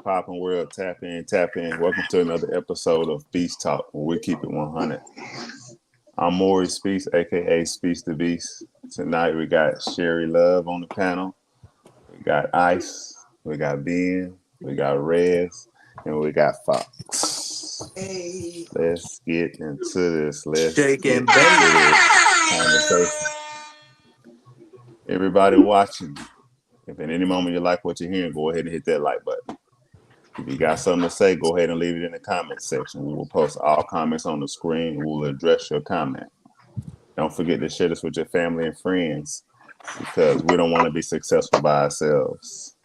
popping world? Tap in, tap in. Welcome to another episode of Beast Talk, where we keep it 100. I'm Maury Speaks, aka Speaks the Beast. Tonight we got Sherry Love on the panel. We got Ice. We got Ben. We got Rez. And we got Fox. Hey. Let's get into this. Let's Shake get and into bake. this conversation. Everybody watching, if at any moment you like what you're hearing, go ahead and hit that like button. If you got something to say, go ahead and leave it in the comment section. We will post all comments on the screen. We will address your comment. Don't forget to share this with your family and friends because we don't want to be successful by ourselves.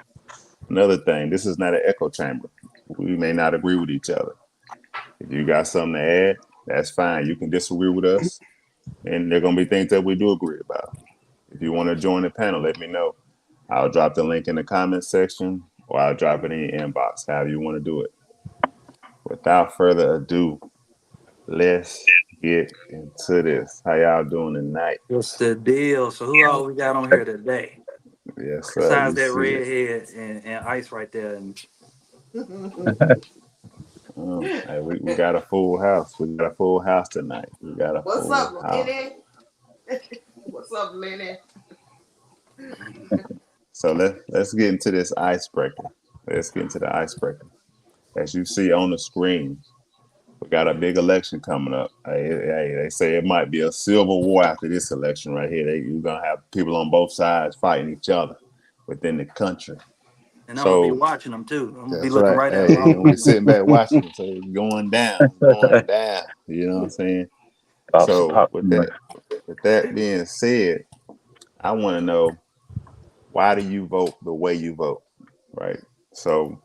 Another thing, this is not an echo chamber. We may not agree with each other. If you got something to add, that's fine. You can disagree with us, and there are going to be things that we do agree about. If you want to join the panel, let me know. I'll drop the link in the comment section, or I'll drop it in your inbox, however you want to do it. Without further ado, let's get into this. How y'all doing tonight? What's the deal? So who all we got on here today? Yes, sir. Besides that redhead and Ice right there. And hey, we got a full house. We got a full house tonight. We got a What's full up, house. Lenny? What's up, Lenny? So let's get into this icebreaker. Let's get into the icebreaker. As you see on the screen, we got a big election coming up. They say it might be a civil war after this election right here. You're going to have people on both sides fighting each other within the country. I'm going to be watching them, too. I'm going to be looking right at them. We'll be sitting back watching them. So it's going down. You know what I'm saying? So with that being said, I want to know, why do you vote the way you vote, right? So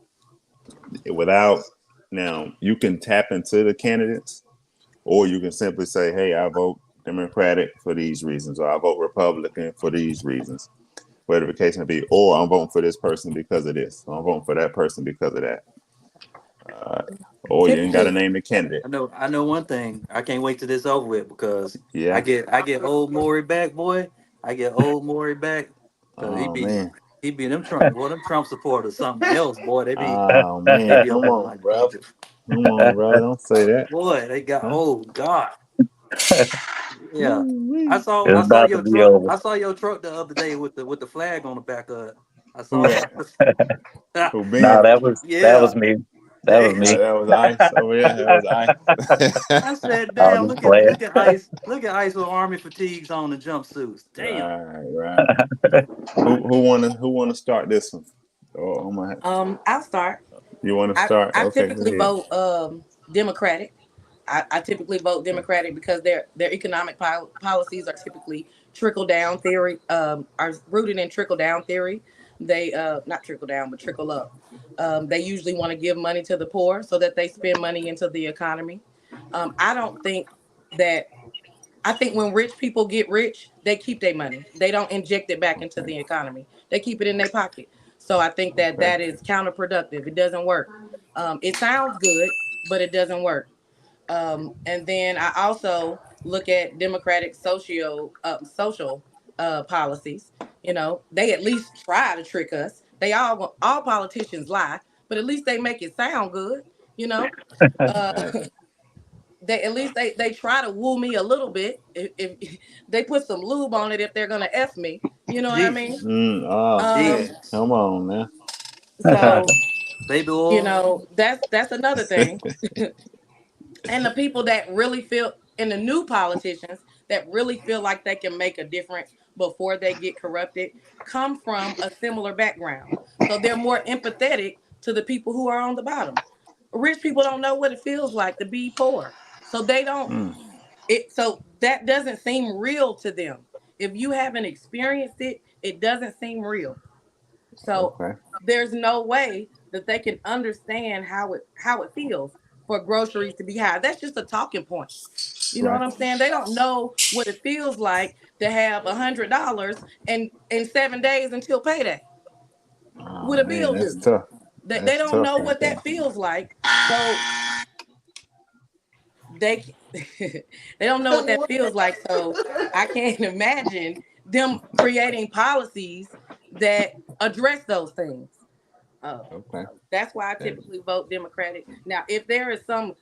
now you can tap into the candidates, or you can simply say, hey, I vote Democratic for these reasons, or I vote Republican for these reasons, whatever the case may be, or I'm voting for this person because of this, or I'm voting for that person because of that. Or you ain't got to name the candidate. I know one thing. I can't wait till this over with because Yeah. I get old Maury back, boy. I get old Maury back. Man. He be them Trump supporters something else, boy. They be man. Come on, bro. Come on, bro. Don't say that. Boy, they got God. Yeah. I saw your truck the other day with the flag on the back of it. I saw it. Who been? No, that was me. That was me. That was Ice. Oh yeah, that was Ice. I said, damn, look at Ice. Look at Ice with army fatigues on and jumpsuits. Damn. Right. Who wanna start this one? I'll start. You want to start? I typically vote Democratic. I typically vote Democratic because their economic policies are typically trickle down theory, are rooted in trickle down theory. They not trickle down, but trickle up. They usually want to give money to the poor so that they spend money into the economy. I think when rich people get rich, they keep their money. They don't inject it back into the economy. They keep it in their pocket. So I think that is counterproductive. It doesn't work. It sounds good, but it doesn't work. And then I also look at democratic social policies. You know, they at least try to trick us. All politicians lie, but at least they make it sound good. You know, they try to woo me a little bit. If they put some lube on it, if they're gonna F me, you know what I mean? Come on, man. So, baby oil. You know, that's another thing. And the people that really feel, and the new politicians that really feel like they can make a difference before they get corrupted, come from a similar background. So they're more empathetic to the people who are on the bottom. Rich people don't know what it feels like to be poor. So they don't, so that doesn't seem real to them. If you haven't experienced it, it doesn't seem real. So there's no way that they can understand how it feels for groceries to be high. That's just a talking point. You know what I'm saying? They don't know what it feels like to have $100 in 7 days until payday. With a bill due. They don't know what that feels like. So they don't know what that feels like. So I can't imagine them creating policies that address those things. Okay. That's why I typically vote Democratic. Now, if there is some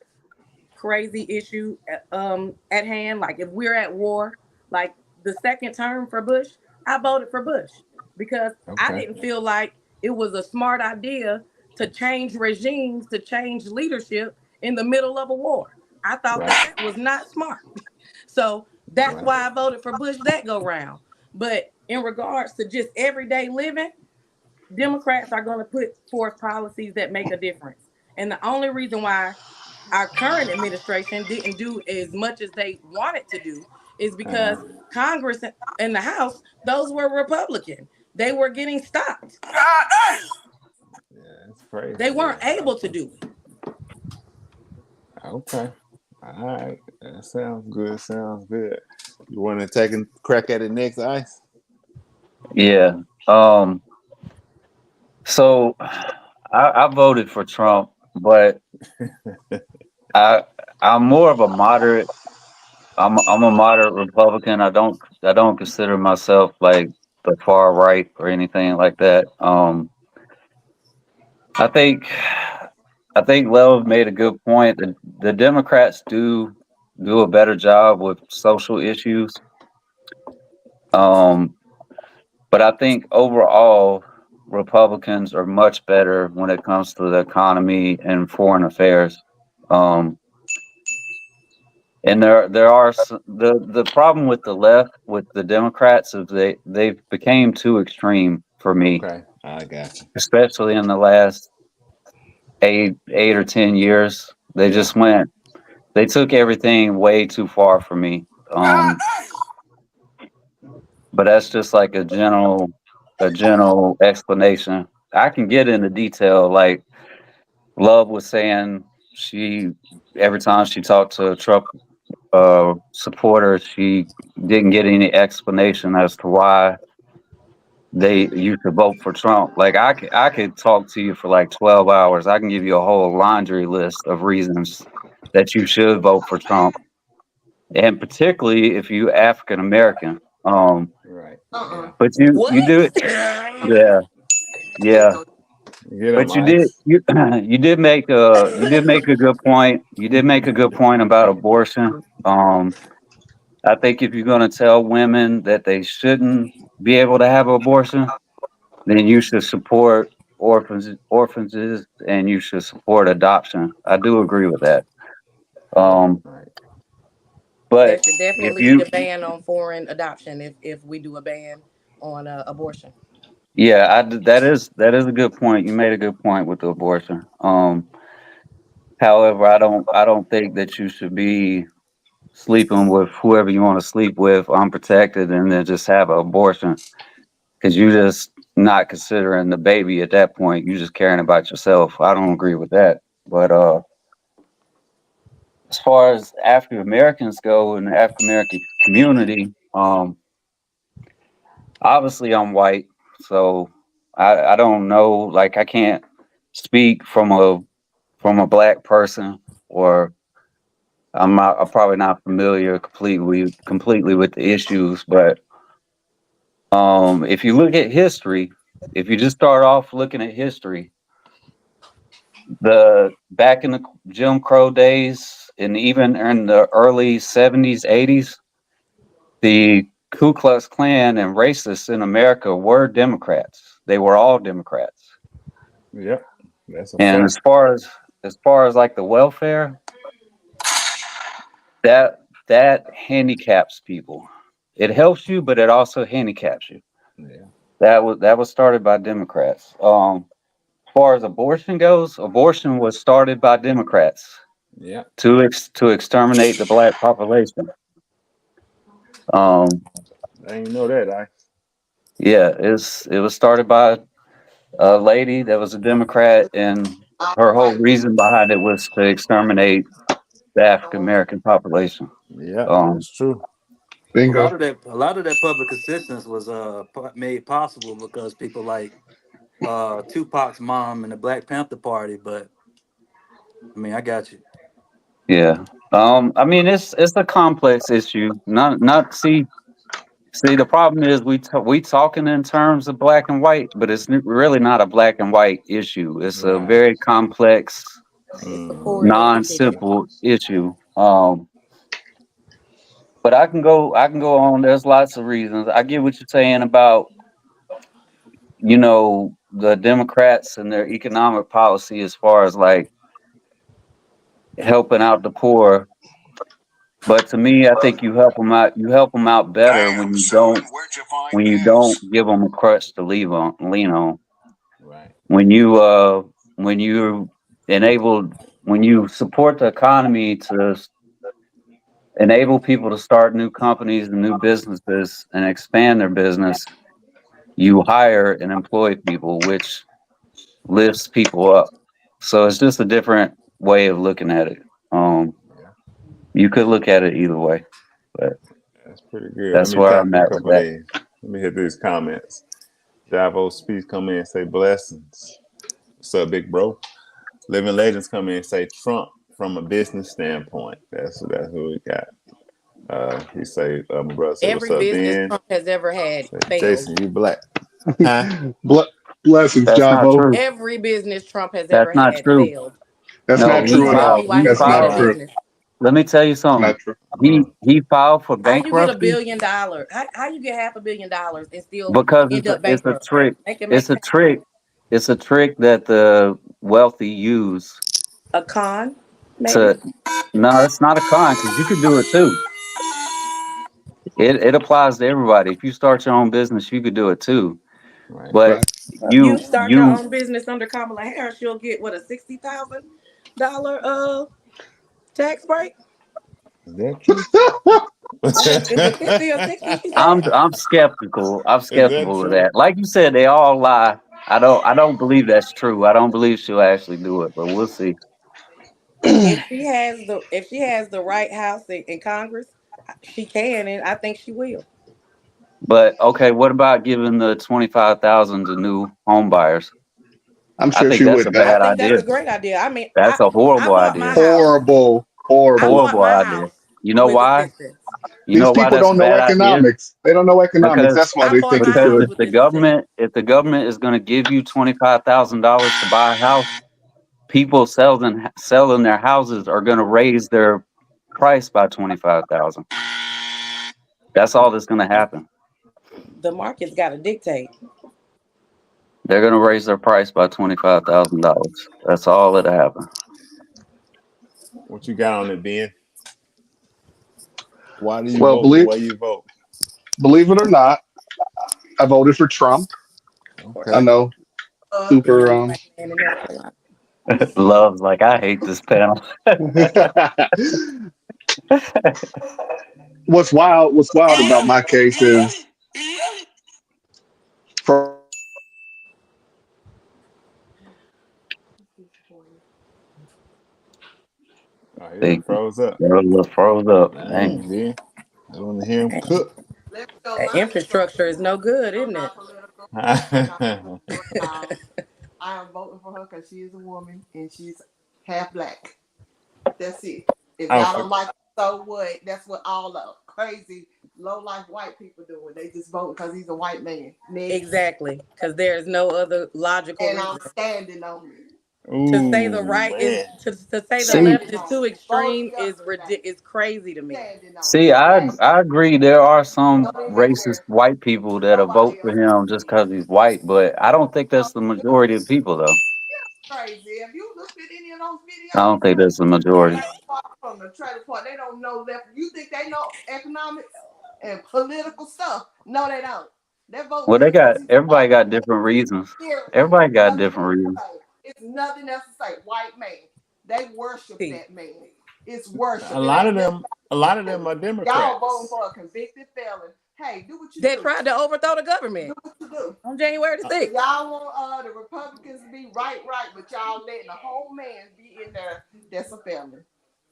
crazy issue at hand, like if we're at war, like the second term for Bush, I voted for Bush because I Okay. didn't feel like it was a smart idea to change regimes, to change leadership in the middle of a war. I thought Right. that was not smart. So that's Right. why I voted for Bush that go round. But in regards to just everyday living, Democrats are going to put forth policies that make a difference. And the only reason why our current administration didn't do as much as they wanted to do is because Uh-huh. Congress and the House, those were Republican. They were getting stopped. Yeah, it's crazy. They weren't Yeah. able to do it. Okay. All right. That sounds good. Sounds good. You want to take a crack at it next, Ice? Yeah. So I voted for Trump, but I'm more of a moderate. I'm a moderate Republican. I don't consider myself like the far right or anything like that. I think I think Love made a good point. The Democrats do a better job with social issues. Um, but I think overall Republicans are much better when it comes to the economy and foreign affairs. Um, and the problem with the left with the Democrats is they've became too extreme for me, Okay. I got you. especially in the last 8 or 10 years. They Yeah. just went they took everything way too far for me. But that's just like a general explanation. I can get into detail. Like Love was saying, she every time she talked to a Trump supporter, she didn't get any explanation as to why they you should vote for Trump. Like I could talk to you for like 12 hours. I can give you a whole laundry list of reasons that you should vote for Trump, and particularly if you African American. Right. Yeah. Uh-uh. But you What? do it, yeah, yeah. You hear them, But you did Ice? you you did make a good point. You did make a good point about abortion. I think if you're going to tell women that they shouldn't be able to have abortion, then you should support orphanages, and you should support adoption. I do agree with that. Um, Right. There but should if definitely be you, a ban on foreign adoption if we do a ban on abortion. yeah, that is a good point. You made a good point with the abortion. However, I don't think that you should be sleeping with whoever you want to sleep with unprotected and then just have an abortion because you just not considering the baby at that point. You just caring about yourself. I don't agree with that. But as far as African Americans go in the African American community, obviously I'm white, so I don't know. Like I can't speak from a black person, or I'm probably not familiar completely with the issues. But if you look at history, if you just start off looking at history, the back in the Jim Crow days, and even in the early '70s, '80s, the Ku Klux Klan and racists in America were Democrats. They were all Democrats. Yep. That's a And fact. as far as like the welfare, that handicaps people. It helps you, but it also handicaps you. Yeah. That was started by Democrats. As far as abortion goes, abortion was started by Democrats Yeah. to exterminate the black population. Um, I didn't know that, Ice. yeah, it was started by a lady that was a Democrat, and All her whole right. reason behind it was to exterminate the African American population. Yeah, Um, that's true. A Bingo. lot of that public assistance was made possible because people like Tupac's mom and the Black Panther Party. But I mean, I got you. yeah. I mean, it's a complex issue. Not see See, the problem is we talking in terms of black and white, but it's really not a black and white issue. It's a Right. very complex, It's a Mm-hmm. polarized issue. non-simple issue. But I can go on. There's lots of reasons. I get what you're saying about, the Democrats and their economic policy as far as like helping out the poor. But to me, I think you help them out. You help them out better Damn, when son, where'd you find don't gas? give them a crutch to lean on. Right. When you enable when you support the economy to enable people to start new companies and new businesses and expand their business, you hire and employ people, which lifts people up. So it's just a different way of looking at it. Yeah. You could look at it either way, but That's pretty good. Let that's me where tap I'm in a at with couple of that. these. Let me hit these comments. Javo Speaks come in and say blessings. What's up, big bro? Living Legends come in and say Trump from a business standpoint. That's who we got. He say, my brother say, what's Every up, business Ben? Trump has ever had Say, failed. Jason, you black. Huh? Blessings, That's not Javo. true. Every business Trump has That's ever not had true. failed. That's No, not You true at want to tell all. me why he That's stayed not in Right. true. business? Let me tell you It's not something. true. He filed for How you get $1 bankruptcy billion? How you get $500 million and still because end up it's a bankrupt? trick. Make it make It's a sense. trick. It's a trick that the wealthy use A con, maybe. to. No, it's not a con because you could do it too. It applies to everybody. If you start your own business, you could do it too. Right. But Right. You you start your you own business under Kamala Harris, you'll get what, a $60,000 tax break? Is that true? Is it 50 or 60? She said. I'm skeptical. I'm Is that skeptical of true? that. Like you said, they all lie. I don't believe that's true. I don't believe she'll actually do it, but we'll see. If she has the right house in Congress, she can, and I think she will. But okay, what about giving the 25,000 to new home buyers? I'm I sure think she that's a would. I bad think that's idea. a great idea. I mean, That's a I horrible want my idea. house. Horrible. I Horrible. want Horrible my idea. house You know with why? assistance. You These know why people that's a don't know bad idea? economics. They don't know economics. Because That's why I they bought think my it's house good. with assistance. if the government is going to give you $25,000 to buy a house, people selling their houses are going to raise their price by 25,000. That's all that's going to happen. The market's got to dictate. They're going to raise their price by $25,000. That's all that'll happen. What you got on it, Ben? Why do you Well, vote the way you vote? believe it or not, I voted for Trump. Of course, I Okay. know, the super. young black man in North Carolina. Love's like, I hate this panel. What's wild about my case is for Oh, he done They froze up. froze up. Dang. Dang, Ben. I want to hear him cook. Let me go. That My infrastructure is no good, I'm isn't it? not political. I'm not political at all. I am voting for her because she is a woman and she's half black. That's it. If oh, y'all don't like it, so what? That's what all the crazy low life white people doing. They just vote because he's a white man. Next. Exactly, because there is no other logical And I'm reason. standing on it. To say the ooh, right is man. to say the See, left Standing is on too it. Voted extreme yesterday. is crazy to me. Standing on see, it. I agree. There are some Don't even racist care. white people that'll vote Nobody for else. him just because he's white, but I don't think that's the majority of people, though. Crazy. If you looked at any of those I don't think videos that's the majority. from the trailer park, they don't know left. You think they know economics and political stuff? No, they don't. They're voting Well, just because he's a everybody white got man. different reasons. Period. Everybody got Nothing different else reasons. to say. It's nothing else to say. White man. They worship See, that man. It's worship. A It lot ain't of just them, a lot of hey, them are y'all voting Democrats. for a convicted felon. Hey, do what you they do. tried to overthrow the Do government what you do. on January the Uh, 6th. Y'all want the Republicans to be right, but y'all letting a whole man be in there that's a felon.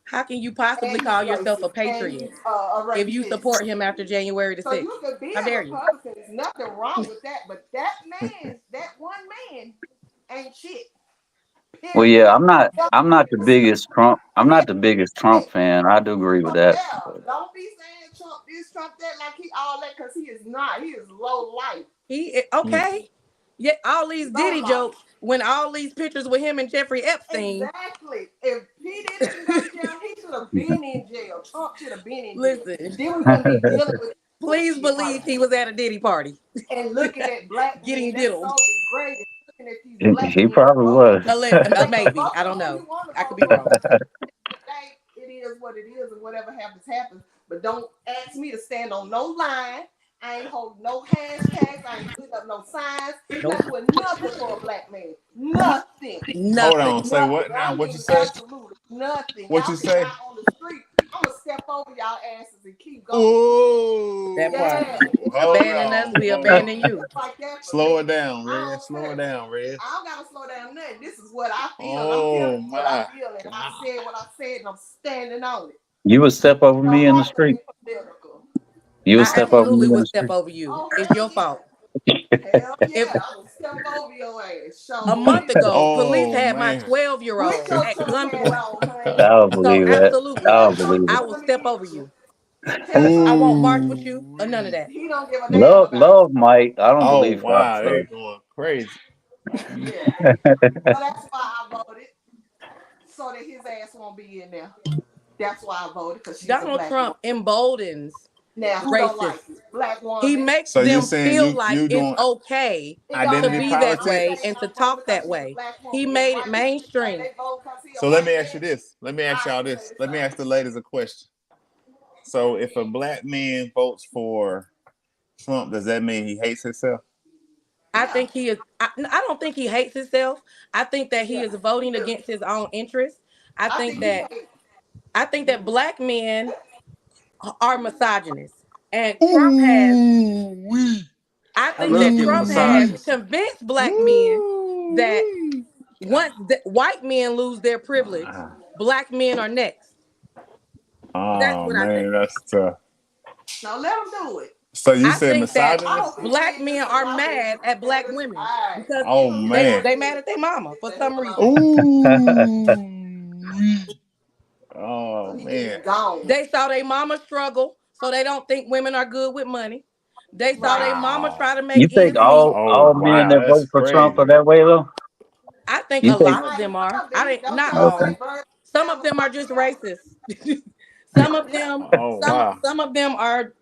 How can you possibly And he's call yourself a racist. And patriot he's a if you rapist. support him after January the So 6th? you could be How a dare you? Republican. There's nothing wrong with that. But that one man ain't shit. Well, Period. yeah, I'm not the Period. biggest Trump. I'm not the biggest Trump fan. I do agree with So that. yeah, But don't be saying Trump is Trump that like he all that? Because he is not. He is low life. Okay. Yeah, all these Low Diddy life. jokes when all these pictures with him and Jeffrey Epstein. Exactly. If he didn't go to jail, he should have been in jail. Trump should have been in jail. Listen, Then we wouldn't be dealing with please bullshit believe like he that. was at a Diddy party And looking at black getting men, that's diddled. so degrading. Looking at these black He men probably voting. was. Maybe. I don't know. I could be wrong. It is what it is, and whatever happens, happens. But don't ask me to stand on no line. I ain't holding no hashtags. I ain't putting up no signs. Nope. Not doing nothing for a black man. Nothing. Hold on. Nothing. Say what now? I What mean, you say? absolutely nothing. What Y'all you sit say? out on the street. I'm gonna step over y'all asses and keep going. Ooh. That part. Hold Abandon us, on, we hold abandon on. you. Like that for Slow me. it down, I Red. don't Slow care. it down, Red. I don't gotta slow down nothing. This is what I feel. Oh, I'm telling you what I my feel, and I said what I said, and I'm standing on it. You would step over me in the Don't have to street. be political. You would I step over absolutely me in would the step street. over you. Oh, It's hell your yeah. fault. Hell If yeah, I will step over your ass. Show a month it. ago, police Oh, had my man. 12-year-old With your at Trump hat gunpoint. on, honey. I don't So believe that. absolutely, I don't believe I it. will step over you. Tell I won't somebody march with you or Ooh. none of that. he don't give a damn Love, about love, Mike. I don't Oh, believe Fox. wow. They going crazy. you. Yeah. So that's why I voted. So that his ass won't be in there. That's why I voted, because she's a Donald black Trump woman. emboldens Now, who don't like racists. it? Black He woman. makes So you them saying feel like you it's doing okay It don't identity to matter. be that politics? way I'm and to saying I'm talk voting because that she's a way. black woman. He It's made white it people say mainstream. they vote because he a So let me white ask you man. this. Let me ask y'all I say this. the Let me same. ask the ladies a question. So if a black man votes for Trump, does that mean he hates himself? I Yeah. think he is. I don't think he hates himself. I think that he Yeah. is voting He do. against his own interests. I I think think he that hates. black men are misogynists, and Trump has. Ooh wee. I I think love that getting Trump has massages. Ooh convinced black men that wee. once white men lose their privilege, black men are next. That's Oh what I think. man, that's tough. Now let him do it. So you I said think that I misogynist? hope he black wins men this because are I think mad at that black is women fine. because Oh Give him man. they mad at their mama for Let him some reason. alone. Ooh. Oh So he man. is gone. They saw their mama struggle, so they don't think women are good with money. They saw their Right. mama Wow. try to make You think ends meet. Oh all men wow, that that's vote for Trump are crazy. that way though? I think You a think? lot of Might them as are. well be. Don't y'all Okay. No. say birds Some of never them are fly just together? racist. some of Yeah. them, Oh wow. some of them are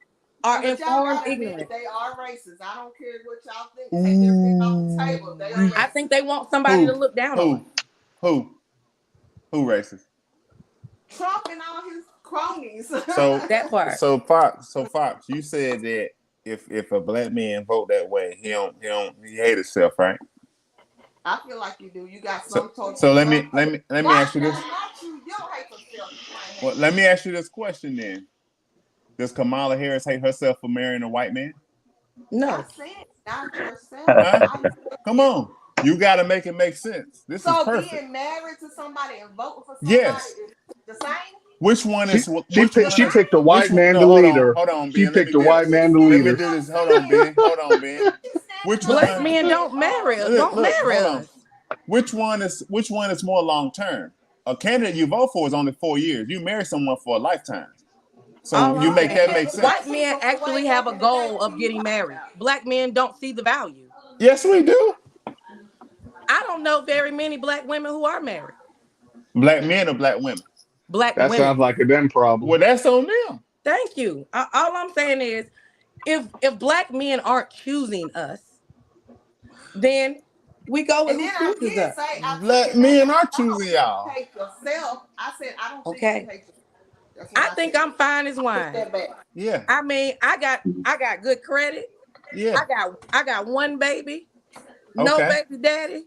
But y'all informed gotta admit ignorant. they are racist. I don't care what y'all think. Take everything off the table. They are Ooh. I racist. think they want somebody to Who? look down on. Who? Who? Who racist? Trump and all his cronies. So That part. Fox, you said that if a black man vote that way, he hate himself, right? I feel like you do. You got So some sort so of let some. me ask you this. Not you. You don't hate yourself. You might hate Well, let me ask you this question then. Does Kamala Harris hate herself for marrying a white man? No. I said not yourself. Huh? I Come on. You gotta make it make sense. This is So perfect. being married to somebody and voting for somebody Yes. is the same? Which one is She picked a white man to no, lead her. hold on, She Ben. Let me picked a do white this. man to Let lead me her. do this. Hold on, Ben. Hold on, Ben. She's Which standing on Black one? men something. don't marry us. Look, Don't marry hold on. us. Which one is more long term? A candidate you vote for is only 4 years. You marry someone for a lifetime. So All you I'm make saying that is make white sense. men actually have a goal of getting married. Black men don't see the value. Yes, we do. I don't know very many black women who are married. Black men or black women? Black That women. sounds like a them problem. Well, that's on them. Thank you. All I'm saying is if black men aren't choosing us, then we go with And who then I chooses did us. say I took Black it back. men are I don't choosing think y'all. you hate yourself. I said I don't think you Okay. hate yourself. That's what I I think said. I'm fine as I took wine. that back. Yeah, I mean, I got good credit. yeah. I got one baby, no Okay, baby daddy.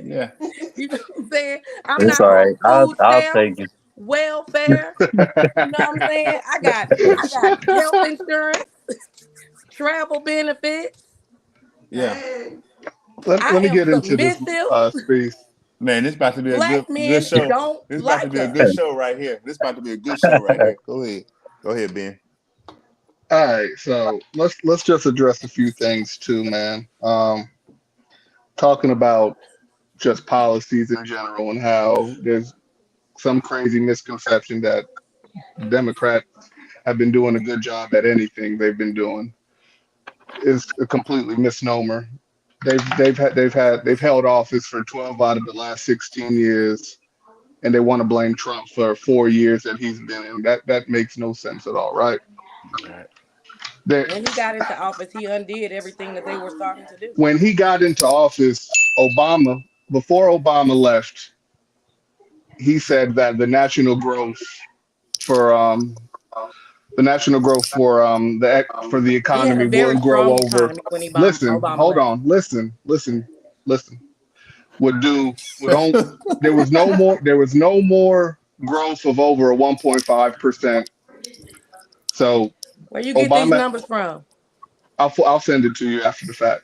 yeah. You know what I'm saying? I'm It's not all on right. food I'll stamps, take it. welfare. You know what I'm saying? I got health insurance, travel benefits. Yeah. Hey, I Let me am get into this submissive. space. Man, this about to be a Black good men show. don't This about to like be a us. good show right here. This about to be a good show right here. Go ahead. Go ahead, Ben. All right, so let's just address a few things too, man. Talking about just policies in general and how there's some crazy misconception that Democrats have been doing a good job at anything they've been doing is a completely misnomer. They've held office for 12 out of the last 16 years, and they want to blame Trump for 4 years that he's been in. That makes no sense at all, right? Right. They, When he got into office, he undid everything that they were starting to do. when he got into office, before Obama left, he said that for the national growth for the He had a economy very would grow strong over. economy when Listen, Obama hold left. on, listen. Would on there was no more growth of over a 1.5%. So Where you get these Obama, numbers from? I'll send it to you after the fact.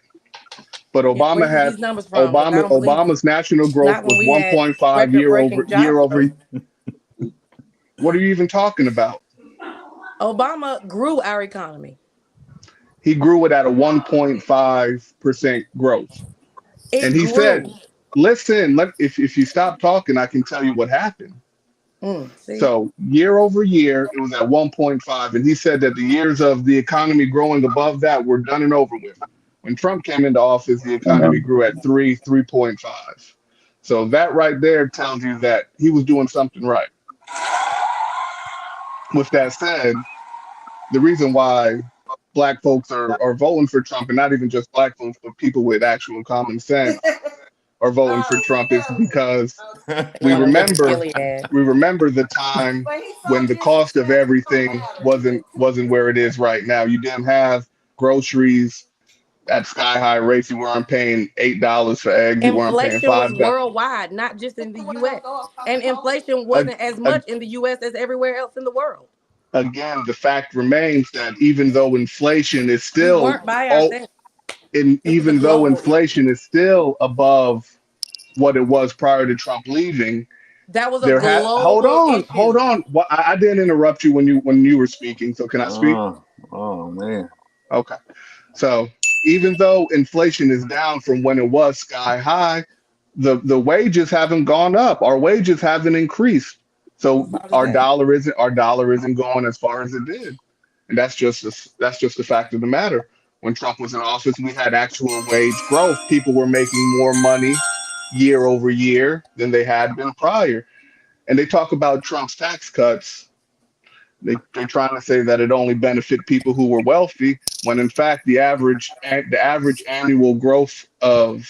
But Yeah, where you get these numbers from? Because I don't believe you. Obama's national growth Not when was we had 1.5 record-breaking year job over. growth. What are you even talking about? Obama grew our economy. He grew it at a 1.5% growth. And It he said, grew. listen, if you stop talking, I can tell you what happened. See, So year over year, it was at 1.5. And he said that the years of the economy growing above that were done and over with. When Trump came into office, the economy grew at 3.5. So that right there tells you that he was doing something right. With that said, the reason why black folks are voting for Trump, and not even just black folks, but people with actual common sense are voting for Trump is because they we want to live in remember Gilead. we remember the time But he's so when the cost of disrespectful. It don't everything matter. wasn't where it is right now. You didn't have groceries at sky high rates. You weren't paying $8 for eggs. You weren't paying Inflation was $5. worldwide, not just in the What the hell U.S. go across And the phone? inflation wasn't as much in the U.S. as everywhere else in the world. Again, the fact remains that even though inflation is We still weren't by oh, ourselves. and It was a even though global issue. inflation is still above what it was prior to Trump leaving, That was a global hold issue. on. Well, I didn't interrupt you when you were speaking. So can I speak? Oh man. Okay. So even though inflation is down from when it was sky high, the wages haven't gone up. Our wages haven't increased. So About the same. our dollar isn't going as far as it did. And that's just the fact of the matter. When Trump was in office, we had actual wage growth. People were making more money year over year than they had been prior. And they talk about Trump's tax cuts. They're trying to say that it only benefit people who were wealthy, when in fact the average annual growth of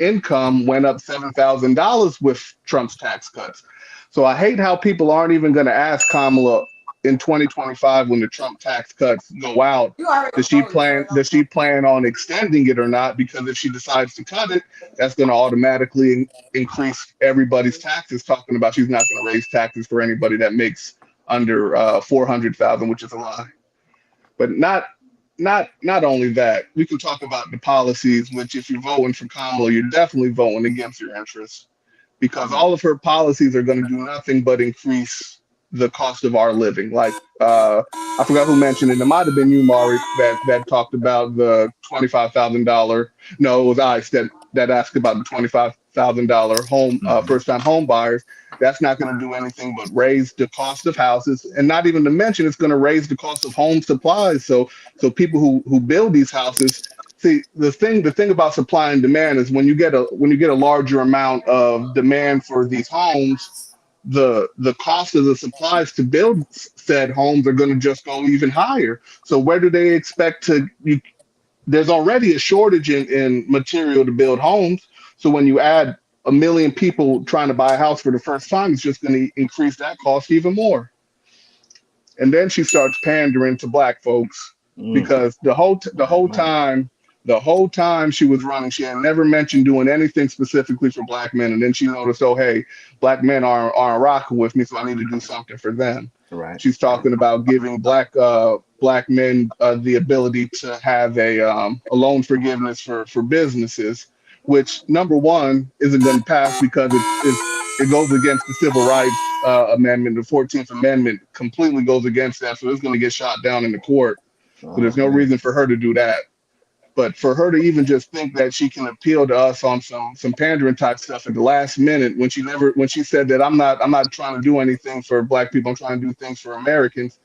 income went up $7,000 with Trump's tax cuts. So I hate how people aren't even going to ask Kamala in 2025 when the Trump tax cuts go out, You already does she know this, so plan it does don't she matter. plan on extending it or not? Because if she decides to cut it, that's going to automatically increase everybody's taxes. Talking about she's not going to raise taxes for anybody that makes under 400,000, which is a lie. But not only that, we can talk about the policies. Which, if you're voting for Kamala, you're definitely voting against your interests, because all of her policies are going to do nothing but increase the cost of our living. Like I forgot who mentioned it. It might have been you, Mari, that talked about the $25,000. No, it was Ice that asked about the $25,000 home Mhm. first time home buyers. That's not going to do anything but raise the cost of houses, and not even to mention it's going to raise the cost of home supplies. So people who build these houses. See, the thing about supply and demand is when you get a larger amount of demand for these homes, the cost of the supplies to build said homes are going to just go even higher. So where do they expect to? There's already a shortage in material to build homes. So when you add a million people trying to buy a house for the first time, it's just going to increase that cost even more. And then she starts pandering to black folks Mm. because the whole t- My man. the whole time she was running, she had never mentioned doing anything specifically for black men. And then she noticed, oh hey, black men aren't rocking with me, so I need to do something for them. Right. She's talking about giving black men the ability to have a loan forgiveness for businesses, which number one isn't going to pass because it goes against the Civil Rights Amendment. The 14th Amendment completely goes against that, so it's going to get shot down in the court. So Oh there's no man. reason for her to do that. But for her to even just think that she can appeal to us on some pandering type stuff at the last minute, when she said that I'm not trying to do anything for black people, I'm trying to do things for Americans.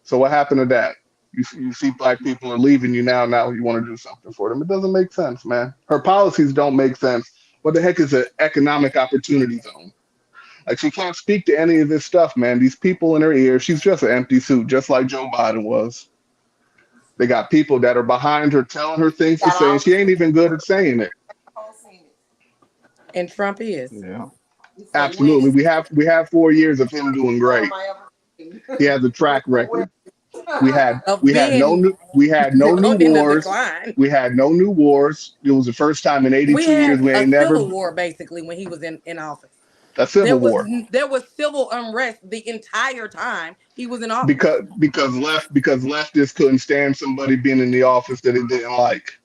So what happened to that? You see black people are leaving you now. Now you want to do something for them. It doesn't make sense, man. Her policies don't make sense. What the heck is an economic opportunity zone? Like she can't speak to any of this stuff, man. These people in her ear, she's just an empty suit, just like Joe Biden was. They got people that are behind her telling her things to Got say, all and she ain't even good at saying it. And Trump is. Yeah. Absolutely. We have 4 years of him doing great. He has a track record. We had Of we had no being new we had no new in a wars. decline. We had no new wars. It was the first time in We 82 years had we a ain't never civil war basically when he was in office. a civil war There was civil unrest the entire time he was in office. because leftists couldn't stand somebody being in the office that they didn't like.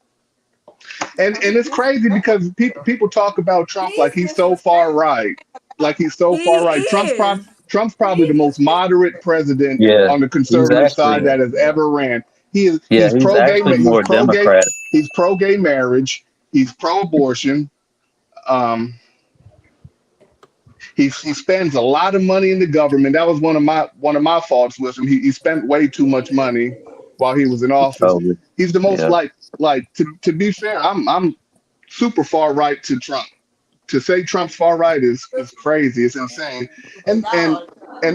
And it's crazy because people talk about Trump like he's so far right, like he's so He far right. is. Trump's probably the most moderate president Yeah, on the he's conservative side actually, that has ever ran. yeah, He's he's pro gay. actually more Democrat. He's pro gay marriage. He's pro abortion. Um, he spends a lot of money in the government. That was one of my faults with him. He spent way too much money while he was in office. Totally. He's the most Yeah. to be fair. I'm super far right to Trump. To say Trump's far right is crazy. It's insane. And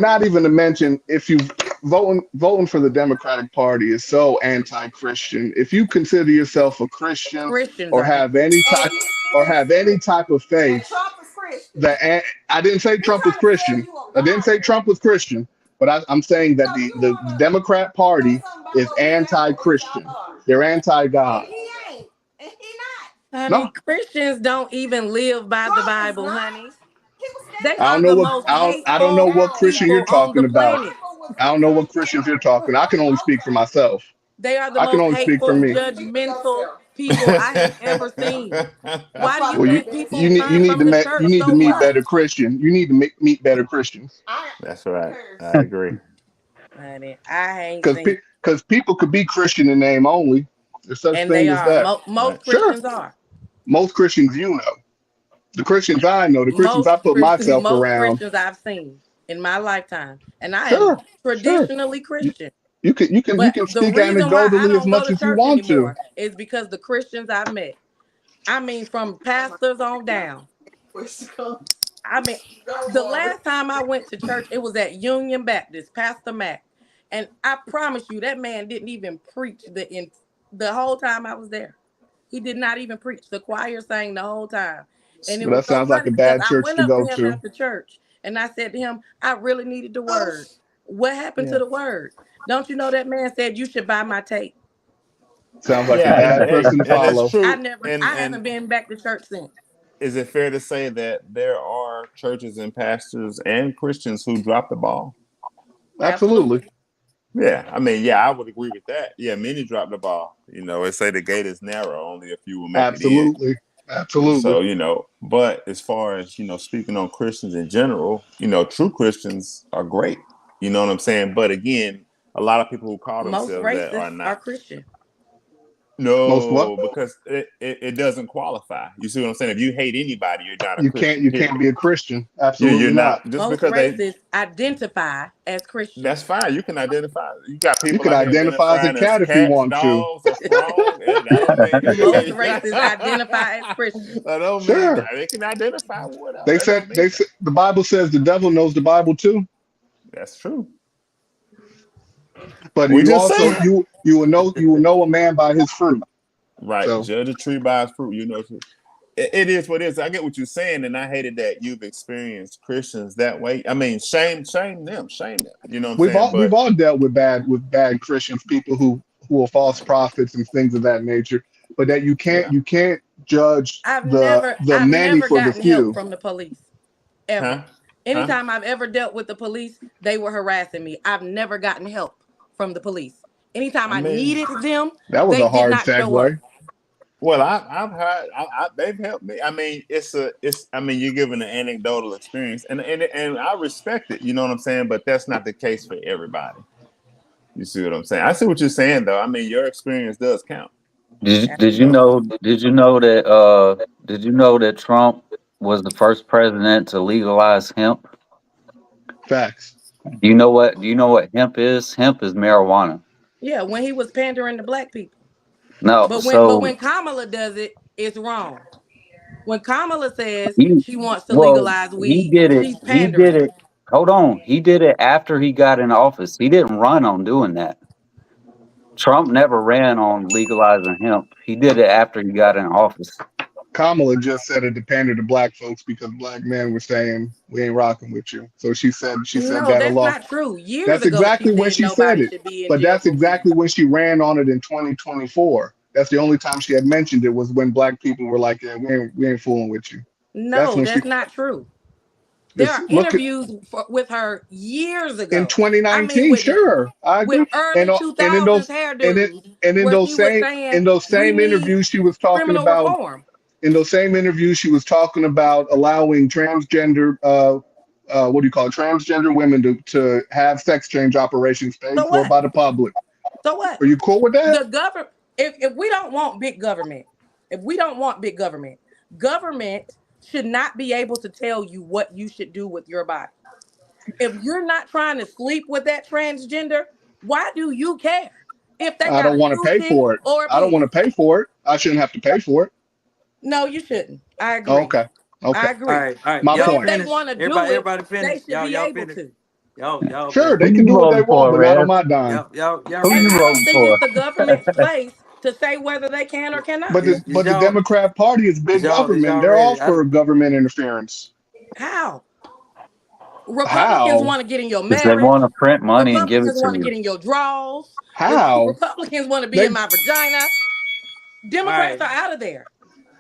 not even to mention if you voting for the Democratic Party is so anti-Christian. If you consider yourself a Christian Christians or are have any type of faith that I didn't say Trump was Christian. I didn't say Trump was Christian, but I'm saying that the Democrat Party is anti-Christian. They're And anti-God. he ain't. And he honey, No, Christians don't even live by not. the Trump is Bible, not. honey. He was They standing I are don't on know the what most I don't know hateful what Christian you're people on the talking about. planet. I don't know what Christians you're talking. I can only speak for myself. They are the I can most only speak for hateful, me. judgmental people I have ever seen. Why do you Well, think people turn from the you church need to so meet much? better Christian. You need to meet better Christians That's right. I agree. Honey, I ain't because seen. people could be Christian in name only. There's such And they thing as are. that. Most Right. Sure, Christians are. most Christians the Christians I know, the Christians I put myself Most around. Christians I've seen in my lifetime. And I am Sure, sure. traditionally You, Christian. you But can the speak reason why I anecdotally as don't go much to as you church want to. anymore is because the Christians I've met. I mean, from pastors on down. I mean, the last time I went to church, it was at Union Baptist, Pastor Mac. And I promise you, that man didn't even preach the whole time I was there. He did not even preach. The choir sang the whole time. And it But was that so sounds like funny a because bad I church went to up to go him to. after church and I said to him, I really needed the word. What happened to Yeah, the word? Don't you know that man said you should buy my tape? sounds like a Yeah, bad person to and that's follow. true. I And haven't been back to church since. is it fair to say that there are churches and pastors and Christians who drop the ball? Absolutely, Absolutely. Yeah, I mean, yeah, I would agree with that. Yeah, many drop the ball. They say the gate is narrow, only a few will make it in. absolutely, absolutely. So, but as far as, speaking on Christians in general, true Christians are great. You know what I'm saying? But again, a lot of people who call Most themselves that are racists are not. Christian. Most what? No, because it doesn't qualify. You see what I'm saying? If you hate anybody, you're not a Christian, You can't period. be a Christian. You're Absolutely not. not, just Most because racists identify as Christian. that's fine. You can identify. You got You people could out here identify as a identifying as cat if you cats, want to. dogs, or frogs. That don't mean Most racists identify as Christian. that don't mean Sure. they can identify with whatever. That don't They mean that. said the Bible says the devil knows the Bible too. That's true. But We you just also saying. you will know a man by his fruit. Right. So Judge a tree by its fruit. It is what it is. I get what you're saying, and I hated that you've experienced Christians that way. I mean, shame them, shame them. You know what I'm saying? we've But all dealt with bad Christians, people who are false prophets and things of that nature. But that yeah, you can't judge the I've many never for the gotten help few. from the police. Ever. huh? Huh? Anytime I've ever dealt with the police, they were harassing me. I've never gotten help from the police. Anytime I I mean, needed them, That was they a did hard not show up. segue. well, I've had they've helped me. I mean, I mean, you're giving an anecdotal experience, and I respect it. You know what I'm saying? But that's not the case for everybody. You see what I'm saying? I see what you're saying, though. I mean, your experience does count. Did You you know? know? Did you know that Trump was the first president to legalize hemp? Facts. Do you know what? Do you know what hemp is? Hemp is marijuana. Yeah, when he was pandering to black people. No, But so when Kamala does it, it's wrong. When Kamala says he, she wants to well, legalize he weed, did it. she's He did pandering. it. Hold on. He did it after he got in office. He didn't run on doing that. Trump never ran on legalizing hemp. He did it after he got in office. Kamala just said it to pander to black folks because black men were saying we ain't rocking with you. So she said No, that that's along. not true. Years That's ago, she exactly when said she said nobody it. should be in But jail that's for weed. exactly when she ran on it in 2024. That's the only time she had mentioned it was when black people were like, "Yeah, we ain't fooling with you." That's No, when she that's not true. There just are look at interviews with her years in ago. I mean, 2019. Sure, I with agree. early And in 2000s those hairdos, in where those she was same saying we need interviews she was talking criminal about reform. in those same interviews, she was talking about allowing transgender, what do you call it, transgender women to have sex change operations paid So for what? by the public. So what? Are you cool with that? The government. If we don't want big government, if we don't want big government, government should not be able to tell you what you should do with your body. If you're not trying to sleep with that transgender, why do you care if they I got don't a want to pay coochie for it. or a I don't want pussy? to pay for it. I shouldn't have to pay for it. No, you shouldn't. I agree. Okay. Okay. I agree. All right. My But Y'all if point. they finish. want to do it, Everybody they finish. should be Y'all able finish. to. Y'all Sure, finish. they Who can you do what they voting want, for, but not on Rev? my dime. Y'all Who And you finish. I don't voting think for? it's the government's place to say whether they can or cannot. Is But the y'all Democrat Party is is big y'all is government. y'all They're all ready? for government interference. How? Republicans How? want to get in your Because they marriage. want to print money and give it Republicans to want to you. get in your drawers. How? Republicans want to be They in my vagina. All Democrats right. are out of there.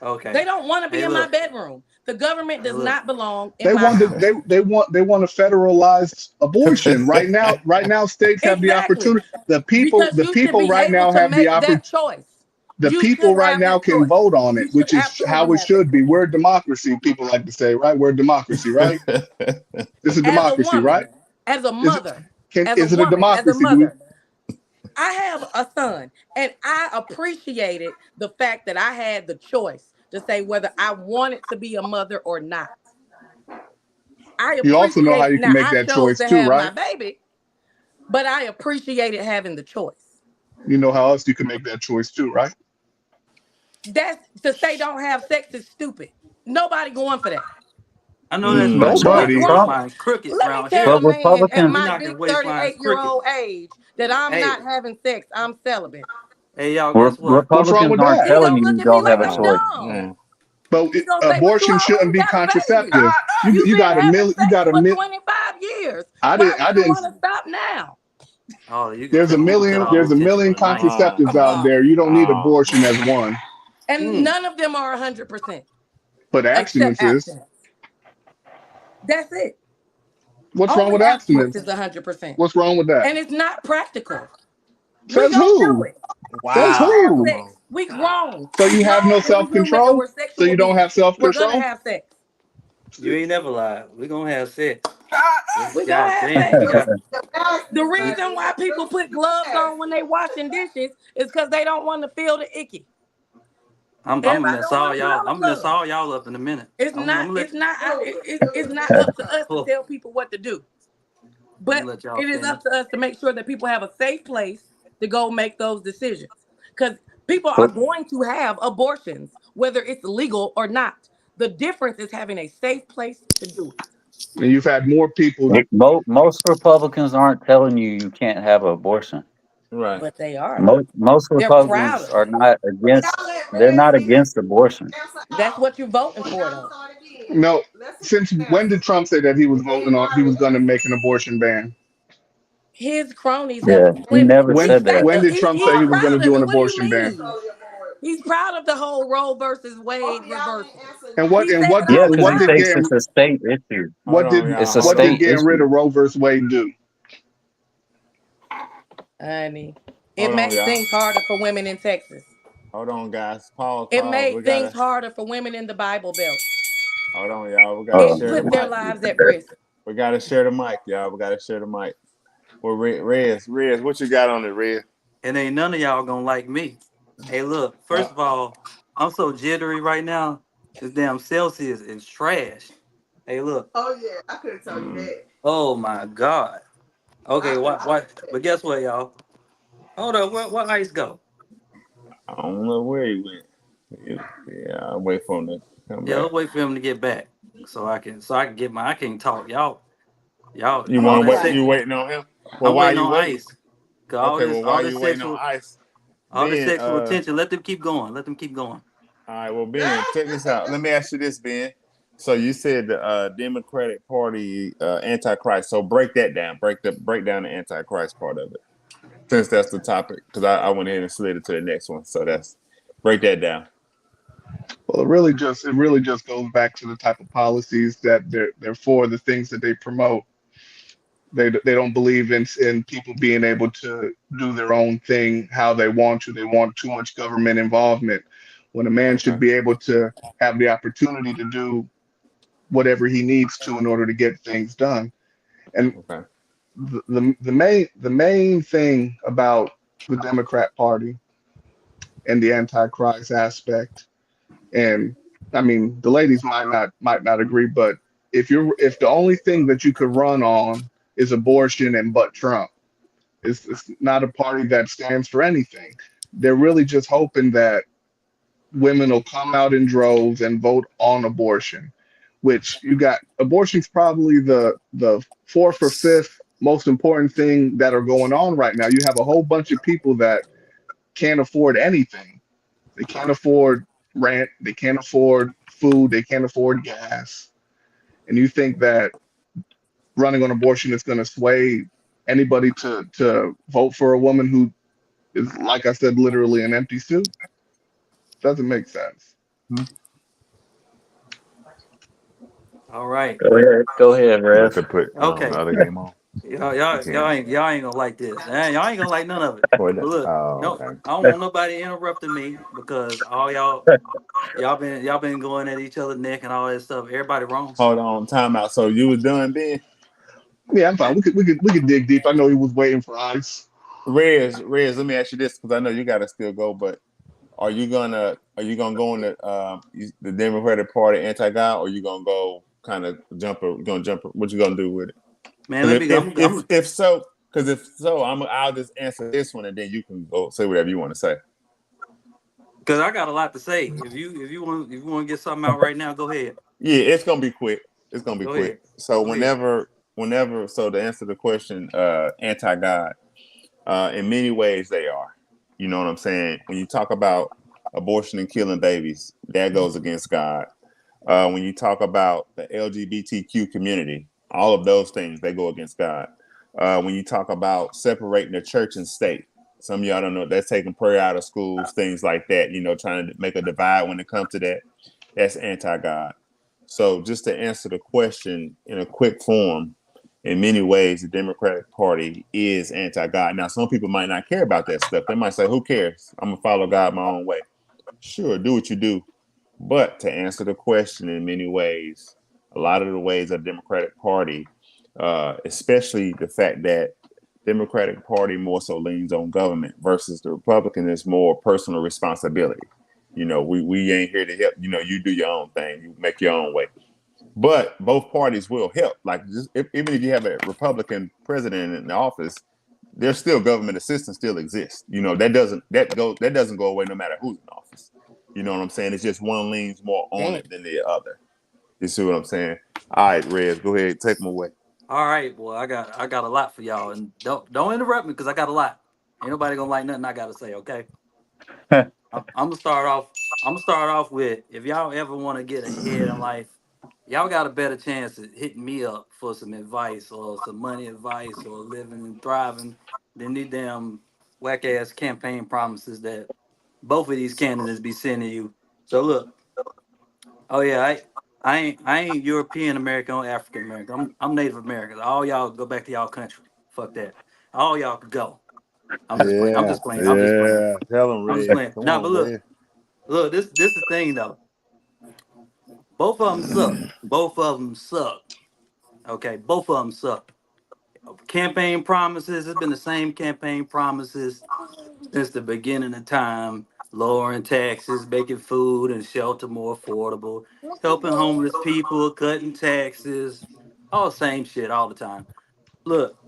Okay. They don't want to be Hey, in my look. bedroom. The government Hey, does look. not belong in they my want to house. they want to federalize abortion. Right now states have the Exactly. opportunity. Because The you should people be right able now to have the make that opportunity. choice. The You people should right have now that can choice. vote on it, You should which is how absolutely it have that should be. choice. We're a democracy, people like to say, right? We're a democracy, right? It's a As a democracy, right? woman, as a Is it mother, is it a as a democracy? Do we mother, I have a son, and I appreciated the fact that I had the choice to say whether I wanted to be a mother or not. I you also know how appreciate you can now make I that chose choice to too, have my right? baby, but I appreciated having the choice. You know how else you can make that choice too, right? That's to say don't have sex is stupid. Nobody going for that. I know that's We right. But We're Trump, not we Nobody. gonna waste Trump, grown. mine crooked Let me around tell here. a but man at Republicans, We're my not big gonna waste mine 38-year-old crooked. age that I'm Hey, not having sex. I'm celibate. hey, y'all. Guess what? What's wrong Republicans with aren't that? He telling gonna you look you at me don't have like a I'm oh choice. dumb. man. But He gonna say, "But you abortion already shouldn't be got a baby. contraceptive. You've You been got a having million. You sex got a for million. 25 years. I Why didn't. would I you didn't. want to stop now?" You can cut all There's this a shit you million want tonight. contraceptives Come out on. there. You don't need Oh abortion as one, And Mm. none of them are 100%, but except abstinence is. abstinence. That's it. What's wrong Only with abstinence abstinence? is 100%. What's wrong with that? And it's not practical. We Says gonna do who? it. We Says gonna have who? wow. sex. We grown. So We you have no grown. We're self human and control. we're So sexual you don't have beings. self We're gonna control. have sex. You ain't never lied. We're gonna have sex. We gonna God have damn. sex. We got. The reason why people put gloves on when they washing dishes is because they don't want to feel the icky. I'm gonna Everybody mess don't want all to put y'all. on the I'm gonna mess gloves. all y'all up in a minute. It's I'm not. gonna let It's you. not. It's not up to us to I'm tell people what to do. gonna But let y'all it is finish. up to us to make sure that people have a safe place to go make those decisions. Because people are but going to have abortions, whether it's legal or not. The difference is having a safe place to do it. And you've had more people. most Republicans aren't telling you you can't have an abortion. Right. But they are. Most They're proud Republicans of are it. not against. They're not against abortion. That's what you're voting for, though. No, since when did Trump say that he was he was going to make an abortion ban? His cronies have Yeah, he when never he said say that. When did Trump say he's he was going to proud of do an it. What do you abortion ban? mean? He's proud of the whole Roe versus Wade reversal. And what He and said what it did Yeah, all the because he what did time. thinks getting it's a state issue. Hold on, y'all. It's a Hold what did state on. getting rid issue. of Roe versus Wade do? Honey, it Hold on, made y'all. things harder for women in Texas. Hold on, guys. Pause. It Pause. We made things gotta. harder for women in the Bible Belt. Hold on, y'all. We gotta Uh, It share the put their mic. lives at risk. We gotta share the mic, y'all. We gotta share the mic. Well, Rez, what you got on it, Rez? And ain't none of y'all gonna like me. Hey, look. First Uh, of all, I'm so jittery right now. This damn Celsius is trash. Hey, look. Oh yeah, I could have told you mm, that. Oh my God. Okay, what? But guess what, y'all? Hold up, what Ice go? I don't know where he went. Yeah, I'll wait for him to come Yeah, back. let's wait for him to get back so I can get I can't talk. Y'all You all want to this wait? sex You waiting on him? Well, I'm why waiting you on waiting? Ice. Cause Okay, well, all while this you waiting on sexual Ice, all this Ben, sexual attention, let them keep going. Let them keep going. all right, well, Ben, check this out. Let me ask you this, Ben. So you said the Democratic Party Antichrist. So break that down. Break down the Antichrist part of it, since that's the topic. Because I went ahead and slid it to the next one. So that's break that down. Well, it really just goes back to the type of policies that they're for, the things that they promote. They don't believe in people being able to do their own thing how they want to. They want too much government involvement when a man should Okay. be able to have the opportunity to do whatever he needs to in order to get things done. And Okay. the main thing about the Democrat Party and the Antichrist aspect, and I mean the ladies might not agree, but if the only thing that you could run on is abortion and butt Trump, it's not a party that stands for anything. They're really just hoping that women will come out in droves and vote on abortion, which you got abortion's probably the fourth or fifth most important thing that are going on right now. You have a whole bunch of people that can't afford anything. They can't afford rent, they can't afford food, they can't afford gas. And you think that running on abortion is going to sway anybody to vote for a woman who is, like I said, literally an empty suit? Doesn't make sense. Hmm. All right. Go ahead, You got Rev. to put the Okay. other game on. Y'all, You y'all, y'all can. ain't y'all ain't gonna like this. Y'all ain't gonna like none of it. What? But look, Oh, no, okay. I don't want nobody interrupting me because all y'all been going at each other's neck and all that stuff. Everybody wrong. Hold on, time out. So you was done, Ben? Yeah, I'm fine. We could dig deep. I know he was waiting for ice. Rez, let me ask you this because I know you got to still go, but are you gonna go in the Democratic Party anti-guy, or you gonna go kind of jump? What you gonna do with it? Man, Because let me. if so, I'll just answer this one, and then you can go say whatever you want to say. Because I got a lot to say. If you want to get something out right now, go ahead. Yeah, it's gonna be quick. It's gonna be Go quick. ahead. So Go ahead. so to answer the question, anti-God, in many ways they are. You know what I'm saying? When you talk about abortion and killing babies, that goes against God. When you talk about the LGBTQ community, all of those things, they go against God. When you talk about separating the church and state, some of y'all don't know that's taking prayer out of schools, things like that, trying to make a divide when it comes to that. That's anti God. So, just to answer the question in a quick form, in many ways, the Democratic Party is anti God. Now, some people might not care about that stuff. They might say, who cares? I'm going to follow God my own way. Sure, do what you do. But to answer the question in many ways, a lot of the ways of the Democratic Party, especially the fact that Democratic Party more so leans on government versus the Republican is more personal responsibility. We ain't here to help. You do your own thing. You make your own way. But both parties will help. Like even if you have a Republican president in the office, there's still government assistance still exists. That doesn't go away no matter who's in office. You know what I'm saying? It's just one leans more on Damn. it than the other. You see what I'm saying? All right, Rez, go ahead, take them away. All right, well, I got a lot for y'all, and don't interrupt me because I got a lot. Ain't nobody gonna like nothing I gotta say. Okay, I'm gonna start off. I'm gonna start off with if y'all ever want to get ahead in life, y'all got a better chance at hitting me up for some advice or some money advice or living and thriving than these damn whack ass campaign promises that both of these candidates be sending you. So look, oh yeah, I ain't European American or African American. I'm Native American. All y'all go back to y'all country. Fuck that. All y'all could go. I'm just playing. I'm Yeah, just playing. I'm just playing. yeah. Tell them, I'm just Rez. playing. Come Nah, but on, look, Rez. look. This is the thing though. Both of them suck. Both of them suck. Okay, both of them suck. Campaign promises. It's been the same campaign promises since the beginning of time. Lowering taxes, making food and shelter more affordable, helping homeless people, cutting taxes, all same shit all the time. Look,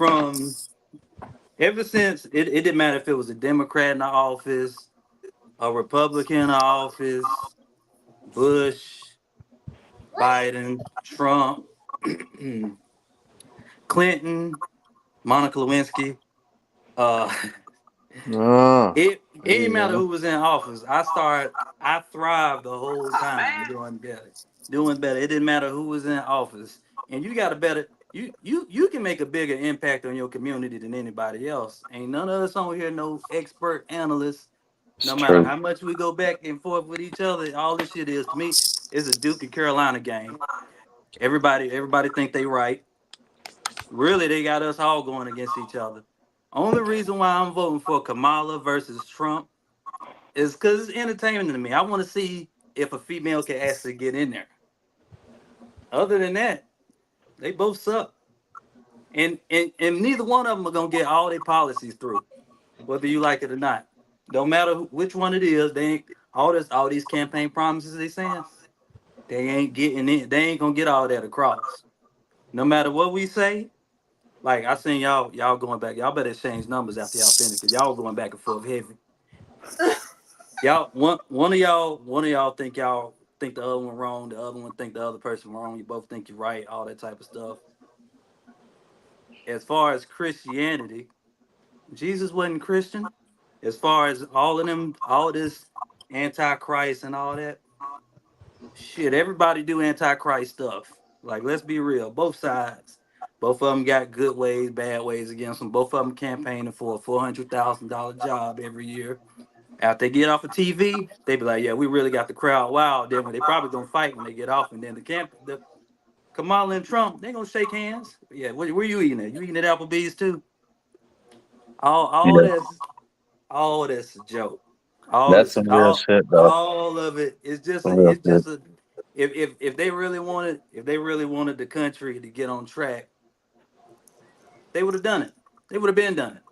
from ever since it didn't matter if it was a Democrat in the office, a Republican in the office, Bush, Biden, Trump, Clinton, Monica Lewinsky. Uh, it didn't matter who was in office. I thrived the whole time doing better. Doing better. It didn't matter who was in office. And you got a better you can make a bigger impact on your community than anybody else. Ain't none of us on here no expert analysts. It's No matter true. how much we go back and forth with each other, all this shit is to me is a Duke and Carolina game. Everybody think they right. Really, they got us all going against each other. Only reason why I'm voting for Kamala versus Trump is because it's entertaining to me. I want to see if a female can actually get in there. Other than that, they both suck. And neither one of them are gonna get all their policies through, whether you like it or not. Don't matter which one it is. They ain't all these campaign promises they saying. They ain't getting in. They ain't gonna get all that across. No matter what we say. Like I seen y'all going back. Y'all better exchange numbers after y'all finish because y'all going back and forth heavy. Y'all one of y'all think the other one wrong. The other one think the other person wrong. You both think you're right. All that type of stuff. As far as Christianity, Jesus wasn't Christian. As far as all this antichrist and all that, shit, everybody do antichrist stuff. Like, let's be real, both sides. Both of them got good ways, bad ways against them. Both of them campaigning for a $400,000 job every year. After they get off of TV, they be like, "Yeah, we really got the crowd wild." Then when they probably gonna fight when they get off, and then the Kamala and Trump, they gonna shake hands. Yeah, where you eating at? You eating at Applebee's too? All Yeah, that's a joke. All that's this, some real shit, though. all of it is just Some real shit. a. If they really wanted the country to get on track, they would have done it. They would have been done it.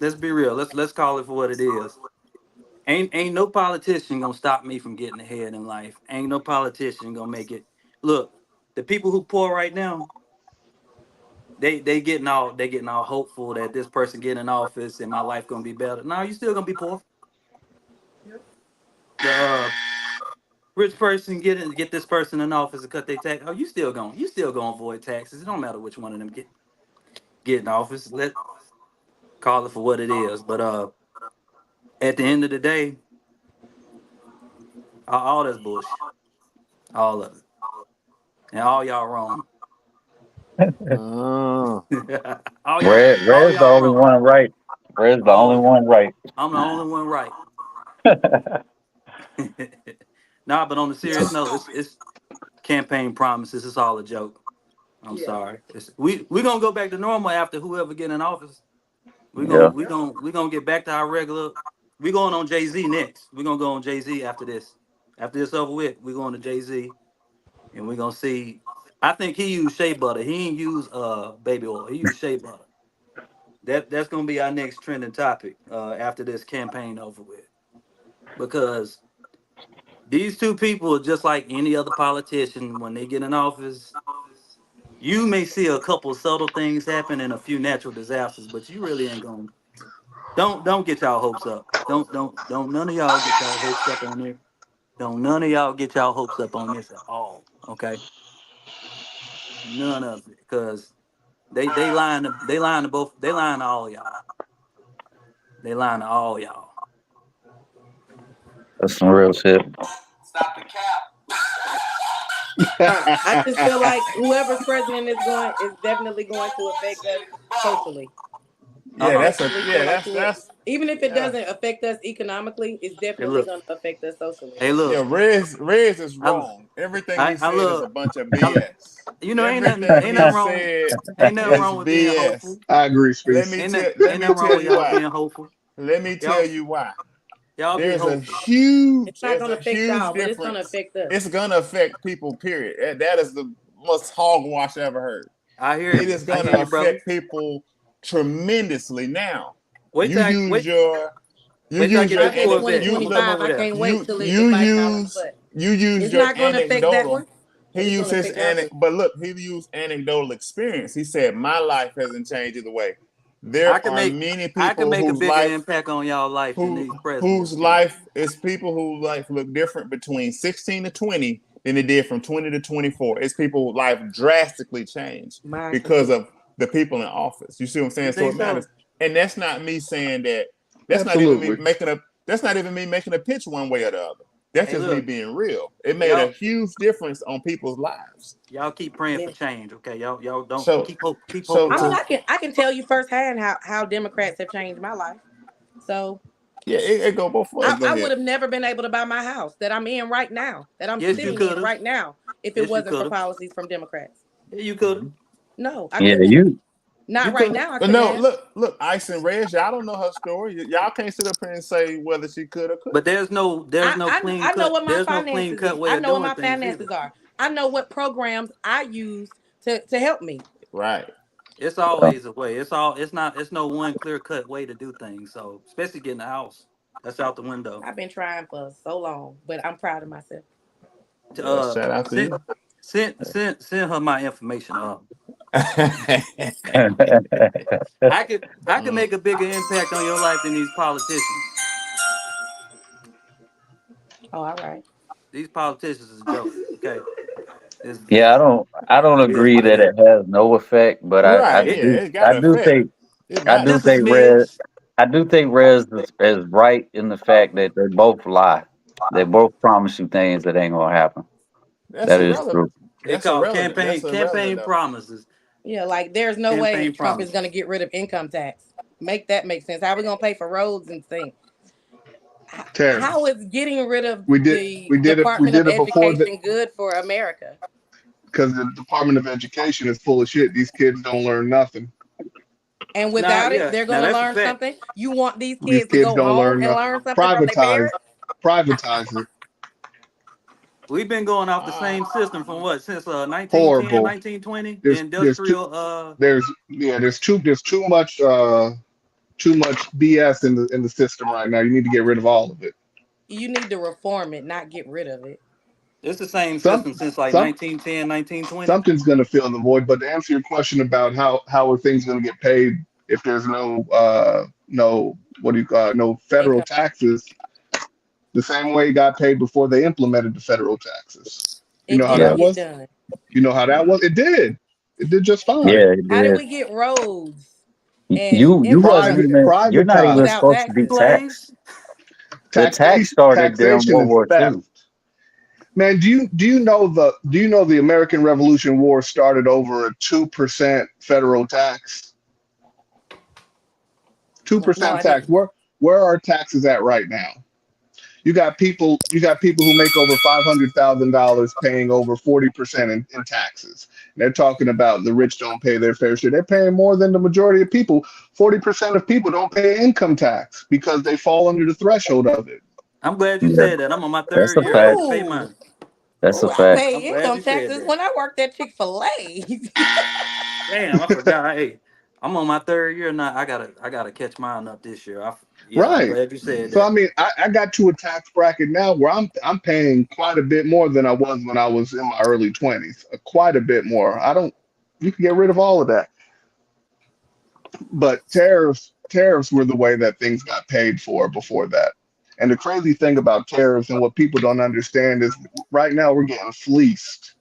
Let's be real. Let's call it for what it is. Ain't no politician gonna stop me from getting ahead in life. Ain't no politician gonna make it. Look, the people who poor right now, they getting all hopeful that this person get in office and my life gonna be better. No, you still gonna be poor. The rich person get this person in office and cut their tax. Oh, you still gonna avoid taxes. It don't matter which one of them get in office. Let call it for what it is. But at the end of the day, all that's bullshit. All of it. And all y'all wrong. all y'all all Red's the y'all only wrong. one right. Red's the only All one right. I'm the only one right. Nah, but on the serious note, it's campaign promises. It's all a joke. I'm Yeah. sorry. We gonna go back to normal after whoever get in office. We gonna Yeah, we gonna get back to our regular. We going on Jay-Z next. We gonna go on Jay-Z after this. After this over with, we going to Jay-Z and we gonna see. I think he used shea butter. He ain't use baby oil. He used shea butter. That's gonna be our next trending topic after this campaign over with. Because these two people are just like any other politician when they get in office. You may see a couple subtle things happen and a few natural disasters, but you really ain't gonna. Don't get y'all hopes up. Don't none of y'all get y'all hopes up on it. Don't none of y'all get y'all hopes up on this at all. Okay, none of it, because they lying to all y'all. They lying to all y'all. that's some real shit. I just feel like whoever's president is definitely going to affect us socially. Yeah, I that's a definitely yeah, feel like that's even if it yeah. doesn't affect us economically, it's Hey definitely look, going to affect us socially. hey Yeah, look. Rez is I wrong. Everything he I said is a look. bunch of I, BS. ain't Everything nothing he wrong. said Ain't nothing is wrong with being BS. hopeful. I agree, Let Space. me Ain't tell that let ain't me nothing wrong tell with you y'all why. being hopeful. Let me tell Y'all you why. be There's a hopeful. It's huge not there's going to a affect huge y'all, but it's going to difference. affect us. It's gonna affect people, period. That is the most hogwash I ever heard. I hear It you. is I gonna hear you, brother. affect people tremendously. Now, Wait you till I use wait. your you Wait till I use get your this Not in anec- Corvette. you I'm gonna look come 2025. over I there. can't wait till it you bite y'all in the use butt. you use It's your not going to affect that anecdotal one. They're He used gonna his figure out but look, he used anecdotal experience. He said, "My life hasn't changed either way." I There can are make many I can people make a whose bigger life impact on y'all life than these whose presidents can. life is people whose life look different between 16 to 20 than it did from 20 to 24. It's people whose life drastically changed Mine because too. of the people in office. You see what I'm You saying? So think it matters. so? And that's not me saying that. Absolutely. That's not even me making a pitch one way or the other. That's Hey, just me look, being real. It made a y'all huge difference on people's lives. y'all keep praying for Yeah. change, okay? Y'all don't So keep hoping so I mean, for to I can tell you firsthand how Democrats have changed my life. So yeah, it go both ways. Go I ahead. would have never been able to buy my house that I'm in right now, that I'm Yes, you sitting Mhm. in could have. right now, if it Yes, you wasn't could for have. policies from Democrats. Yeah, you could have. No, I Yeah, couldn't have. you Not You right could have. now. I But couldn't no, have. look, Ice and Reg, y'all don't know her story. Y'all can't sit up here and say whether she could or But couldn't. I know what my there's no clean finances is. cut way I of know what doing my things either. finances are. I know what programs I use to help me. Right. It's uh, always a way. It's no one clear cut way to do things. So especially getting a house. That's out the window. I've been trying for so long, but I'm proud of myself. Yeah, Uh shout out to send you. send her my information. I can Mm. make a bigger impact on your life than these politicians. Oh, all right. These politicians is a joke. Okay. It's, yeah, I don't it is agree what it that is. it has no effect, but Right, yeah, It it got an effect. It I matters. do just a think Red smidge. I do think Rez is right in the fact that they both lie. They both promise you things that ain't gonna happen. That's That is irrelevant. true. They That's call irrelevant. That's campaign irrelevant though. promises. Yeah, like there's no way Campaign Trump is promises. going to get rid of income tax. Make that make sense. How are we going to pay for roads and things? How Tariffs. is getting rid of We did the we did it we Department of did it before that Education good for America? because the Department of Education is full of shit. These kids don't learn nothing. And Now, without it, yeah, they're now going to that's a learn fact. something. You want these These kids to kids go don't home learn and nothing. learn something from their Privatize, parents? privatize it. We've been going off the Uh, same system from what since 1910, Horrible. 1920, the There's too industrial there's yeah there's too much BS in the system right now. You need to get rid of all of it. You need to reform it, not get rid of it. it's the same Some system since like some 1910, 1920. something's going to fill the void. But to answer your question about how are things going to get paid if there's no what do you call it, no federal Income. taxes, the same way it got paid before they implemented the federal taxes. You It know how didn't Yeah. that get was? done. You know how that was? It did. It did just fine. Yeah, it How did did. we get roads and You wasn't infrastructure even you're not even Privatized. without supposed to be taxes? Slaves. taxed. The tax started during Taxation World is War theft. II. Man, do you know the American Revolution War started over a 2% federal tax? Two No, percent I tax. didn't. Where are taxes at right now? You got people who make over $500,000 paying over 40% in taxes. They're talking about the rich don't pay their fair share. They're paying more than the majority of people. 40% of people don't pay income tax because they fall under the threshold of it. I'm glad you Yeah, said that. I'm on my that's third a year. I had fact. to pay Ooh, mine. That's a ooh, I fact. I'm pay glad income you said taxes that. when I worked at Chick-fil-A. Damn, I forgot. Hey, I'm on my third year now. I gotta catch mine up this year. Yeah, I'm Right. glad you said So I that. mean, I got to a tax bracket now where I'm paying quite a bit more than I was when I was in my early 20s. Quite a bit more. I don't You can get rid of all of that. But tariffs were the way that things got paid for before that. And the crazy thing about tariffs and what people don't understand is right now we're getting fleeced.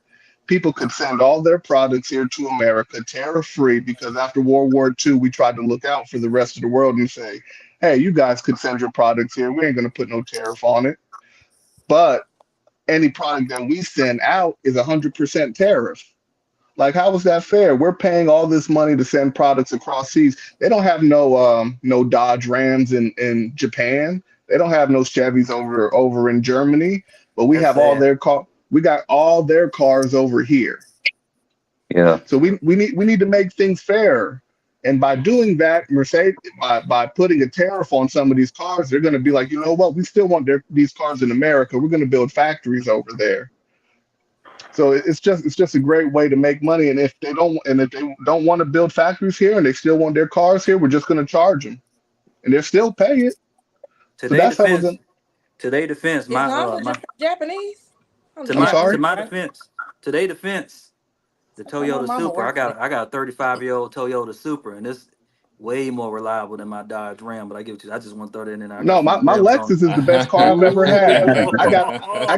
People could send all their products here to America tariff free because after World War II, we tried to look out for the rest of the world and say, hey, you guys could send your products here. We ain't going to put no tariff on it. But any product that we send out is 100% tariff. Like, how is that fair? We're paying all this money to send products across seas. They don't have no Dodge Rams in Japan. They don't have no Chevys over in Germany. But we That's have all sad. their car. We got all their cars over here. Yeah. So we need to make things fair. And by doing that, Mercedes by putting a tariff on some of these cars, they're going to be like, you know what? We still want these cars in America. We're going to build factories over there. So it's just a great way to make money. And if they don't want to build factories here and they still want their cars here, we're just going to charge them, and they'll still pay it. So Today that's how we're defense. going. Today defense. Is My Honda Japanese? I'm I'm Japanese, to sorry. my right? defense. to their defense, the That's what my Toyota mama Supra, works at. I got a 35-year-old Toyota Supra, and it's way more reliable than my Dodge Ram. But I give it to you. I just want to throw that in there. I got No, some my rims on Lexus is the best car I've ever had. I got I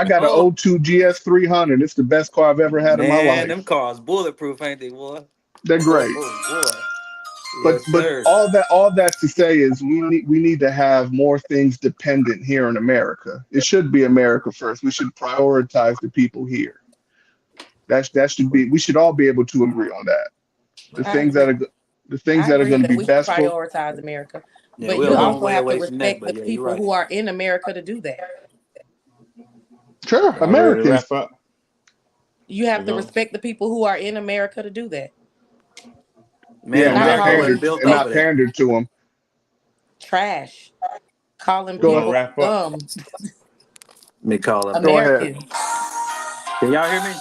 it. got a Oh, O2 GS 300. It's the best car I've ever had in my man, them life. cars bulletproof, ain't they, boy? They're great. Oh boy. But Yes, sir. all that to say is we need to have more things dependent here in America. It should be America first. We should prioritize the people here. That should be, we should all be able to agree on that. The I things agree. that are the things I that are agree going to that be we should best for. prioritize America, Yeah, but we're a you long Mhm. also way have to away from that, respect but the yeah, you're people right. who are in America to do that. Sure, Y'all ready to Americans. wrap up? You We're have to going. respect the people who are in America to do that. Yeah, Man, and Not not America calling wasn't pandered built and off people of not that. pandered to them. trash, calling We're gonna Go people wrap up. dumb Me call them go that. ahead. Americans. Can y'all hear me?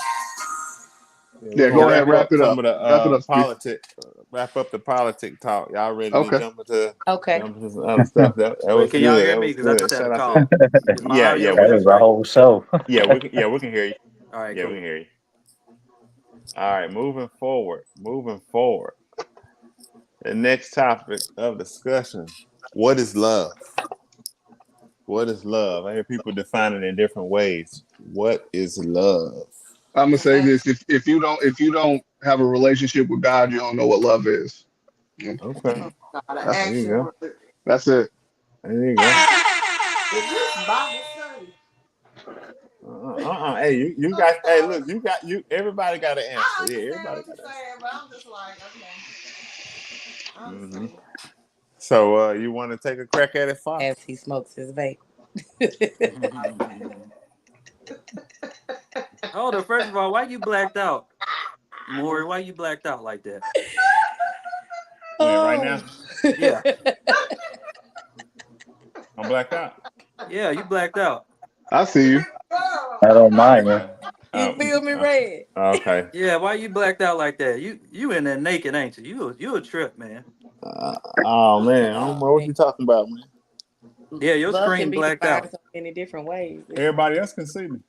Yeah, we're Yeah, gonna go ahead. wrap Wrap up it some up. of the Wrap it up, Steve. wrap up the politic talk. Y'all ready to Okay. Okay. jump into some other stuff? That Wait, was can y'all good. hear That me? was Because I good. just had a Shout out to call. Is my yeah, audio That good is and a straight? whole show. we can hear you. All right, Yeah, we cool. can hear you. All right, moving forward. Moving forward. The next topic of discussion: what is love? What is love? I hear people define it in different ways. What is love? I'm gonna say Okay. this: if you don't have a relationship with God, you don't know what love is. Okay, Oh, God, an That's there you action go. word. that's it. There you go. Is this Bible study? Hey, you got. Hey, look, you got you. Everybody got an I answer. Yeah, understand everybody what you're got an saying, but I'm just like, okay, I answer. understand. So, you want to take a crack at it, Fox? As he smokes his vape. Hold on. First of all, why you blacked out? Maury, why you blacked out like that? When right Oh. now, Yeah. I'm blacked out. Yeah, you blacked out. I see you. I don't I mind. Okay. You feel me, Red? Okay. Yeah, why you blacked out like that? You in there naked, ain't you? You a trip, man. Oh man, I don't Oh, know what man. you talking about, man. Yeah, your Love can screen be blacked defined out. so many different ways. Everybody else can see me.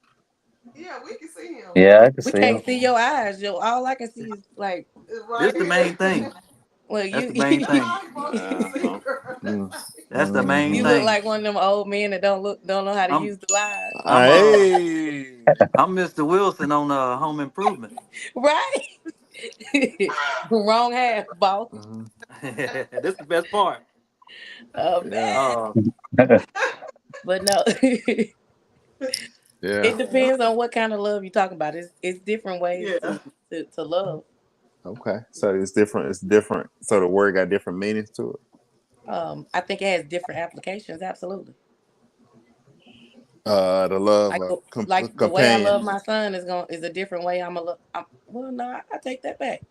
Yeah, we can see him. Yeah, I can We see him. can't see your eyes. All I can see is like, It's This right the here. main thing. well, That's you the main That's thing. all you want us to see, Uh-huh. girl. Mm. That's the main you look Mm-hmm. thing. like one of them old men that don't know how to I'm use the light. I'm Hey. I'm Mr. Wilson on Home Improvement. Right? Wrong half, boss. Mhm. This the best part. Yeah. Man. Uh, But no, Yeah. it depends on what kind of love you're talking about. It's different ways Yeah. to love. Okay. So it's different. It's different. So the word got different meanings to it. I think it has different applications. Absolutely. The love Like of like the way I companion. love my son is a different way I'm a love. Well, no, I take that back.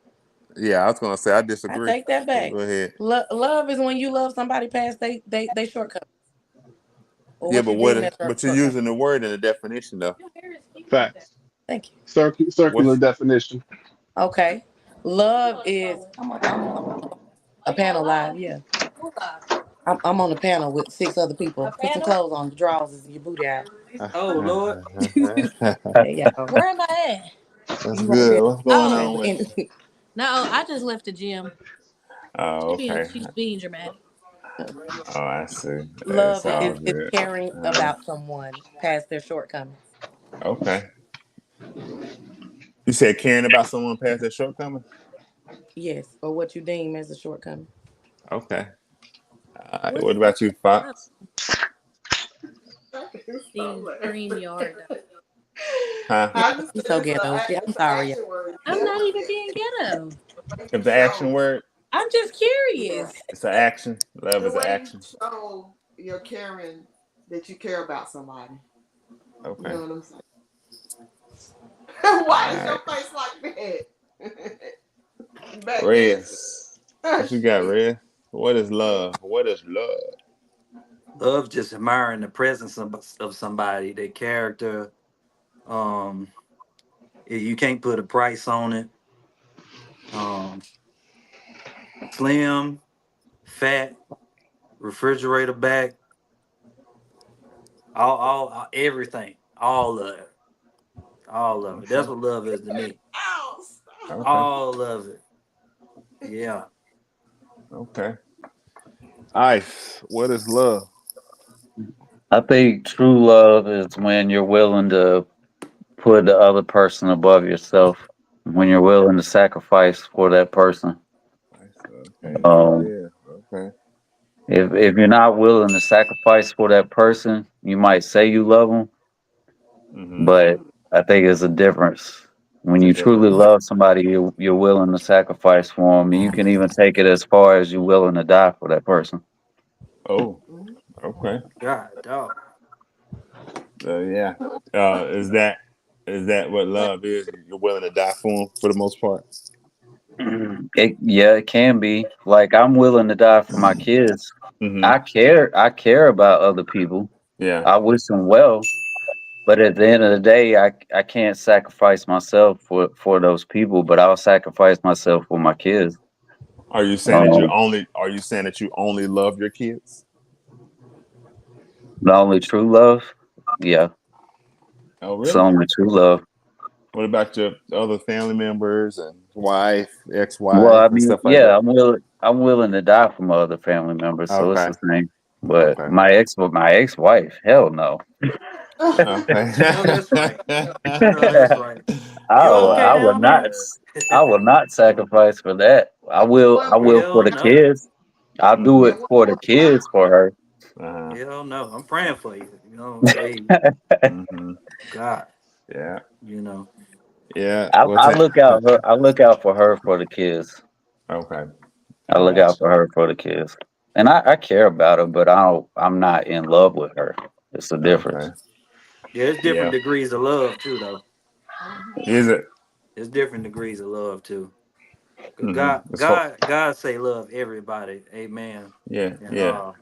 Yeah, I was gonna say I I disagree. take that But go back. ahead. Love is when you love somebody past they shortcomings or Yeah, what but you deem as their but you're shortcomings. using the word in the definition though. Facts. Thank you. Circular What's definition. Okay. Love is I'm a panel live. Yeah, I'm on the panel with 6 other people. Put some clothes on. The drawers is your booty out. oh Lord. There you go. Where am I at? That's You want to good. be What's going Oh, on with no, I just left the gym. Oh, okay. She's being dramatic. Oh, I see. It's Love all is good. caring Uh, about someone past their shortcomings. okay. You said caring about someone past their shortcomings? Yes, or what you deem as a shortcoming. Okay. What What is that? about you, Oh, Fox? It's so the much. stream yard. Huh? I just You said so ghetto. Yeah, I'm it's an sorry. action word. I'm not Definitely even being ghetto. the way If you the action show. word, I'm just Yeah. curious. it's an action. Love The is an way you action. show your caring that you care about somebody. You Okay. know what I'm saying? All Why is your right. face like that? Back dancing. Rez. What you got, Rez? What is love? What is love? Love just admiring the presence of somebody, their character. Um, you can't put a price on it. Um, slim, fat, refrigerator back, everything, all of it. All of it. That's Okay. what love is to me. Oh, stop. Okay. All of it. Yeah. Okay. Ice. What is love? I think true love is when you're willing to put the other person above yourself, when you're willing to sacrifice for that person. Okay. There it Um, is. Okay. if you're not willing to sacrifice for that person, you might say you love them, Mm-hmm. but I think it's a difference. When It's a you truly difference. love somebody, you're willing to sacrifice for them, and you can even take it as far as you're willing to die for that person. Oh. Okay. God, dog. Yeah. Is that what love is? You're willing to die for them for the most part. Yeah, it can be. Like I'm willing to die for my kids. Mm-hmm. I care about other people. Yeah. I wish them well, but at the end of the day, I can't sacrifice myself for those people, but I'll sacrifice myself for my kids. Are you saying that you Um, only? Are you saying that you only love your kids? the only true love, yeah, Oh, it's really? only true love. What about your other family members and wife, Well, ex-wife, I and mean, stuff like yeah, that? I'm willing to die for my other family members, so it's Okay. the same. But Okay. my ex-wife, hell no. Okay. I know that's right. I know that's right. I, You okay I would down not. there? I will not sacrifice for that. I will. Boy, I will praying for Hell for the her. no. kids. I'll do Mm-hmm. it That woman for the was wild. kids for her. Uh-huh. Hell no. I'm praying for you. You know, hey, Mm-hmm. God, Yeah. you know. Yeah. I, What's I that? look out her. I look out for her for the kids. Okay. I I look got out for her for the kids, and I care about her, but I don't. I'm not in love with her. It's a you. Okay. difference. Yeah, it's different Yeah. degrees of love too, though. Is it? It's different degrees of love too. 'Cause Mm-hmm. God, It's for. God say love everybody. Amen. Yeah. And Yeah.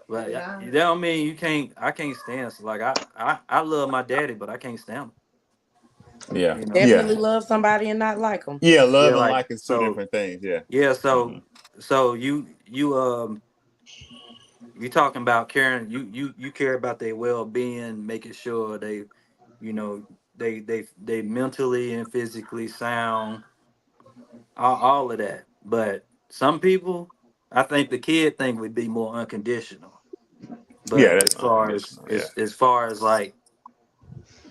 but Yeah. that don't mean you can't. I can't stand. So like I love my daddy, but I can't stand him. Yeah. You know. Yeah. Definitely love somebody and not like them. Yeah. Yeah, Love and like like is two so. different things. Yeah. Yeah, Mm-hmm. so you talking about caring. You care about their well being, making sure they, you know, they mentally and physically sound, all of that. But some people, I think the kid thing would be more unconditional. Yeah. But That's unconditional. Yeah. as far as like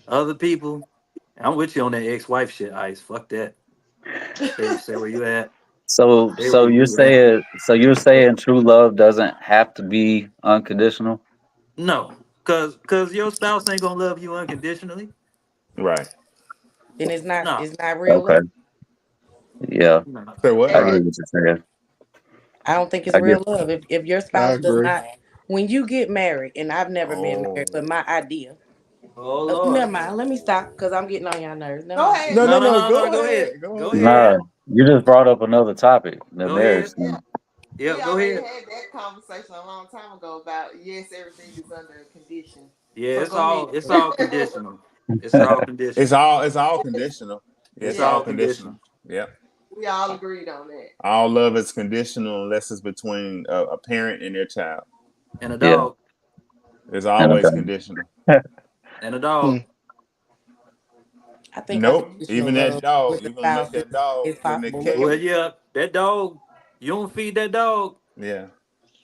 other people, I'm with you on that ex-wife shit. Ice, fuck that. Say where you at. So, Stay where so you're you at. saying, so you're saying true love doesn't have to be unconditional. No, cause your spouse ain't gonna love you unconditionally. Right. Then it's not. No, It's not real Okay. love. Yeah, no. Say what? I And get what you're saying. I don't think it's I get. real love. If your I spouse does agree. not, when you get married, and I've never been married, Oh. but my idea. Oh Never Lord. mind. Let me stop because I'm getting on y'all nerves. Never Go mind. ahead. No. No, No. no, No. no, no. Go Go ahead. ahead. Go Go ahead. ahead. Nah, you just brought up another topic, the Go marriage ahead. Yeah. thing. We Yep. Go already ahead. had that conversation a long time ago about yes, everything is under a condition. Yeah, So go ahead. it's all conditional. It's all It's conditional. all. It's all conditional. Yeah, It's it's all all Yeah, conditional. conditional. Yep. we all agreed on that. All love is conditional unless it's between a parent and their child. And a Yeah, dog. It's and always okay. conditional. And a Hmm. dog. I think Nope. unconditional Even that love dog, with a you're gonna spouse let that dog is get in the possible. But Well, cage. yeah, that dog. You don't feed that dog. Yeah.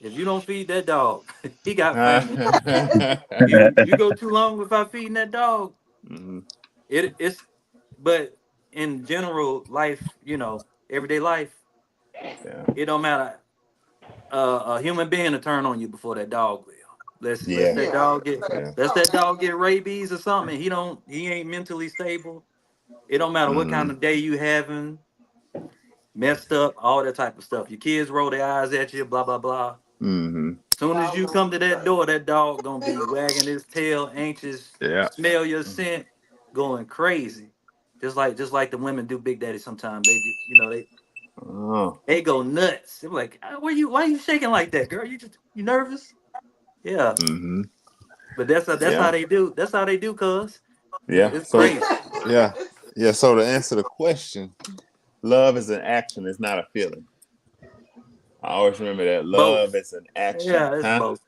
If you don't feed that dog, he got family. You go too long without feeding that dog. Mhm. It's but in general life, everyday life, Yeah. it don't matter. A human being to turn on you before that dog will. Let's Yeah. that Yeah. dog get Yeah. let's that dog get rabies or something. And he ain't mentally stable. It don't matter what Hmm. kind of day you having, messed up, all that type of stuff. Your kids roll their eyes at you, blah blah blah. Hmm. Soon as Dog you gonna come to be that crazy. door, that dog gonna be wagging his tail, anxious, Yeah. smell your scent, going crazy. Just like the women do Big Daddy sometimes. They do, Oh. they go nuts. They're like, why you shaking like that, girl? You nervous? Yeah. Hmm. But that's how Yeah. they do. That's how they do, cuz. Yeah. It's So crazy. yeah. Yeah. So to answer the question, love is an action, it's not a feeling. I always remember that. Love Both. is an action. Yeah, it's Huh? both.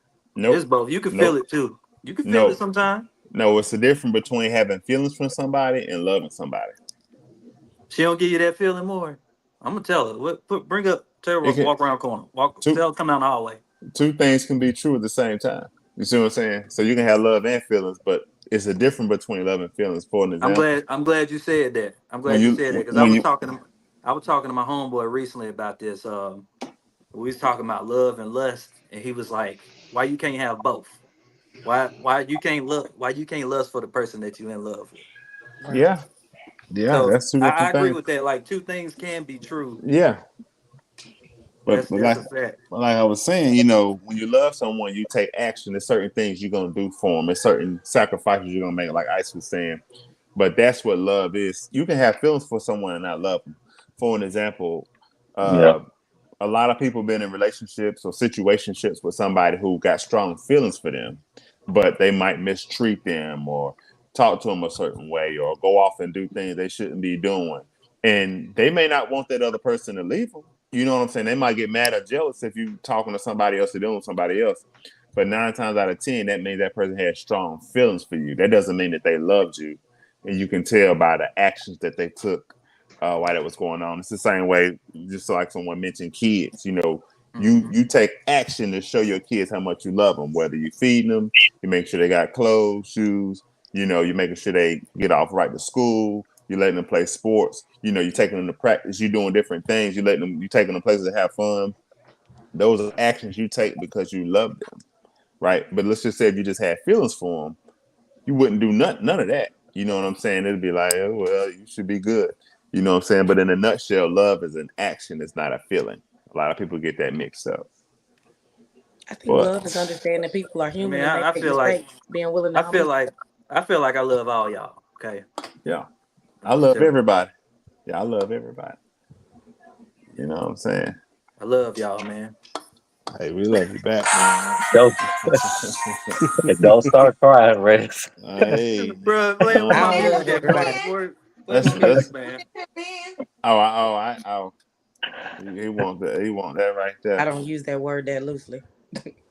It's Nope. both. You can feel Nope. it too. You can feel it Nope. sometimes. No, it's the difference between having feelings for somebody and loving somebody. She don't give you that feeling more. I'm gonna tell her. Bring up. Tell her It can walk around the corner. two Tell her come down the hallway. two things can be true at the same time. You see what I'm saying? So you can have love and feelings, but it's a difference between love and feelings. For an I'm example, glad. I'm glad you said that. I'm when glad you you said that because when you I was talking to my homeboy recently about this. We was talking about love and lust, and he was like, "Why you can't have both? Why you can't love? Why you can't lust for the person that you in love with?" Right. yeah, So that's two I different agree things. with that. Like two things can be true. Yeah, but That's a fact. like I was saying, you know, when you love someone, you take action. There's certain things you're gonna do for them. There's certain sacrifices you're gonna make. Like Ice was saying, but that's what love is. You can have feelings for someone and not love them. For an example, Yeah. uh, a lot of people been in relationships or situationships with somebody who got strong feelings for them, but they might mistreat them or talk to them a certain way or go off and do things they shouldn't be doing. And they may not want that other person to leave them. You know what I'm saying? They might get mad or jealous if you talking to somebody else or doing with somebody else. But 9 times out of 10, that means that person has strong feelings for you. That doesn't mean that they loved you. And you can tell by the actions that they took while that was going on. It's the same way, just like someone mentioned kids. You know, Mm-hmm. you take action to show your kids how much you love them. Whether you feeding them, you make sure they got clothes, shoes. You know, you're making sure they get off right to school. You're letting them play sports. You know, you're taking them to practice. You're doing different things. You taking them places to have fun. Those are actions you take because you love them, right? But let's just say if you just had feelings for them, you wouldn't do none of that. You know what I'm saying? It'd be like, oh, well, you should be good. You know what I'm saying? But in a nutshell, love is an action. It's not a feeling. A lot of people get that mixed up. I think love is But understanding people are I human mean, and they I make feel like mistakes, being willing to I humble feel yourself. like I feel like I love all y'all. Okay, yeah, I'm I just love telling you. everybody. Yeah, I love everybody. You know what I'm saying? I love y'all, man. Hey, we love you back. Don't don't start crying, Rex. Hey, Bro, playing with I my don't uh-huh. love music at work, everybody. boy. Play with Let's my music, let's. man. Ben, Oh. He want that. He want that right I there. don't use that word that loosely.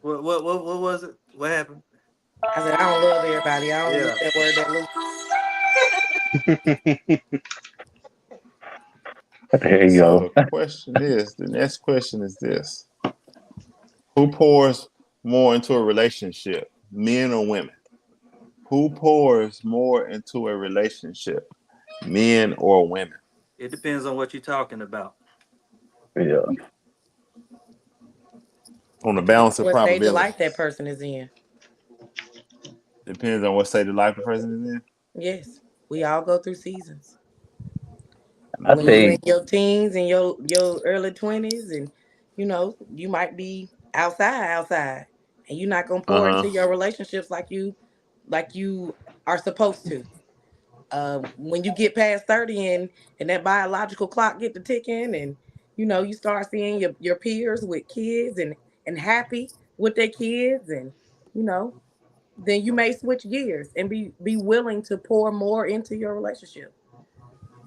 What was it? What happened? I said I don't love everybody. I don't use Yeah. that word that loosely. There you So go. the next question is this: who pours more into a relationship, men or women? Who pours more into a relationship, men or women? It depends on what you're talking about. Yeah. On the Depends on balance of what stage of probability. life that person is in. Depends on what state of life the person is in. Yes, we all go through seasons. I When you Mm, in think your teens and your early 20s, and you might be outside, and you're not gonna pour uh-huh. into your relationships like you are supposed to. When you get past 30 and that biological clock get to ticking, and you start seeing your peers with kids and happy with their kids, and you know then you may switch gears and be willing to pour more into your relationship.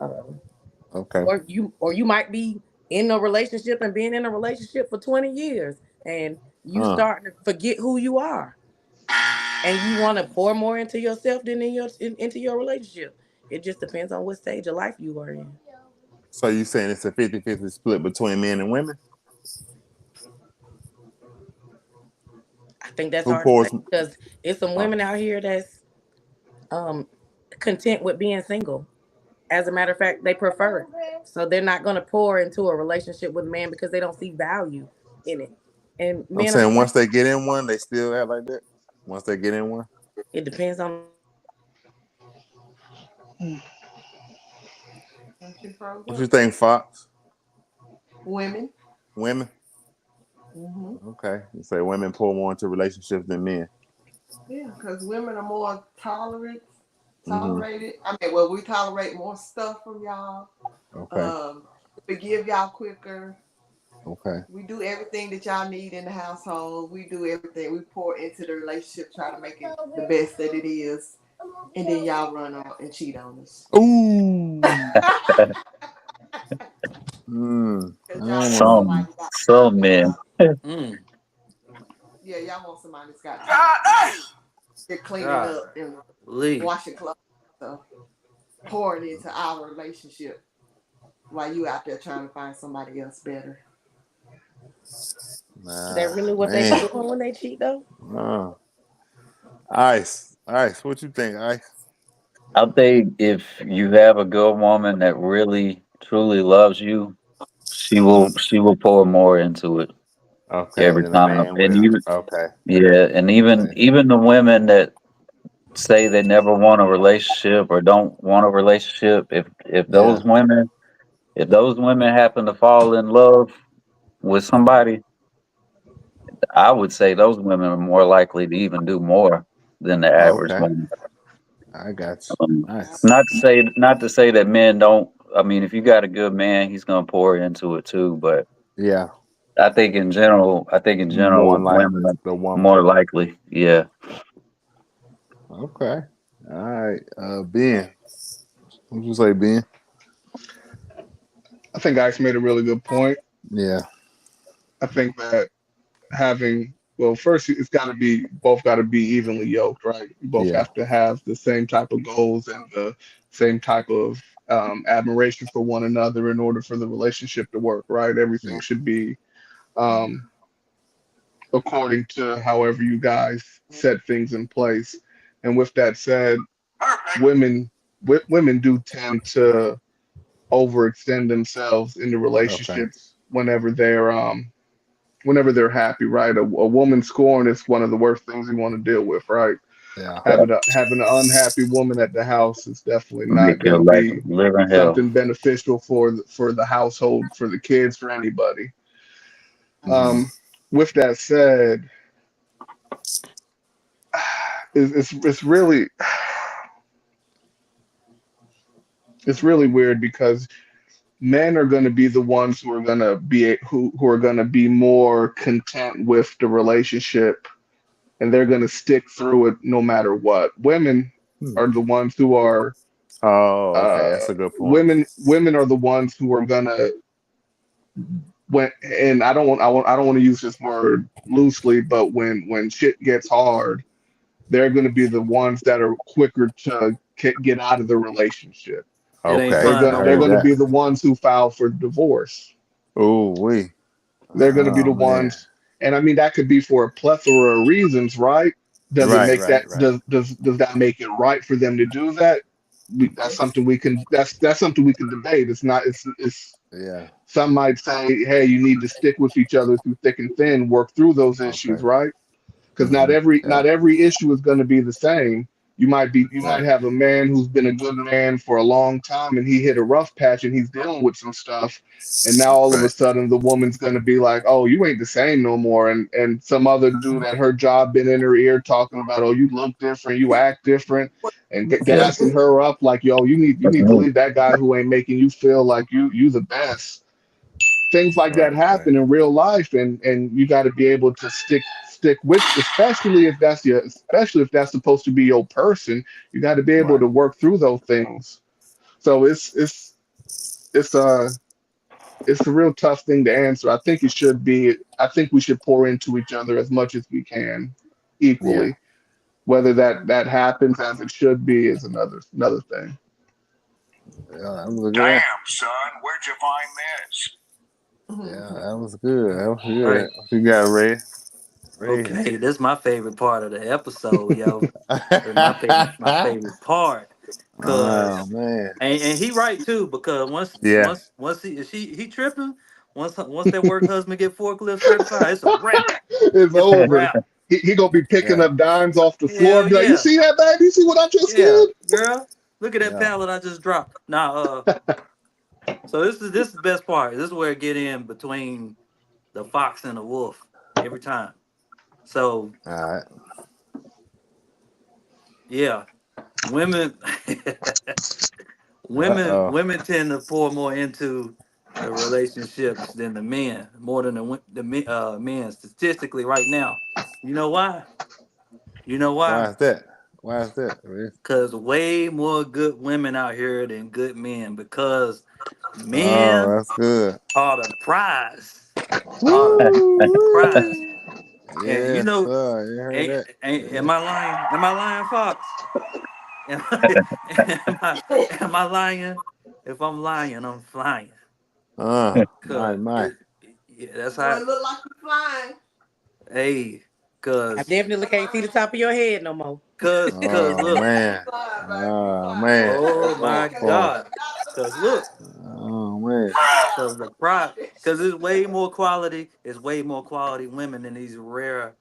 Um, Okay. or you might be in a relationship and being in a relationship for 20 years, and you Uh, starting to forget who you are, and you want to pour more into yourself than into your relationship. It just depends on what stage of life you are in. so you saying it's a 50-50 split between men and women? I think that's Who hard to say pours? because it's some Uh, women out here that's um content with being single. As a matter of fact, they prefer it. So they're not going to pour into a relationship with a man because they don't see value in it. And I'm men are the saying same. once they get in one, they still act like that. Once they get in one, It depends on. she froze what you up. think, Fox? Women. Women? Hmm. Okay, you say women pour more into relationships than men. Yeah, because women are more Hmm. tolerated. I mean, well, we tolerate more stuff from y'all. Okay. Um, Forgive y'all quicker. Okay. We do everything that y'all need in the household. We do everything. We pour into the relationship, try to make it the best that it is, and then y'all run out and cheat on us. Ooh. Mm. I Because y'all don't want wanna. somebody some that got some it going men. on. Mm. Yeah, y'all want somebody that's got time for you. They're cleaning God, up and Lee. washing clothes, so pouring into our relationship while you out there trying to find somebody else better. Is that really what they be Man. doing when they cheat though? Ice, what you think, Ice? I think if you have a good woman that really truly loves you, she will pour more into it Okay, every then the time. man And will. even Okay. yeah, and even Okay. even the women that say they never want a relationship or don't want a relationship, if Yeah. those women happen to fall in love with somebody, I would say those women are more likely to even do more than the average Okay. woman. I got Um, you. Nice. not to say that men don't. I mean, if you got a good man, he's gonna pour into it too. But Yeah. I think in general, More likely women are the woman. more likely. Yeah. Okay. All right. Ben. What you say, Ben? I think Ice made a really good point. Yeah. I think that having well, first it's got to be both got to be evenly yoked, right? You both Yeah. have to have the same type of goals and the same type of admiration for one another in order for the relationship to work, right? Everything Yeah. should be um, according to however you guys set things in place. And with that said, women women do tend to overextend themselves into Okay. relationships whenever they're happy, right? A woman scorn is one of the worst things you want to deal with, right? Yeah. Having an unhappy woman at the house is definitely Make not going your to life be live in hell. something beneficial for the household, for the kids, for anybody. Mm-hmm. Um, with that said, it's really it's really weird because men are going to be the ones who are going to be more content with the relationship, and they're going to stick through it no matter what. Women Hmm. are the ones who are Oh, okay. That's a good point. women are the ones who are gonna when and I don't want to use this word loosely, but when shit gets hard, they're gonna be the ones that are quicker to get out of the relationship. It ain't Okay. fun no I They're heard more. gonna that. be the ones who file for divorce. Oh, we. They're going to be Oh the man. ones, and I mean that could be for a plethora of reasons, right? Does it Right, make right, that right. does that make it right for them to do that? That's something we can that's something we can debate. It's not it's Yeah. some might say, hey, you need to stick with each other through thick and thin, work through those issues, Okay. right? Because not Mm-hmm. every Yeah. not every issue is going to be the same. You might Right. have a man who's been a good man for a long time and he hit a rough patch and he's dealing with some stuff, and now all of a Right. sudden the woman's going to be like, oh, you ain't the same no more, and some other dude at her job been in her ear talking about, oh, you look different, you act different, and Yeah, gassing her up like, yo, you that's need to me. leave that guy who ain't making you feel like you the best. Things like that Right. Right. happen in real life, and you got to be able to stick with, especially if that's supposed to be your person. You got to be able Right. to work through those things. So it's a it's a real tough thing to answer. I think we should pour into each other as much as we can, Yeah. equally. Whether that happens as it should be is another thing. Yeah, that was a good one. Damn, son, where'd you find this? Yeah, that was good. That was Right. good. What you got, Ray? Ray. Okay, this is my favorite part of the episode, yo. This is my favorite part. Oh Cause man. and he right too, because once Yeah. once once he tripping, once that work husband get forklift certified, it's a wrap. It's It's a over. wrap. He gonna be picking Yeah. up dimes off the floor Hell and be like, "You yeah. see that, baby? You see what I just Yeah. did?" Girl, look at that Yeah. pallet I just dropped. Now so this is the best part. This is where it get in between the fox and the wolf every time. So All right. yeah, women Uh-oh. women tend to pour more into the relationships than the men, more than men statistically right now. You know why? You know Why why? is that? Why is that, Ray? Because way more good women out here than good men. Because Oh, men that's good. are the prize. Are the prize. Woo! And you Yes, know, sir. You heard that? am I lying? Am I lying, Fox? Am am I, am I lying? If I'm lying, I'm flying. My, Cause my. yeah, that's Boy, how. it look like you flying. Hey, I cause definitely can't see the top of your head no more. cause Oh look. You man. flying, baby. You Oh flying. man. Oh my Cause Oh, God. you got to Cause fly. look. oh man. Cause the pride. Cause it's way more quality. It's way more quality women than these rare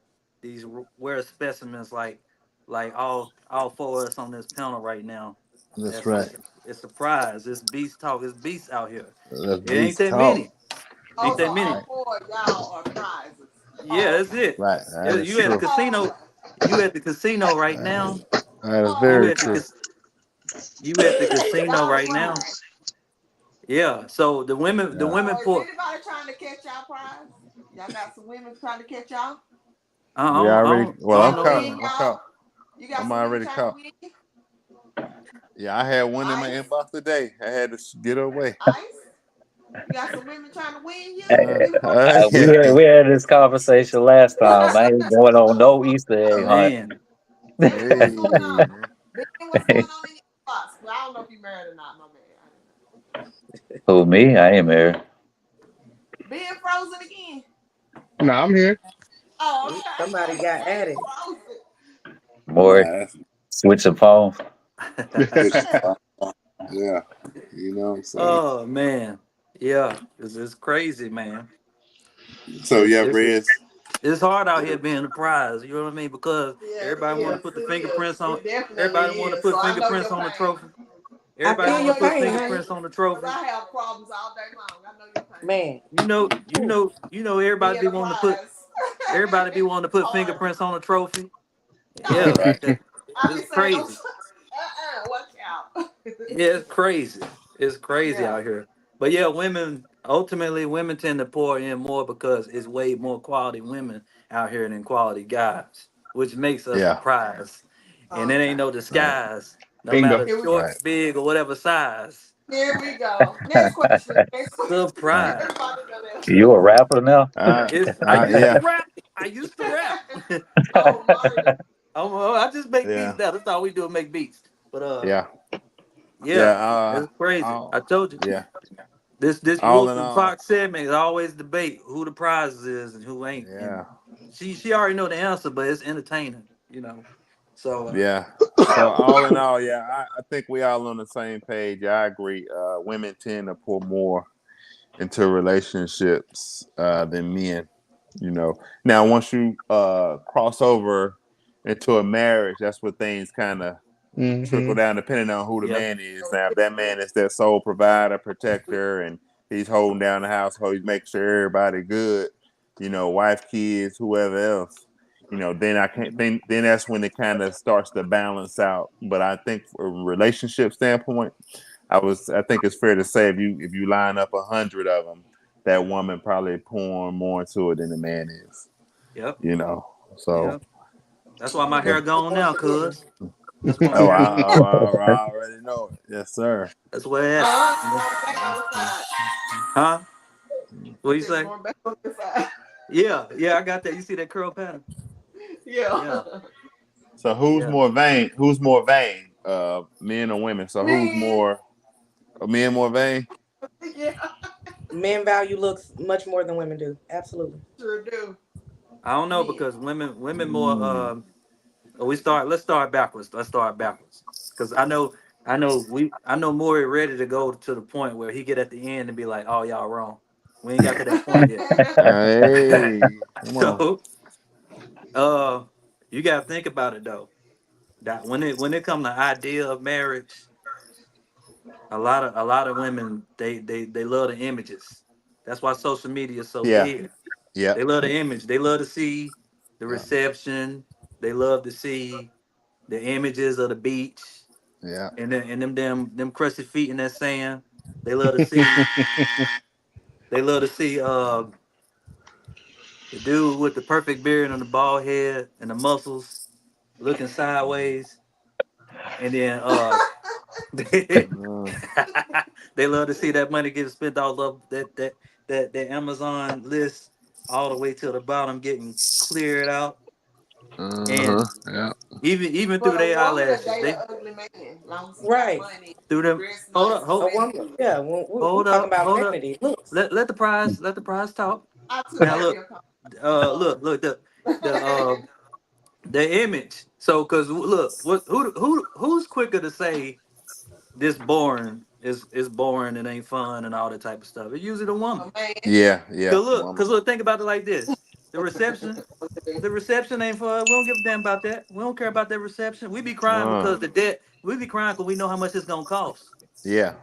specimens like all four of us on this panel right now. That's That's right. it's a prize. It's beast talk. It's beast out here. Let's It ain't beast that talk. many. Ain't Also, that all many. Right. four of y'all are prizes. Yeah, All that's it. Right. That Yeah, is you at the true. casino. four. You at the casino right now. That is You very at the Oh, true. cas- you at the casino y'all right now. prize. Yeah. So the Yeah. women So, is put. anybody trying to catch y'all prize? Y'all got some women trying to catch y'all? I We don't, I already don't, I well don't Trying I'm to know caught. win women. I'm caught. y'all? You got I'm some women already trying to caught. win you? Yeah, I had one in my Ice? inbox today. I had to get away. Ice? You got some women trying to win you? Hey, You want to we Yeah. had, we had this conversation last time. I ain't going on no Easter egg hunt. Man, what's going Hey. on? Ben, what's going on in your box? Well, I don't know if you're married or not, my man. I don't know. Who, me? I ain't married. Being frozen again. No, I'm here. Oh, okay. Somebody got Stay added. frozen. Boy, Nah, switching phones. that's yeah. You know what I'm saying? oh man, yeah, it's crazy, man. So yeah, It's Reds. it's hard out here being the prize. You know what I mean? Because Yes, everybody want to yes, put the it is. fingerprints on. It definitely Everybody want to is. So put I know fingerprints your on the pain. trophy. I Everybody I feel want to know your your put pain, pain. honey. fingerprints on the Because trophy. I have problems all day long. I know your pain. Man. Everybody Being be a wanting to put. prize. Everybody be wanting to It's put hard. fingerprints on the trophy. Oh, Yeah, Right. I be it's saying, don't, crazy. watch out. Yeah, it's crazy. It's crazy Yeah. out here. But yeah, women tend to pour in more because it's way more quality women out here than quality guys, which makes us the Yeah. prize. And it Okay. ain't no Right. disguise, no Bingo. matter Here we go. short, Right. big, or whatever size. Here we go. Next question. Next question. Right. Surprise. Everybody know that. You a rapper now? I used to Yeah. rap. I used to rap. Oh, murder. I just make Yeah. beats now. That's all we do, make beats. But Yeah. Yeah. yeah, it's crazy. I All, told you. yeah. This All Wolf in and all. Fox segment is always debate who the prizes is and who ain't. And Yeah. she already know the answer, but it's entertaining, you know. So Yeah. So all in all, yeah, I think we all on the same page. Yeah, I agree. Women tend to pour more into relationships than men. You know. Now, once you cross over into a marriage, that's where things kind of trickle Hmm. down, depending on who the yep, man is. Now, if that man is that sole provider, protector, and he's holding down the household, he's making sure everybody good. You know, wife, kids, whoever else. You know, then I can't think. Then that's when it kind of starts to balance out. But I think, from a relationship standpoint, I think it's fair to say if you line up 100 of them, that woman probably pouring more into it than the man is. yep, You know, so yep. That's why my yeah. hair gone now, Forbidden. cuz. That's why my Oh, hair I, gone. oh, I already know it. Yes, sir. That's where it Oh, at. you're going back on the side. Huh? What I you said you're say? going back on the side. Yeah, yeah, I got that. You see that curl pattern? Yeah. Yeah, So who's yeah. more vain? Who's more vain? Men or women? So who's Man. more? Are men more vain? Yeah. Men value looks much more than women do. Absolutely. Sure do. I don't know Men. because women more Mm, let's start backwards. Let's start backwards. Because I know Maury ready to go to the point where he get at the end and be like, "Oh, y'all wrong. We ain't got to that point yet." hey, come on. So, uh, you gotta think about it though. That when it come to idea of marriage, a lot of women they love the images. That's why social media is so Yeah, big. They yep, love the image. They love to see the yeah, reception. They love to see the images of the beach yeah. and them crusty feet in that sand. They love to see the dude with the perfect beard and the bald head and the muscles looking sideways. And then they, Uh, they love to see that money get spent all up that Amazon list all the way to the bottom, getting cleared out, Uh-huh. and Yeah. even through But a their woman will eyelashes, date they an ugly man, as long as he got Right. money, through them. dress Hold nice, up, and A hold, spend woman, money. yeah, we hold talking up, about hold up. vanity looks. Let the prize talk. I took Now that look, real comment. look the image. So, cause look, who's quicker to say this boring is boring and ain't fun and all that type of stuff? It's usually the A woman. man. Yeah. Cause Woman. look, think about it like this: the reception, the reception ain't for us. We don't give a damn about that. We don't care about that reception. We be crying because the debt. We be crying because we know how much it's gonna cost. Yeah.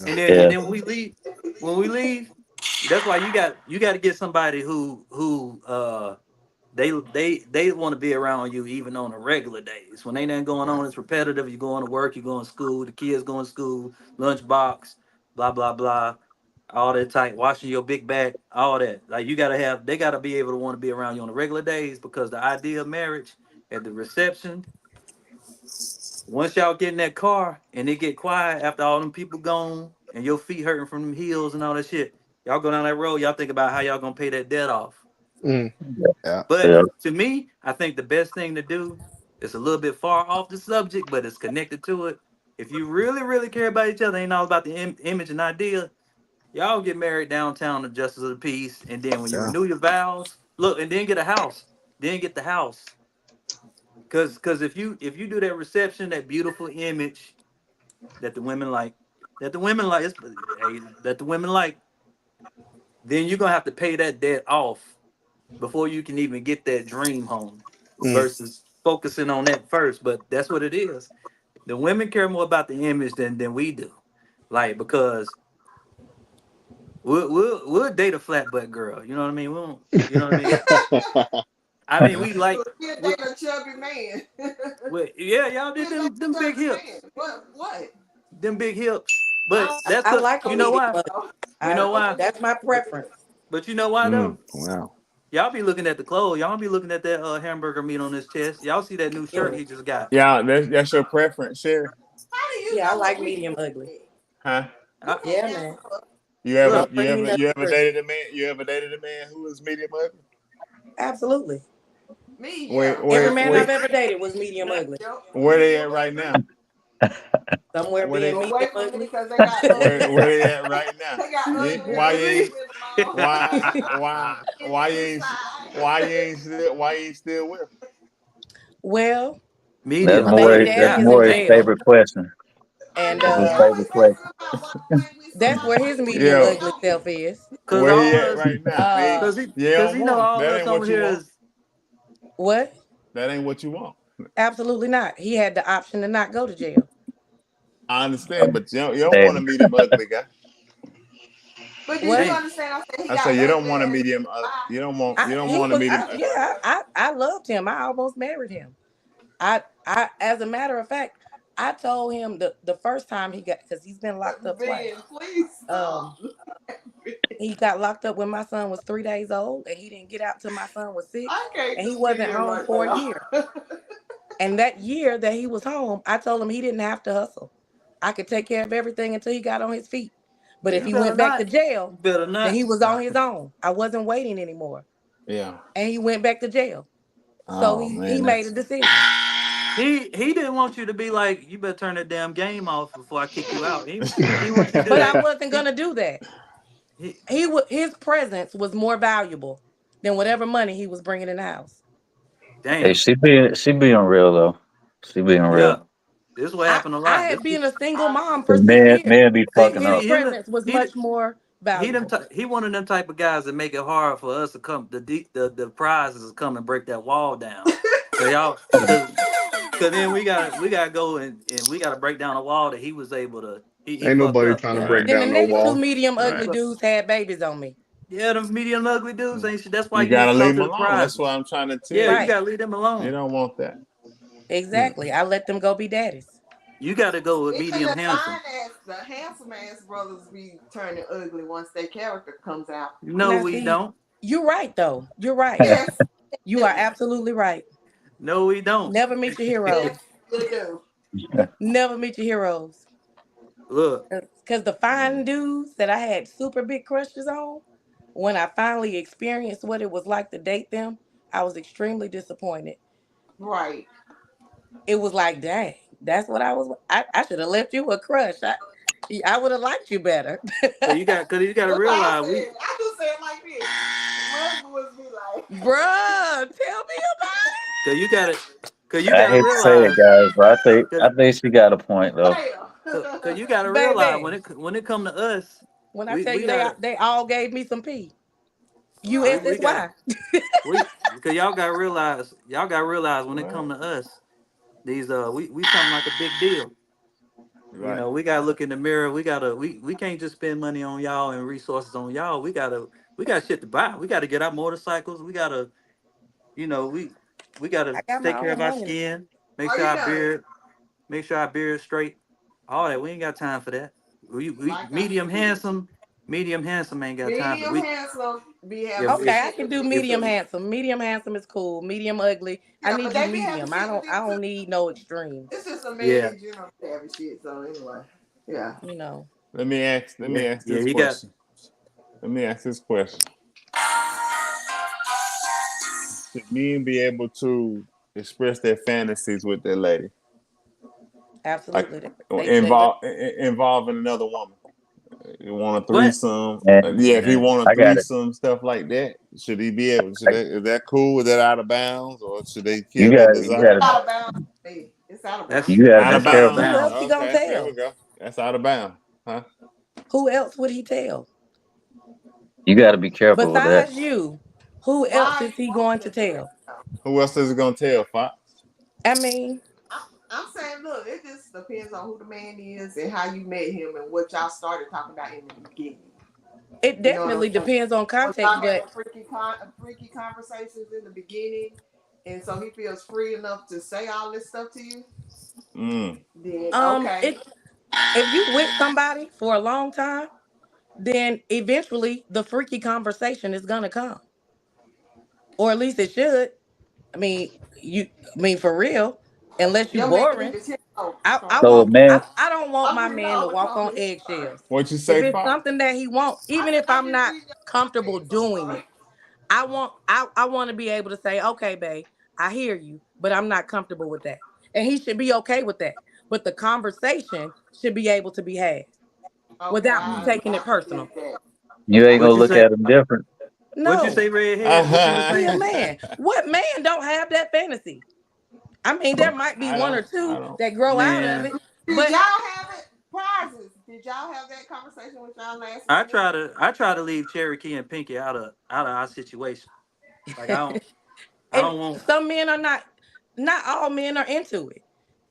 And Yeah. then when we leave, that's why you got to get somebody who they want to be around you even on the regular days. When ain't nothing going on, it's repetitive. You're going to work, you're going to school, the kids going to school, lunchbox, blah blah blah, all that tight, washing your big back, all that. Like they gotta be able to want to be around you on the regular days because the idea of marriage at the reception, once y'all get in that car and it get quiet after all them people gone and your feet hurting from them heels and all that shit, y'all go down that road, y'all think about how y'all gonna pay that debt off. Mm. Yeah. But Yeah. to me, I think the best thing to do is a little bit far off the subject, but it's connected to it. If you really, really care about each other, ain't all about the image and idea, y'all get married downtown to Justice of the Peace. And then when you Yeah. renew your vows, look, and then get a house. Then get the house. Cause if you do that reception, that beautiful image that the women like, that the women like, hey, that the women like, then you're gonna have to pay that debt off before you can even get that dream home Mm. versus focusing on that first. But that's what it is. The women care more about the image than we do. Like, because we'll date a flat butt girl. You know what I mean? We won't, you know what I mean? I mean, we like, We'll we, date a chubby man. yeah, y'all did We'll date them a big chubby hips, man. What? them big hips. But I that's I the, like a you know medium why? ugly. You know why? That's my preference. But you know why Mm. though? Wow. Y'all be looking at the clothes. Y'all be looking at that hamburger meat on his chest. Y'all see that new shirt Yeah, he just got. Yeah, that's your preference, Sherry. How do you yeah, I know like what we medium ugly. think? Huh? You I, can't Yeah, answer man. for You look, ever Don't you bring me ever nothing you ever pretty. dated a man? You ever dated a man who was medium ugly? Absolutely. me, Where yeah. Every where man where I've ever dated was medium ugly. Yep. where they Medium at right ugly. now? Somewhere Where being they Away medium from me ugly. because they got ugly where hair. they at right now? They got You, ugly why hair you sticking ain't in the mouth. Inside. why you ain't still with him? Well, That's medium my baby more. ugly. daddy That's is God in more his damn. jail, favorite question. and That's I his ain't always favorite question. asking about why you ain't with that's where somebody his like me. medium Yo, ugly Help me. self is. Cause where he all at us, right now? Uh, You cause don't he know want him. all That us ain't over what you here want. is what? That ain't what you want. Absolutely not. He had the option to not go to jail. I understand, but you don't want a Damn. medium ugly guy. But do you What? damn. understand? I said he I say got you don't ugly want a and medium. why? You don't He want a was. medium ugly. I loved him. I almost married him. As a matter of fact, I told him the first time he got, because he's been locked up twice. Ben, please stop. Um, he got locked up when my son was 3 days old, and he didn't get out till my son was six, I can't and he do wasn't Ben home right for a now. year. And that year that he was home, I told him he didn't have to hustle. I could take care of everything until he got on his feet. But if Yeah, he You better went back to not. jail, You better then not. he was on his own. I wasn't waiting anymore, yeah. and he went back to jail. So Oh he man, made a that's decision. He didn't want you to be like, you better turn that damn game off before I kick you out. He want you to do But I that. wasn't gonna do that. He His presence was more valuable than whatever money he was bringing in the house. Hey, damn. she being real though. She being real. Yeah. This what I happened a I lot. had been a single I mom for The 6 years. men be So fucking his up. See him. presence was He much more he valuable. he one of them type of guys that make it hard for us to come. The prizes to come and break that wall down. So y'all, cause then we gotta go and we gotta break down a wall that he was able to. He Ain't fucked nobody up. trying to Yeah. break right, Then the down no next two wall. medium He right. ugly fucked. dudes had babies on me. Yeah, them medium ugly dudes ain't shit. That's why You you need gotta to talk leave to them the alone. That's what prizes. I'm trying to tell Yeah, you you. Right. gotta leave them You alone. don't want that. Mm. Exactly. I let them go be daddies. You gotta go with even medium the handsome. fine ass, the handsome ass brothers be turning ugly once their character comes out. No, Now we see, don't. you're right though. You're right. Yes, You you are do. absolutely right. No, we don't. Never meet your Yes, heroes. you do. Never meet your heroes. Look, Because the fine dudes that I had super big crushes on when I finally experienced what it was like to date them, I was extremely disappointed. Right. It was like, dang, that's what I was. I should have left you a crush. I would have liked you better. Cause you got to That's what I realize said. I just say it like this. My husband was be like, Bruh, tell me about cause you got to, cause you I got to hate to say it, realize, guys, but cause, I think she got a point though. cause you got to it. realize Baby, when it come to us, when I we tell we you gotta they all gave me some pee. we got USSY. we because y'all got to realize when it What? come to us, these we something like a big deal. You Right. know, we gotta look in the mirror. We can't just spend money on y'all and resources on y'all. We got shit to buy. We gotta get our motorcycles. We gotta, you know, we gotta I got my take care of own our money. skin, make "Are sure you our done?" beard, make sure our beard straight. All that. We ain't got time for that. We Like I said, medium handsome ain't got time for medium we handsome be having if some Okay, if I shit can to do do. if medium handsome. Medium handsome is cool. Medium ugly. I Yeah, need but you they be having medium. shit to do I too. don't need no extremes. It's just a man yeah in general having shit. So anyway, yeah. You know. Let yeah me ask yeah this you got question. Let me ask this question. Should men be able to express their fantasies with their lady? Like Absolutely. involving another woman. You want a what threesome? Yeah, if he And want a I got it. threesome, stuff like that, should he be able? Is that cool? Is that out of bounds, or should they You kill their got desire? to Out of bounds. Hey, it's out of bounds. that's you got to Out be of that's out of bounds. Who else bounds. he gonna Okay, there we tell? go. That's out of bounds, huh? Who else would he tell? you got to be careful with that. Besides you, who else Why is you he want going to him to? tell? Who else is it gonna tell, Fox? I mean, I'm, I'm saying, look, it just depends on who the man is and how you met him and what y'all started talking about in the beginning. it You know what I'm definitely saying? depends on Was context, y'all but having freaky conversations in the beginning, and so he feels free enough to say all this stuff to you? Mm. Then okay, it if you with somebody for a long time, then eventually the freaky conversation is gonna come, or at least it should. I mean, you. I mean, for real. Unless you your man need boring, to tip over I, I strong. So a won't. man, I don't want I'm my ready to man to walk overcome on his first. eggshells. What you If say, it's Fox? something that he wants, even if I I'm just not need your comfortable man so doing far. it, I want to be able to say, okay, babe, I hear you, but I'm not comfortable with that. And he should be okay with that. But the conversation should be able to be had Okay, without me taking it I personal. get that. you ain't What gonna you look say? at him different. What you No, say, redhead? What you was he a saying? man. What man don't have that fantasy? I mean, there might be I one or don't. I two don't. that grow out of Man, it, Did but y'all have it? Prizes. Did y'all have that conversation with y'all last man? I try to leave Cherokee and Pinky out of our situation. Like I and don't want some men are not all men are into it.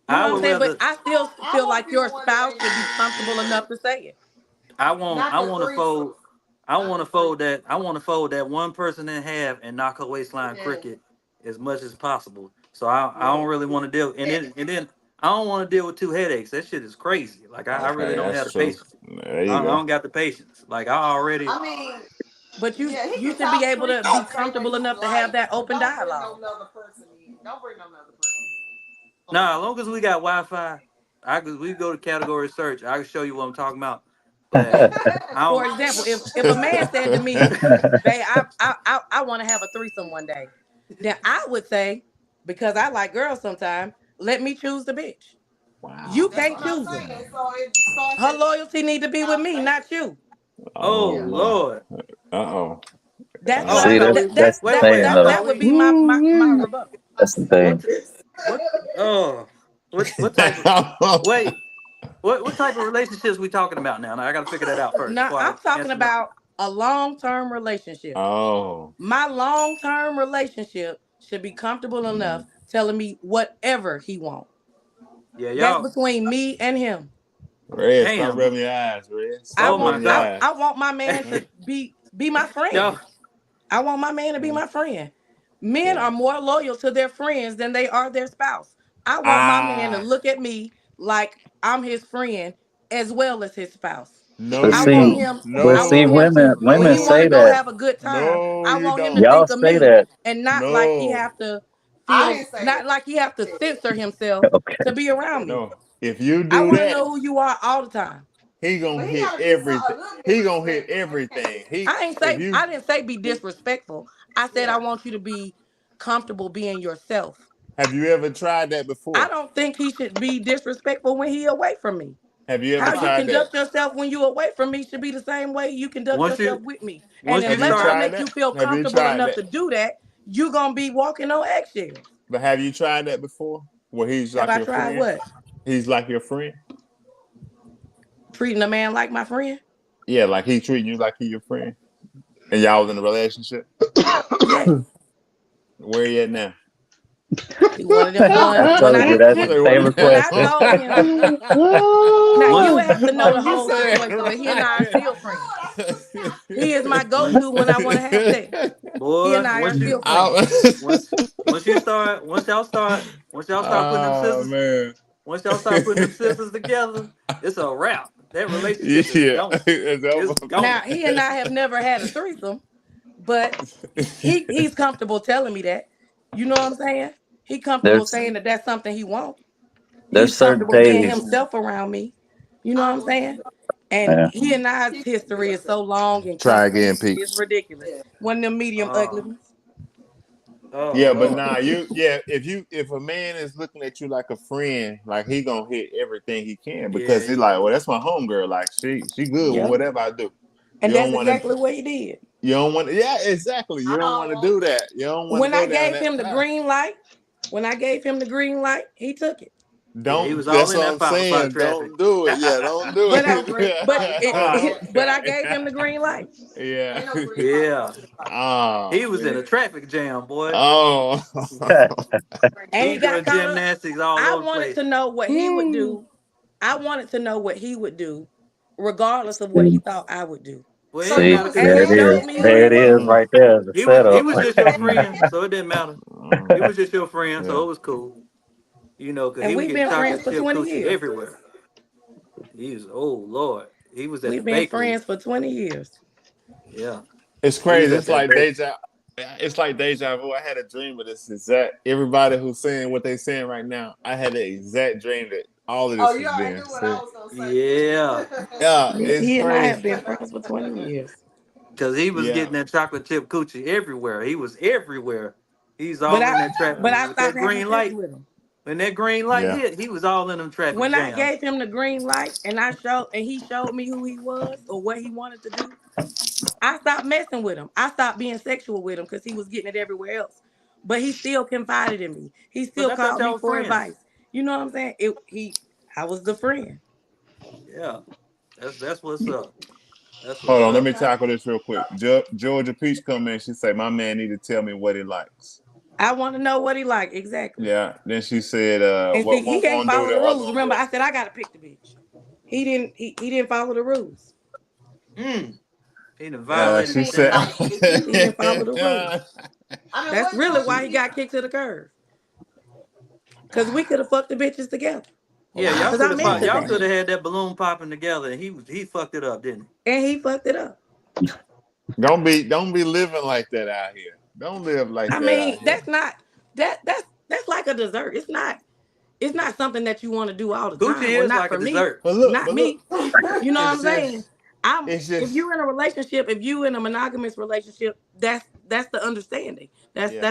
You I know what I'm would saying? But rather I still I feel want to like be the your one that spouse ain't should be comfortable enough to say it. not I the want to threesome, fold I not want the to fold threesome. that I want to fold that one person in half and knock her waistline Yeah, crooked as much as possible. So I yeah, don't really want to deal and then I don't want to deal with two headaches. That shit is crazy. Like I really Okay, don't have that's the true. patience. There you I go. don't got the patience. Like I already I mean, But yeah, he you can should be talk able freaky to be and say what comfortable he enough to have like, that but open don't bring no dialogue. another person in. Don't bring no another person in. Nah, as long as we got Wi-Fi, we go to category search. I can show you what I'm talking about. But I For don't. example, if a man said to me, "Babe, I want to have a threesome one day," then I would say, because I like girls sometimes, let me choose the bitch. You Wow. That's can't what I'm choose her. saying. So it starts Her at the loyalty need to be with me, foundation. not you. Oh Yeah. Oh. Lord. Uh oh. That's what Oh, I I See, thought that's we. that's the Wait, wait. thing I though. thought that would we. be my Woo-wee. rebuttal. That's the What? thing. What? Oh, what type of? Wait. What type of relationships we talking about now? Now I got to figure that out first Now before I I'm talking answer nothing. about a long-term relationship. Oh. My long-term relationship should be comfortable enough telling me whatever he wants. Yeah, That's y'all. between me and him. Red, stop Damn. rubbing your eyes, Red. I Stop Oh my want rubbing your I, God. eyes. I want my man to be my y'all. friend. I want my man to be my friend. Men Yeah. are more loyal to their friends than they are their spouse. I want my man to Ah. look at me like I'm his friend as well as his spouse. No, But I you want see, don't. him but I see, want No. him women to when women he want No. to say go that. have a good time, No, I you want him to don't. Y'all think of say me that. and not like he No. have to I feel didn't say not that. like he have to censor himself Okay. to be around me. No. If you I do want to that, know who you are all the time. he gonna But he hit gotta be a everything. little He bit gonna hit respectful. everything. I didn't say be disrespectful. I said I Yeah. want you to be comfortable being yourself. Have you ever tried that I before? don't think he should be disrespectful when he away from me. Have you ever How you tried Right. that? conduct yourself when you away from me should be the same way you conduct Once yourself you with me. And once you Have you unless I start, tried make that? you feel Have you comfortable tried enough that? to do that, you gonna be walking on eggshells. But have you tried that before? Where he's Have like I your tried friend? what? He's like your friend? Treating a man like my friend? Yeah, like he treating you like he your friend. And y'all was in a relationship? Yes. Where you at now? He one of them I ones told you that's the Say what favorite when I question. told him. Now you once would have to know the I'm just whole saying, situation, but he and I are right? still friends. He is my once go-to when I want to have sex. He and boy, I are once you still friends. once once y'all start putting them Oh sisters, man. once y'all start putting them sisters together, it's a wrap. That relationship is Yeah, gone. it's It's over. Now gone. he and I have never had a threesome, but he's comfortable telling me that. You know what I'm saying? He comfortable There's saying that that's something he wants. there's He's certain comfortable being days. himself around me. You know what I'm Oh, saying? And Yeah. he and I's history is so long and Try again, complicated. Pete. It's ridiculous. One of them medium ugly Uh, ones. Yeah, oh but Lord. nah, if a man is looking at you like a friend, like he gonna hit everything he can Yeah, because he like, well, that's my homegirl. Like she good with Yeah. whatever I do. You And don't that's want to. exactly what he did. You don't want. Yeah, exactly. You don't want to oh, do that. You don't want to When I go down gave that him the path. green light, he took it. Yeah, he Don't. was all That's in what that I'm 5 o'clock saying. traffic. Don't do it. Yeah, don't do But ain't I no green light. but I gave him the green light. yeah. Ain't no green light on Yeah, this light. he Oh was in a man. traffic jam, boy. Oh. And he He got doing caught up. gymnastics all I over the wanted place. to know what he would do. I wanted to know what he would do, regardless of what he thought I would do. Well, it So didn't you See, matter was because And there he it scared is. showed to me who tell There he it him? is, was. right there, the he setup. was just your friend, so it didn't matter. He was just your friend, so Yeah. it was cool. You know, because And he was we've getting been friends chocolate for chip 20 coochie years. everywhere. He was, oh Lord, he was at the We've been bakery. friends for 20 years. Yeah, It's he was crazy. at It's that like bakery. deja. It's like deja vu. I had a dream of this exact. Everybody who's saying what they saying right now, I had the exact dream that all of Oh, this you was already being knew what I said. was gonna Yeah, say. Yeah, Yeah, it's he and I have crazy. been friends for 20 years. because he was Yeah. getting that chocolate chip coochie everywhere. He was everywhere. He's But all I in that traffic but I with that stopped having green sex light. with him. When that green light Yeah. hit, he was all in them traffic When I jams. gave him the green light and he showed me who he was or what he wanted to do, I stopped messing with him. I stopped being sexual with him because he was getting it everywhere else. But he still confided in me. He But still I thought called y'all me were for friends. advice. You know what I'm saying? I was the friend. Yeah, that's what's up. That's Hold what's on. Let up. me tackle this real quick. Georgia Peach come in. She say, "My man need to tell me what he likes." I want to know what he like exactly. Yeah. Then she said, And see, "What he ain't won't do follow the the other rules. one Remember, will." I said I gotta pick the bitch. He didn't follow the rules. Mm, he done So what violated you She the mean he said, standard. like? Is he? He didn't follow the rules. I mean, That's what really Georgia why he Peach? got kicked to the curb. Cause we could have fucked the bitches together. Yeah, y'all Cause could I'm have fought. into Y'all that. could have had that balloon popping together, and he fucked it up, didn't And he fucked it up. don't be living like that out here. Don't live like I that out mean, here. that's not that's like a dessert. It's not something that you want to do all the he? Coochie time. Or is not like a for me. dessert. Not But look, me. You know what it's I'm saying? just, I'm it's if just, you're in a relationship, if you in a monogamous relationship, that's the understanding. That's yeah.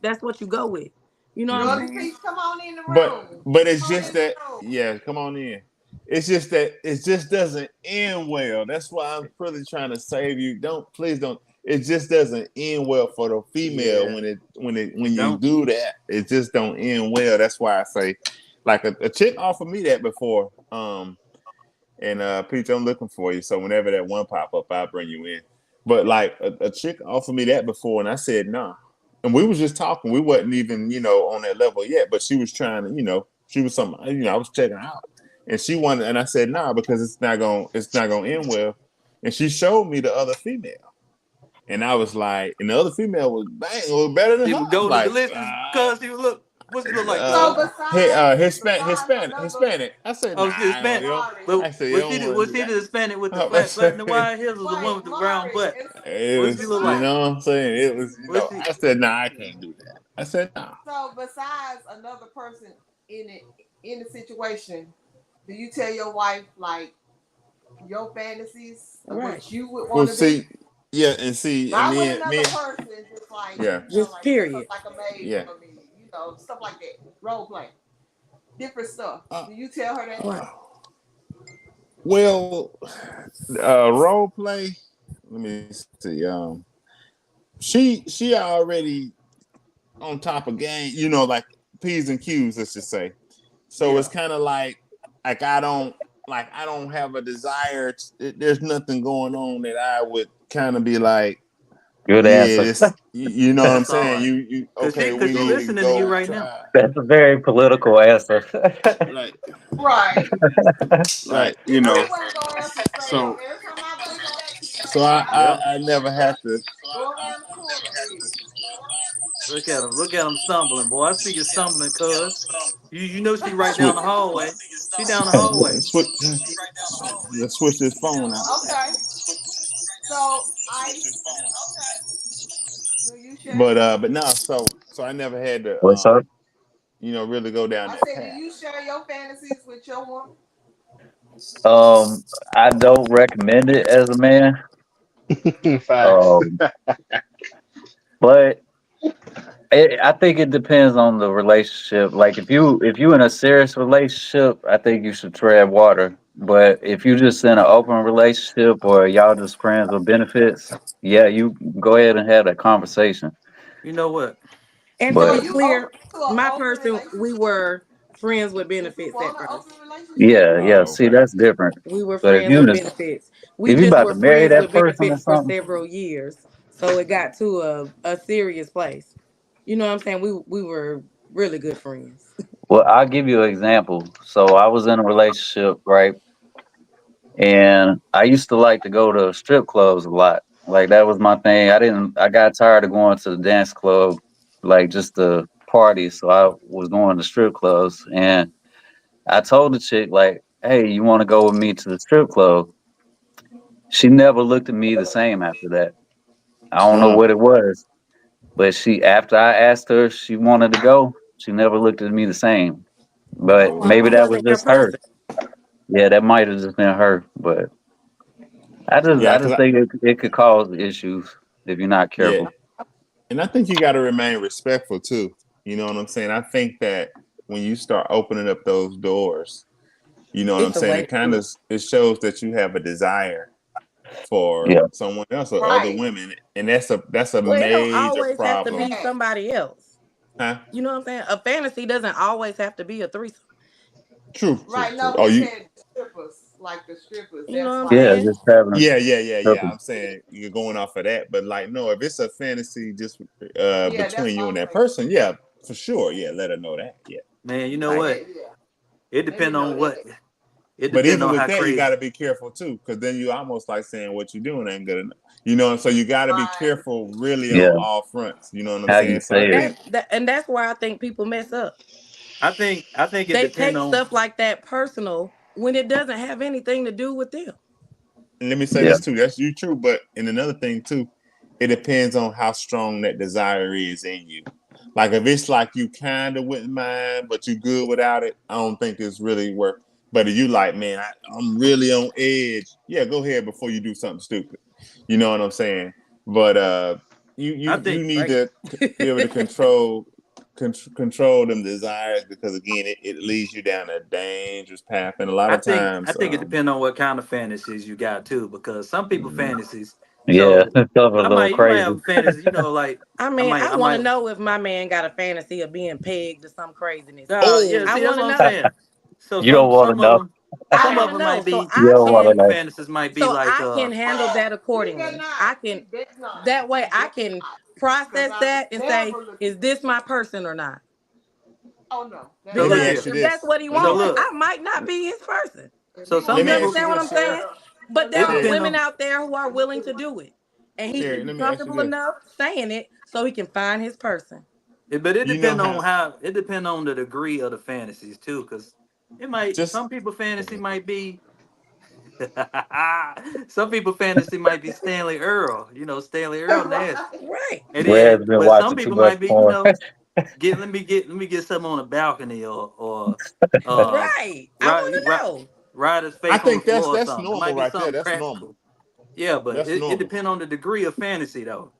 that's what you go with. You know what I'm Hmm. Georgia saying? Peach, come on in the But room. it's Come on just in the that, room. yeah. Come on in. It's just that it just doesn't end well. That's why I'm really trying to save you. Please don't. It just doesn't end well for the female Yeah, when it you don't. do that. It just don't end well. That's why I say, like a chick offered me that before. And Peach, I'm looking for you. So whenever that one pop up, I'll bring you in. But like a chick offered me that before, and I said nah. And we was just talking. We wasn't even on that level yet. But she was trying to she was something I was checking her out, and she wanted, and I said nah because it's not gonna end well. And she showed me the other female, and I was like, and the other female was was better than He her. was I'm golden like, delicious because he was look. What's he look like, So uh, Cuz? besides another, Hispanic. I said Oh, she nah, Hispanic. Mari, But I said you was don't she want to was do she that. the Hispanic with the Oh, I flat said, butt and the wide hips, or the one wait, with the round Mari, butt? it What does she was, look like? what I'm saying? It was, What's she? I said, nah, I can't do that. I said, nah. so besides another person in the situation, do you tell your wife like your fantasies of Right. what you would Well, want to see, be. yeah, and see, and Not with me, another person, just like, yeah, Just like dress up period. like a maid yeah. for me, stuff like that. Role play, different stuff. Uh, Do you tell her that? Right. well, role play. Let me see. She already on top of game. Like P's and Q's. Let's just say. So it's Yeah. kind of like I don't have a desire. There's nothing going on that I would kind of be like, Good yeah, answer. this. You know what I'm That's all saying? right. You Cause okay? cause We she need to listening to you go right now. try. That's a very political answer. Like Right. like I wasn't gonna answer straight So up. Every time I say go back to so straight up, I I I, Yep. I never have to. go around the corner. Look at him. Look at him stumbling, boy. I see you stumbling, cuz. You know she right down the hallway. She down the hallway. Switch. Let's switch this phone out. Okay. So Ice, do you share? But no. So I never had to What's up? really go down I that said, do path. you share your fantasies with your woman? I don't recommend it as a man. Facts. Um, but I think it depends on the relationship. Like if you in a serious relationship, I think you should tread water. But if you just in an open relationship or y'all just friends with benefits, yeah, you go ahead and have that conversation. You know what? And to So be But you open clear, to an my open person, we relationship? were friends with Do you benefits at want an first. open relationship? yeah, Oh, see, okay. that's different. We were But if friends you with just benefits. We if you just about were to marry friends that with person or benefits for something, several years. So it got to a serious place. You know what I'm saying? We were really good friends. well, I'll give you an example. So I was in a relationship, right? And I used to like to go to strip clubs a lot. Like that was my thing. I got tired of going to the dance club, like just the party. So I was going to strip clubs. And I told the chick, like, hey, you want to go with me to the strip club? She never looked at me the same after that. I don't know Uh, what it was, but after I asked her if she wanted to go, she never looked at me the same. That But oh, probably maybe that was wasn't your just her. person. Yeah, that might have just been her. But yeah, I just think it could cause issues if you're not yeah, careful. and I think you got to remain respectful too. You know what I'm saying? I think that when you start opening up those doors, you know what I'm It's a saying. way It to do kind it. of it shows that you have a desire for Yeah. someone else or other Right. women, and that's a Well, it don't major always have to problem, be Fact. somebody else. huh? You know what I'm saying? A fantasy doesn't always have to be a threesome. True, true, Right. true. No, Oh, he you said strippers, like the strippers. You know That's what I'm like, Yeah, saying? just having Yeah. stripping. I'm saying you're going off of that, but like, no, if it's a fantasy just yeah, that's between what you I'm and that saying. person, yeah, for sure, yeah, let her know that, yeah. Man, you know Right. what? Yeah. It Let me depend know on that. what. It But depend even on with how that, you got crazy. to be careful too, because then you almost like saying what you're doing ain't good enough, you know. So you got to be Right. careful, really, on Yeah, all fronts. You know what I'm how you saying? So I say it. think, And that's where I think people mess up. I think it They depend take on. stuff like that personal when it doesn't have anything to do with them. and let me say Yeah, this too. That's you true, but in another thing too, it depends on how strong that desire is in you. Like if it's like you kind of wouldn't mind, but you good without it, I don't think it's really worth. But if you like, man, I'm really on edge. Yeah, go ahead before you do something stupid. You know what I'm saying? But you I you you think need Right. to be able to control them desires because again, it leads you down a dangerous path, and a lot I of think I times, think it depends on what kind of fantasies you got too, because some people mm, fantasies. yeah, So stuff a little you might have crazy. a fantasy, like I I mean, might I I want to might. know if my man got a fantasy of being pegged or some craziness. Yeah, oh, I see, that's want what to I'm know. saying. So You don't want to some of know. them, I some I of want to them know might so be, You I don't want to can know. fantasies might be so like I can handle that he better accordingly. not. I He can better not. that way He I better can not. Because process I that and say, never look is at that. this my person or not? Oh no, that so let me look Because ask here. you if that's this. what he Let me So wants, look. I might not be his person. if So he some let want You me that ask people, you understand what this, I'm Sherry. saying? motherfucker, But there it are no. depend women on. out there who are If he willing to want do it. And he Sherry, should be let me ask you comfortable this. enough saying it so he can find his person. But it You know depend on how how. It depend on the degree of the fantasies too, because it might. just Some people go fantasy ahead. might be. Some people fantasy might be Stanley Earl. Stanley Earl nasty. right. Right. And Brad's then, been but some watching too people much might be, porn. let me get something on a balcony or Right. I right, want to right. know. ride his I face on the think floor or that's something. It normal might be right there. something That's normal. practical. Yeah, but That's it normal. depends on the degree of fantasy though.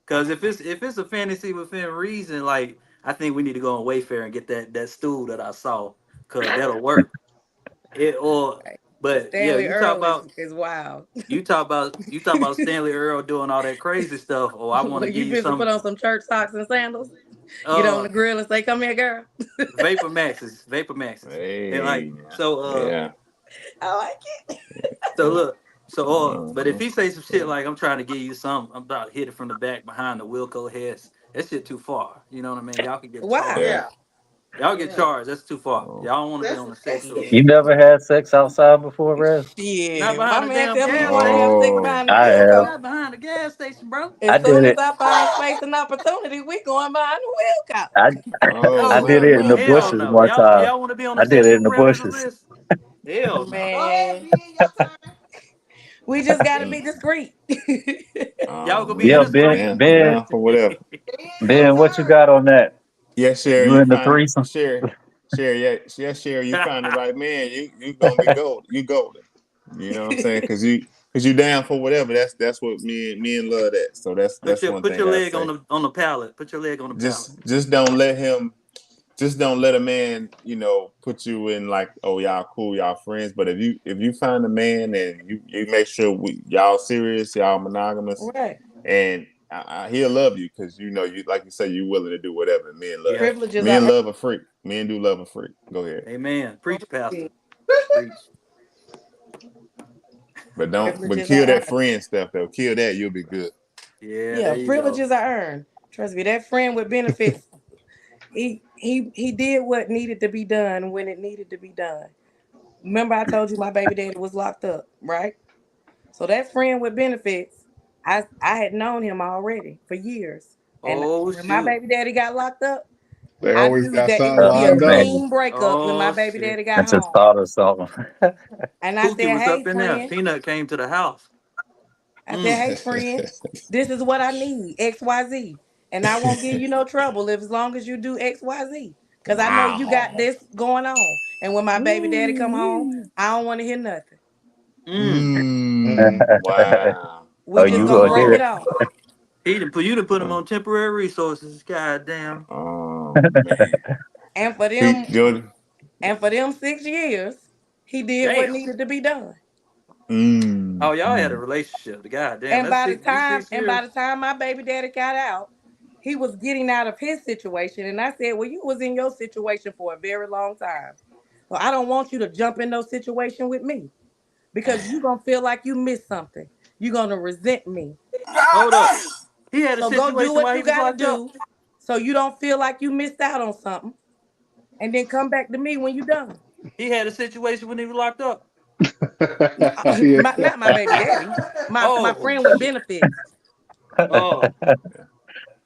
Because if it's a fantasy within reason, like I think we need to go on Wayfair and get that stool that I saw, cause that'll work. It or The but yeah, Stanley Earl is wild. you talk about Stanley Earl doing all that crazy stuff. Or I want to When give you you busy put some on some church socks and sandals, get on uh the grill and say, "Come here, girl." Vapor Maxes. And Hey, yeah. I like it. so look but if Uh-huh. he say some shit like I'm trying to give you some, I'm about to hit it from the back behind the Wilco heads. That shit too far. You know what I mean? Y'all can get Why? charged. Yeah. Yeah. Y'all get Yeah. charged. That's too far. Oh. Y'all don't want to be That's on the sex excessive. orgy. You never had sex outside before, Rez? Not Shit. My behind the man damn tell me he gas want to have station. sex Oh. behind the I wheel have. coat. Not behind the gas station, bro. I As did soon as it. I find space and opportunity, we going behind the wheel coat. I Oh I No, did my it in the God. hell bushes no. one time. Y'all want to be on I the did it in sexual the predator bushes. list? Hell no. Go ahead, Man, be in your time. we just got to Mm. be discreet. Y'all Oh gonna be Yeah, man. indiscreet. Down for whatever. Be in your Ben, what you time. got on that? Yeah, Sherry, You you in the find threesome? Sherry, yeah, Sherry, you find the right man, you gonna be gold. You golden. You know what I'm saying? Cause you down for whatever. That's what me and love that. So that's one Put thing your I leg say. on the pallet. Put your leg on the pallet. Just don't let him. Just don't let a man, put you in like, oh, y'all cool, y'all friends. But if you find a man and you make sure y'all serious, y'all monogamous, Right. and he'll love you because you like you say you willing to do whatever. Men love Yeah. that. Privileges Men are love a freak. Men do love a freak. Go ahead, Amen. Preach, pastor. earned. Preach. but Privileges kill are that earned. friend stuff though. Kill that, you'll be good. Yeah, Yeah, there you go. privileges are earned. Trust me, that friend with benefits, he did what needed to be done when it needed to be done. Remember, I told you my baby daddy was locked up, right? So that friend with benefits, I had known him already for years. And Oh when my shit. baby daddy got locked up, They I always knew got that it something would be a lined up. Man, clean breakup when my Oh baby shit. daddy I got just home. thought of something. And I Pookie said, was up "Hey, in there. friend." Peanut came to the house. I said, Mm. "Hey, friend, this is what I need, XYZ. And I won't give you no trouble if as long as you do XYZ. Because I know you got Wow. this going on. And when my baby daddy come home, Ooh-wee. I don't want to hear nothing. Mm. Wow. We Oh, just you gonna gonna break do it Oh. it? off. You done put him Uh, on temporary resources. God damn. oh man. And for See, them, Jordan. and for them 6 years, he did what Damn. needed to be done. Oh, y'all had a Mm. relationship. God damn. And That's by the six you time, 6 years. my baby daddy got out, he was getting out of his situation. And I said, "Well, you was in your situation for a very long time. So I don't want you to jump in those situation with me because you're gonna feel like you missed something. You're gonna resent me. Hold up. He had a So go do situation what while he you was gotta locked up. do so you don't feel like you missed out on something. And then come back to me when you're done." He had a situation when he was locked up. No, Yeah. not my baby daddy. My Oh friend with shit. benefits. Oh.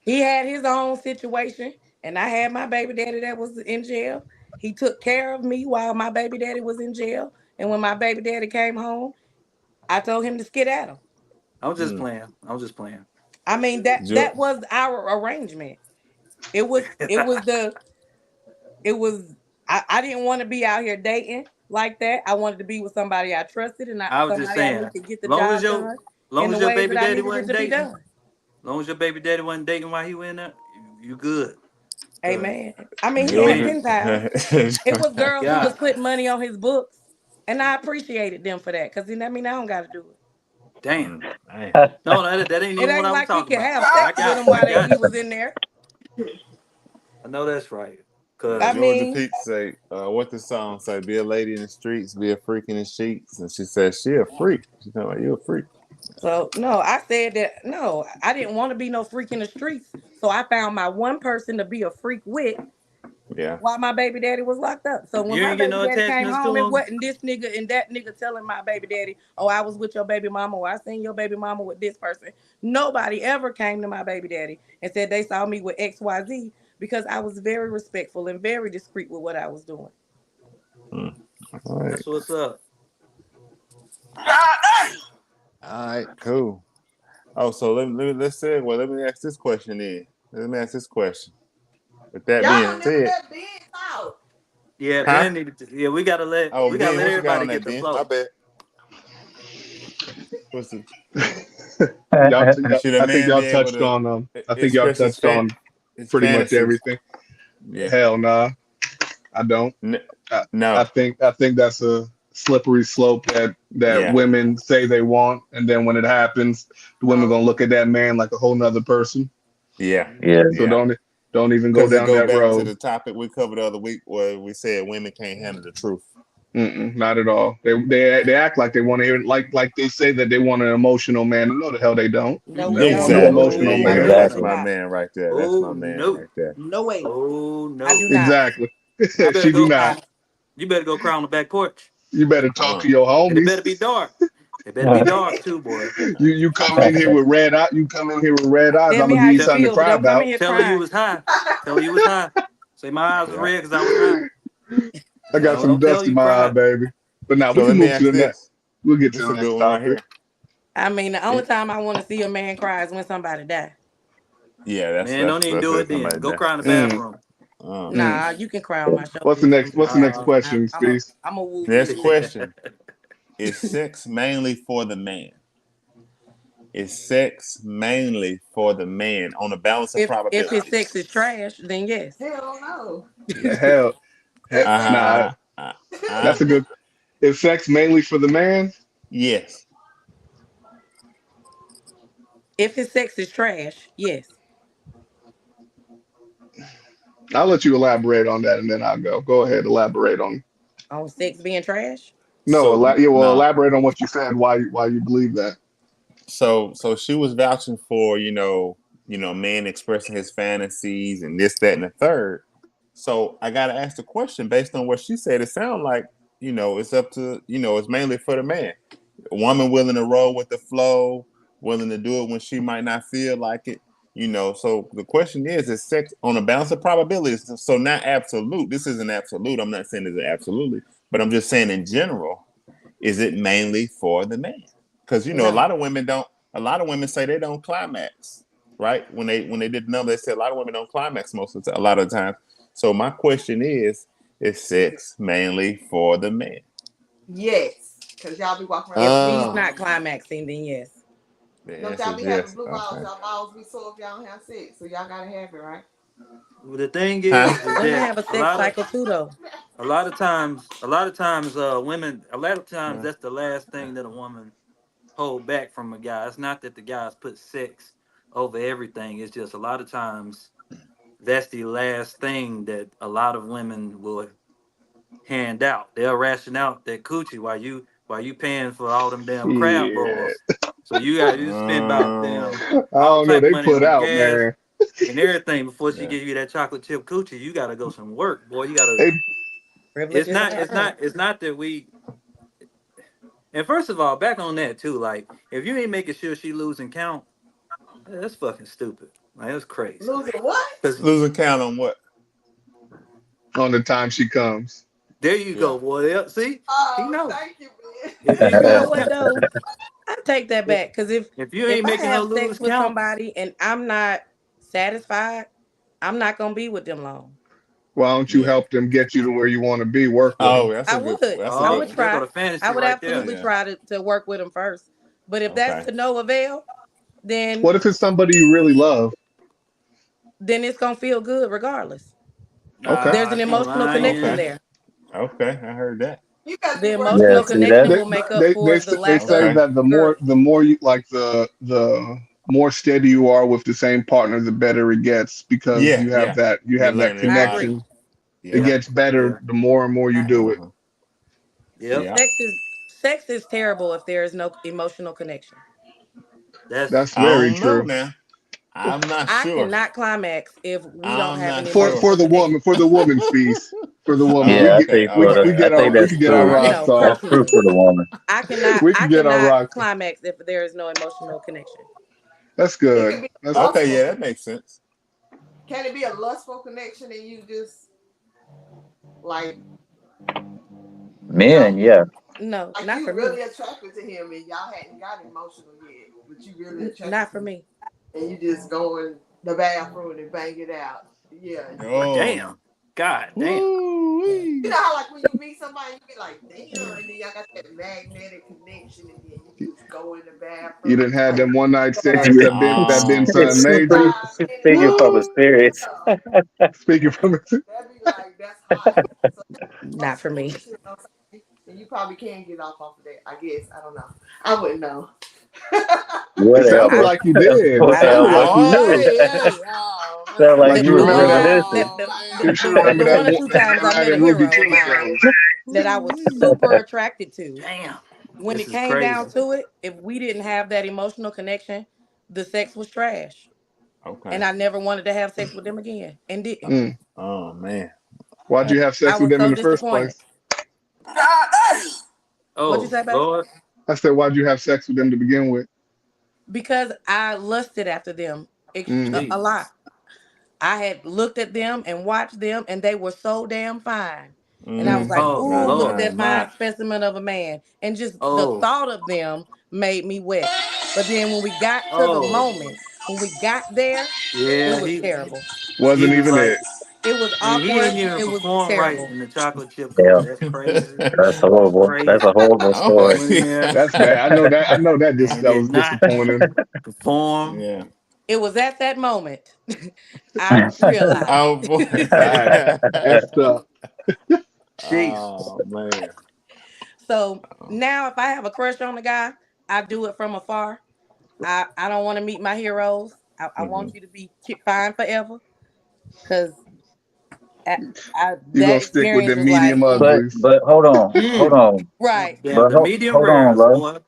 He had his own situation, and I had my baby daddy that was in jail. He took care of me while my baby daddy was in jail. And when my baby daddy came home, I told him to skedaddle. I'm just Mm. playing. I'm just playing. I mean that Jo- was our arrangement. It was I didn't want to be out here dating like that. I wanted to be with somebody I trusted and I was just somebody I saying. knew could get the Long as job your done in long the as your ways baby that I daddy needed it wasn't to be dating, done. long as your baby daddy wasn't dating while he was in there, you good. Cause Amen. I mean, he had Georgia. amen. pen pals. It was girls who was God putting money on his books, and I appreciated them for that because then that mean I don't got to do it. damn. Mm. Man. No, that ain't It even what ain't I was like he talking could about. have But sex with him I while he got you. was in there. I know that's right. I Cause Georgia mean, Pete say, what the song say? Be a lady in the streets, be a freak in the sheets. And she said, she a freak. She talking about you a freak. so no, I said that no, I didn't want to be no freak in the streets. So I found my one person to be a freak with Yeah. while my baby daddy was locked up. So when you my ain't get baby no daddy came attachments to home, it him. wasn't this nigga and that nigga telling my baby daddy, "Oh, I was with your baby mama," or "I seen your baby mama with this person." Nobody ever came to my baby daddy and said they saw me with XYZ because I was very respectful and very discreet with what I was doing. Mm. All right. That's what's up. All right. Cool. Oh, so let's say, well, let me ask this question then. Let me ask this question. With that Y'all being remember said, that big talk? Yeah, Huh? Ben needed to. Yeah, we gotta let Oh, Ben, what you got everybody on get that, the Ben? My flow. bad. What's the Y'all, should a I think man y'all be able touched to on I think y'all express touched on his pretty much fantasies? everything. Yeah. Hell nah, I don't. N- I no. think that's a slippery slope that Yeah. women say they want, and then when it happens, the women No. gonna look at that man like a whole nother person. Yeah. Yeah. So Yeah. don't even go Because it down go that back to road. the topic we covered the other week where we said women can't handle the truth. Not at all. They act like they want to hear like they say that they want an emotional man. No, the hell they don't. No They way. don't want no Yeah. Exactly. There emotional you Oh go. man. That's Absolutely Exactly. my not. man right there. That's my oh man no. right there. No way. Oh I no. do not. Exactly. You better She do go. not. You better go cry on the back porch. You better talk to your And it homies. better be dark. It better be dark too, boy. You come in here with red eye. You come in here with red eyes. Tell I'm me gonna how give you you Tell, something to feel, but cry don't come in about. here tell her you crying. was high. Tell her you was high. Say my eyes was Yeah. red because I was high. I got No, some don't tell dust in you my eye, crying. baby. But now we So can let me move to ask the next. this. We'll get to This is the a good next one right topic. here. I mean, the only It, time I want to see a man cry is when somebody die. yeah, Man, don't even do it that's then. somebody Go there. cry in the Mm, bathroom. mm. Nah, you can cry on my shoulder What's the if you next? want What's the to. next Uh, question, I'm a Speaks? I'm a woo Next woo. question. Is sex mainly for the man? Is sex mainly for the man on a balance of If his sex is probabilities? trash, then yes. Hell no. Hell, It's nah. Uh, uh, uh, That's a good. Is sex mainly for the man? yes. If his sex is trash, yes. I'll let you elaborate on that, and then I'll go. Go ahead, elaborate on. On sex being trash? No, So yeah. Well, no. elaborate on what you said. Why you believe that? So she was vouching for, man expressing his fantasies and this, that, and the third. So I gotta ask the question based on what she said. It sounds like, it's up to, it's mainly for the man. A woman willing to roll with the flow, willing to do it when she might not feel like it. So the question is sex on a balance of probabilities? So not absolute. This isn't absolute. I'm not saying it's absolutely, but I'm just saying in general, is it mainly for the man? Because a No. lot of women don't. A lot of women say they don't climax, right? When they did the number, they said a lot of women don't climax most of the time, a lot of the time. So my question is sex mainly for the man? yes. Cause y'all be walking around If with blue she's Oh, not balls. climaxing, then yes. the Don't answer y'all is be having yes. blue balls? Okay. Y'all balls be sore if y'all don't have sex. So y'all gotta have it, right? well, the thing Huh? is Women that have a sex cycle too, though. women, a lot of times Uh, that's the last thing that a woman hold back from a guy. It's not that the guys put sex over everything. It's just a lot of times that's the last thing that a lot of women will hand out. They'll ration out that coochie while you paying for all them damn crab Shit. balls. So you spend about um, damn I all don't know. type of They money put with out, gas man. and everything before she yeah. give you that chocolate chip coochie. You gotta go some work, boy. You gotta. They Privileges are earned. It's not that we. And first of all, back on that too. Like, if you ain't making sure she losing count, that's fucking stupid. Like, that's crazy. Losing what? Cause Losing count on what? on the time she comes. there you Yeah. go, boy. Yeah, see, he Oh, know. thank you, man. If you You know lose what count, though? I take that if back because if if you if ain't I making her have sex lose with count, somebody and I'm not satisfied, I'm not gonna be with them long. Why don't you Yeah. help them get you to where you want to be? Work with them. Oh, that's I a good. would. That's a I good oh, would one. there go try. the I fantasy would right there. absolutely Yeah. try to work with them first. But if that's Okay. to no avail, then What if it's somebody you really love? it's gonna feel good regardless. Okay. There's Nah, an she emotional connection Okay. lying. there. Okay. I heard that. You gotta The be working Yeah. emotional with See me. connection that? will make up for the They lack say of Okay. that the girly. more you like the more steady you are with the same partner, the better it gets because Yeah. Yeah. you You're have that learning a I lot. agree. connection. It Yeah. Yeah, gets better yeah, the more and more you I do agree. it. Uh-huh. yep. Yeah. Sex is terrible if there is no emotional connection. That's That's I very don't know true. now. I'm not I sure. cannot climax if we don't I'm have an not sure. For emotional the connection. woman, for the woman's piece, for the woman, Oh, Yeah. I okay. think for the. I think we that's can get our true. rocks off. That's true Personally, for the woman. I We can get our cannot rocks. climax if there is no emotional connection. That's It good. can be That's Okay. lustful. Yeah, that makes sense. Can it be a lustful connection and you just like Men, y'all yeah. No, like not you for me. really attracted to him and y'all hadn't got emotional yet, but you really Not attracted for to him me. and you just go in the bathroom and bang it out. Yeah, Oh. damn. God damn. Woo You know how like when you meet somebody, you get like, damn, and then y'all got that magnetic connection, and then you can just go in the You bathroom. didn't have them one night Like, stands that been Oh something It's major. super speaking from experience. Speaking from that'd be like, that's hot. So Not for me. you know what I'm saying? And you probably can get off of that. I guess I don't know. I wouldn't know. it sounded Whatever. like you did. It I don't. sounded Whatever. like you oh, knew. hey, oh Sound like Like The you you was remember the that. reminiscing. the the You the, should the, remember the that one or two that times I night met a in Ruby hero of Tuesday. mine that I was super attracted to. Damn, When this it is came crazy. down to it, if we didn't have that emotional connection, the sex was trash. okay. And I never wanted to have sex with them again and didn't. Mm. Oh man. Why'd you have I sex with was them in so the first disappointed. place? What'd you Oh say, babe? Lord, I said, why'd you have sex with them to begin with? Because I lusted after them Mm. a Jesus. lot. I had looked at them and watched them, and they were so damn fine. And I was Mm. like, Oh ooh, look at Lord. that My. fine specimen of a man. And just the Oh thought of them made me wet. But then when we got to the oh moment, when we got there, it yeah. was He terrible. Wasn't was even like, it. It was and he awkward. didn't even It was perform right terrible. in the chocolate chip Yeah, cookie. That's crazy. that's That's horrible. That's a crazy. horrible oh He story. went in there That's bad. I know that. I know that. and That did was not disappointing. perform. yeah. It was at that moment I realized. Oh boy. That's effed up. Jesus. oh man. So Oh, now if I have a crush on a guy, I do it from afar. I don't want to meet my heroes. I hmm want you to be fine forever because I, You gonna that stick with experience the was like, medium uglies. But hold Mm. on. right. Damn, But the medium hold on, rares, love. boy.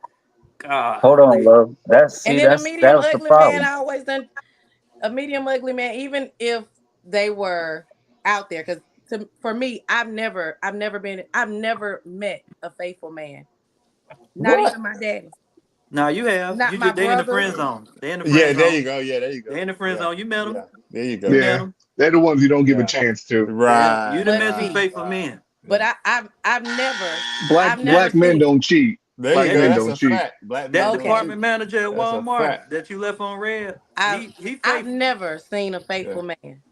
Hold on, Golly. love. And then a That medium was the ugly man, problem. I always done a medium ugly man, even if they were out there. Because for me, I've never met a faithful man. Not what? even my daddy. Now you have. Not You my just they in the brothers. friend zone. They in the Yeah, friend there zone. you go. Yeah, there you go. They in the friend Yeah, zone. You met them. yeah. There you You go. met Yeah, them. they're the ones you don't give a Yeah. chance to. Yeah. You Right, done Must met some right, be. faithful right. men. But Yeah. Black I've That never black men seen. don't cheat. There Black you go. that men That's don't a cheat. fact. Black men that don't Okay, department cheat. manager at That's a Walmart fact. that you left on red. I've He I've faithful. never seen a Yeah. faithful man.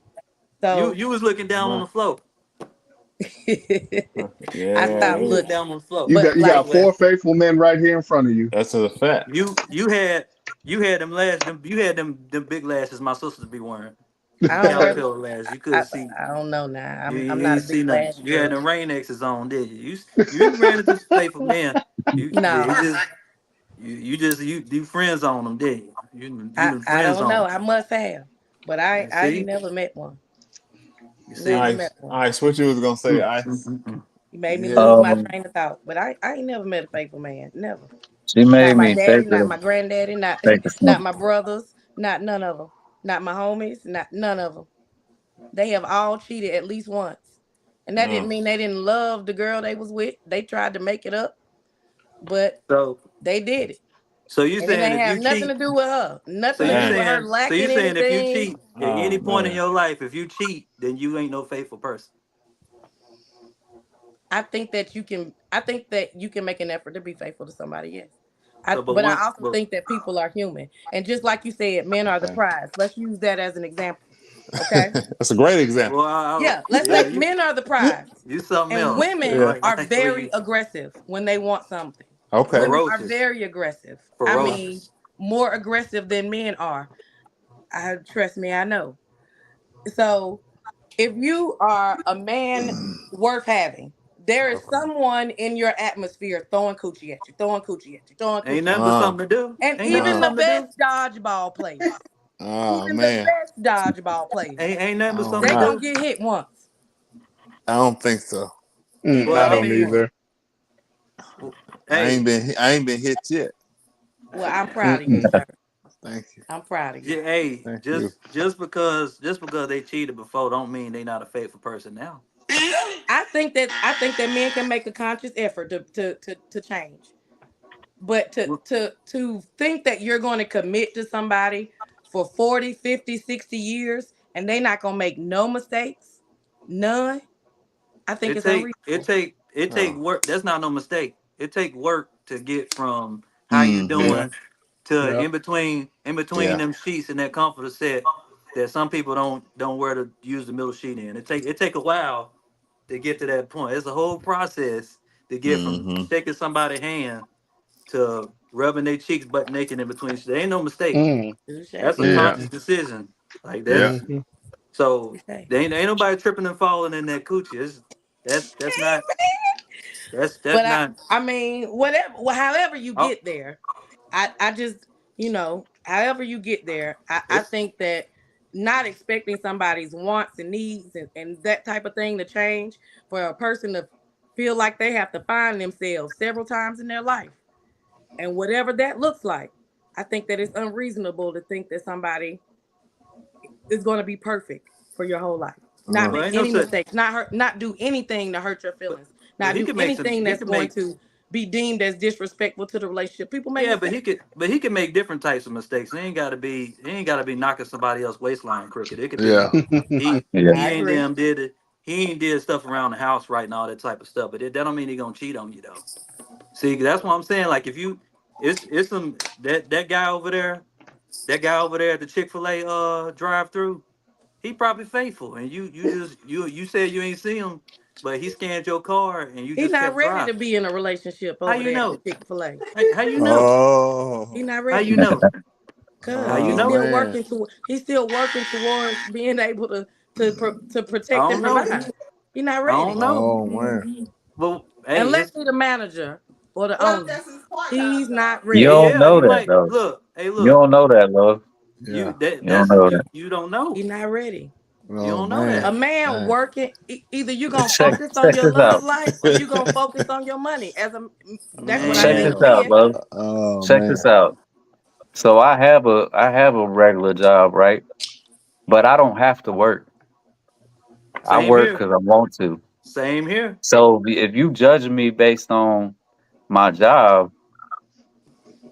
You So you was looking down on Right. the floor. I Yeah, stopped you Yeah. looked looking. down on the floor. But You got like, Well, four faithful men right here in front of you. That's a fact. you had them big lashes my sisters be wearing. I Them don't wear. caterpillar lashes. You I couldn't see. I don't know now. I'm You not a ain't big see nothing. lash You had girl. them rain X's on, did you? You ran into some faithful men. He No, just you friends on them, did you? You done I friends don't on know. them. I must have, but And I ain't see, never met one. you see. Never Ice. met one. Ice. What you was gonna say, Mm, Ice? mm, mm, mm. You made me Yeah. lose my Um, train of thought. But I ain't never met a faithful man. Never. she Not made my me daddy. Not my granddaddy. Not take a not smoke. my brothers. Not none of them. Not my homies. Not none of them. They have all cheated at least once. And that didn't Mm. mean they didn't love the girl they was with. They tried to make it up, but So they did it. so you And it saying ain't if have you nothing cheat, to do with her. so Nothing to you do Dang. with her saying so you lacking saying if you anything. cheat at Oh any point in man. your life, if you cheat, then you ain't no faithful person. I think that you can make an effort to be faithful to somebody, yes. So but But one I also but think that people are human. And just like you said, men are the Okay. prize. Let's use that as an example. Okay? That's a great example. well Yeah, let's yeah, say men are the prize. you something And else. women Yeah. I are like the way very you aggressive when they want something. Okay. Women are ferocious. very aggressive. I mean, Ferocious. more aggressive than men are. Trust me, I know. So if you are a man worth having, there is Okay. someone in your atmosphere throwing coochie at you, throwing coochie at you, throwing Ain't coochie at nothing but Uh, something to do. you. And Ain't nothing but even the uh, something to do. best dodgeball players, oh even the man. best dodgeball players, Ain't nothing I but don't something they to know. gonna do. get hit once. I don't think so. They I Well, gonna I get don't hit once. mean, either. hey, I ain't been hit yet. Well, I'm proud of you, Mm-mm. sir. Thank you. I'm proud of you. hey, Thank you. just because they cheated before, don't mean they not a faithful person now. I think that men can make a conscious effort to change. But Well, to think that you're going to commit to somebody for 40, 50, 60 years and they not going to make no mistakes, none, I think It it's take it unreasonable. take it take Oh. work. That's not no mistake. It take work to get from how you Mm-hmm. Yeah, doing to yeah. in between Yeah. them sheets and that comforter set that some people don't wear to use the middle sheet in. It take a while to get to that point. It's a whole process to get from Mm-hmm. shaking somebody's hand to rubbing their cheeks butt naked in between. There ain't no mistake. Mm, Touche. That's a Yeah. conscious decision. Like Yeah. that's mhm. so Touche. there ain't nobody tripping and falling in that coochie. That's not that's But not. I mean, whatever, however you Oh, get there, I just, however you get there, I it's think that not expecting somebody's wants and needs and that type of thing to change for a person to feel like they have to find themselves several times in their life. And whatever that looks like, I think that it's unreasonable to think that somebody is going to be perfect for your whole life. Not well, make ain't no any such. mistakes, not do anything to hurt your But feelings, but not he do can make some. anything He that's can going make. to be deemed as disrespectful to the relationship. People make Yeah, but mistakes. he can make different types of mistakes. He ain't gotta be knocking somebody else's waistline crooked. It could be Yeah. Yeah. I he ain't agree. damn did it. He ain't did stuff around the house right and all that type of stuff. But that don't mean he gonna cheat on you though. See, that's what I'm saying. Like if you, it's some that guy over there, that guy over there at the Chick-fil-A drive through. He probably faithful, and you said you ain't see him, but he scanned your car and you He's just not kept ready to driving. be in a relationship How over you there at the know? Chick-fil-A. How you know? He's Oh. not How you ready. know? How Cause you Oh know? man. he's still working towards being able to I protect and don't know. provide. He's not I don't ready. know. Oh man. Well, hey, Unless his he's the manager or the Well, owner. that's his part-time He's job. not You ready. don't yeah, know he that might though. look. Hey, You look, don't know that, love. you Yeah. that You don't that's know that. you don't know. He's not ready. You Oh don't know man. A that. man Dang. working, either you're gonna Check focus on check your this love out. life or you're gonna focus on your money. That's what I Check see Man, this as out, men. love. Oh Check man. this out. So I have a regular job, right? But I don't have to work. I same work here. because I want to. Same here. So if you judge me based on my job,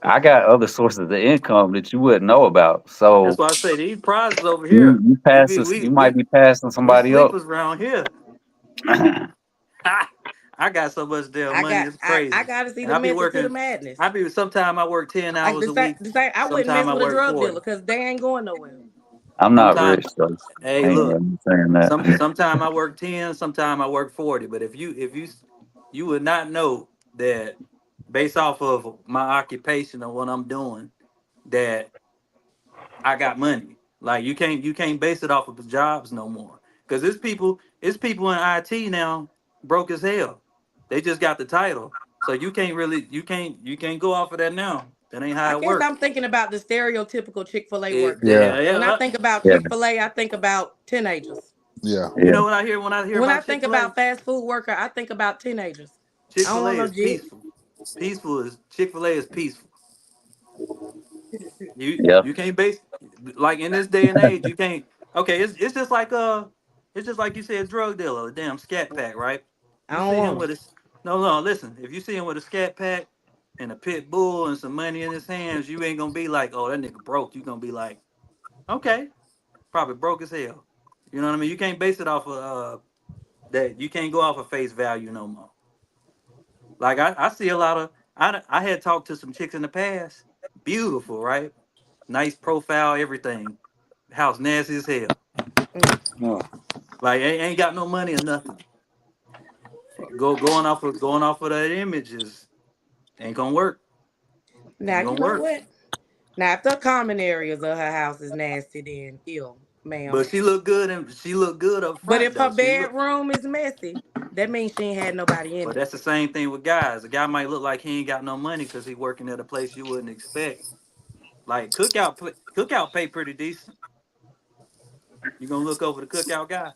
I got other sources of income that you wouldn't know about. That's So why I say these prizes over you here. you We be passing we you might we be passing we somebody up. sleepers around here. I got so much damn money, it's I crazy. gotta see And the I be method to the working. madness. I be sometime I work 10 hours a week. The same, I wouldn't Sometime mess I with a work drug dealer 40. because they ain't going nowhere. I'm not Sometime, rich, so hey, I ain't look. even saying that. Sometime I work 10. Sometime I work 40. But you would not know that based off of my occupation and what I'm doing that I got money. Like you can't base it off of the jobs no more. Cause it's people in IT now broke as hell. They just got the title. So you can't go off of that now. That ain't I how it guess works. I'm thinking about the stereotypical Chick-fil-A worker. Yeah. Yeah, When I yeah. think about Yeah, Chick-fil-A, I think about teenagers. Yeah. You yeah, know what I hear when I hear When I about think Chick-fil-A? about fast food worker, I think about teenagers. I don't Chick-fil-A want no is jit. peaceful. Peaceful is Chick-fil-A is peaceful. You yeah, you can't base like in this day and age, you can't okay, it's just like you said drug dealer, a damn scat pack, right? I You don't see him want them. with a no, listen, if you see him with a scat pack and a pit bull and some money in his hands, you ain't gonna be like, oh, that nigga broke. You gonna be like, okay, probably broke as hell. You know what I mean? You can't base it off of that. You can't go off of face value no more. Like I see a lot of I had talked to some chicks in the past, beautiful, right? Nice profile, everything. House nasty as hell. Mm. Like ain't got no money or nothing. Going off of that image is ain't gonna work. Now Ain't you gonna know work. what? Now if the common areas of her house is nasty, then ill, ma'am. But she look good up But front if her though. She look. bedroom is messy, that means she ain't had nobody in But it. that's the same thing with guys. A guy might look like he ain't got no money because he working at a place you wouldn't expect. Like cookout pay pretty decent. You gonna look over the cookout guy,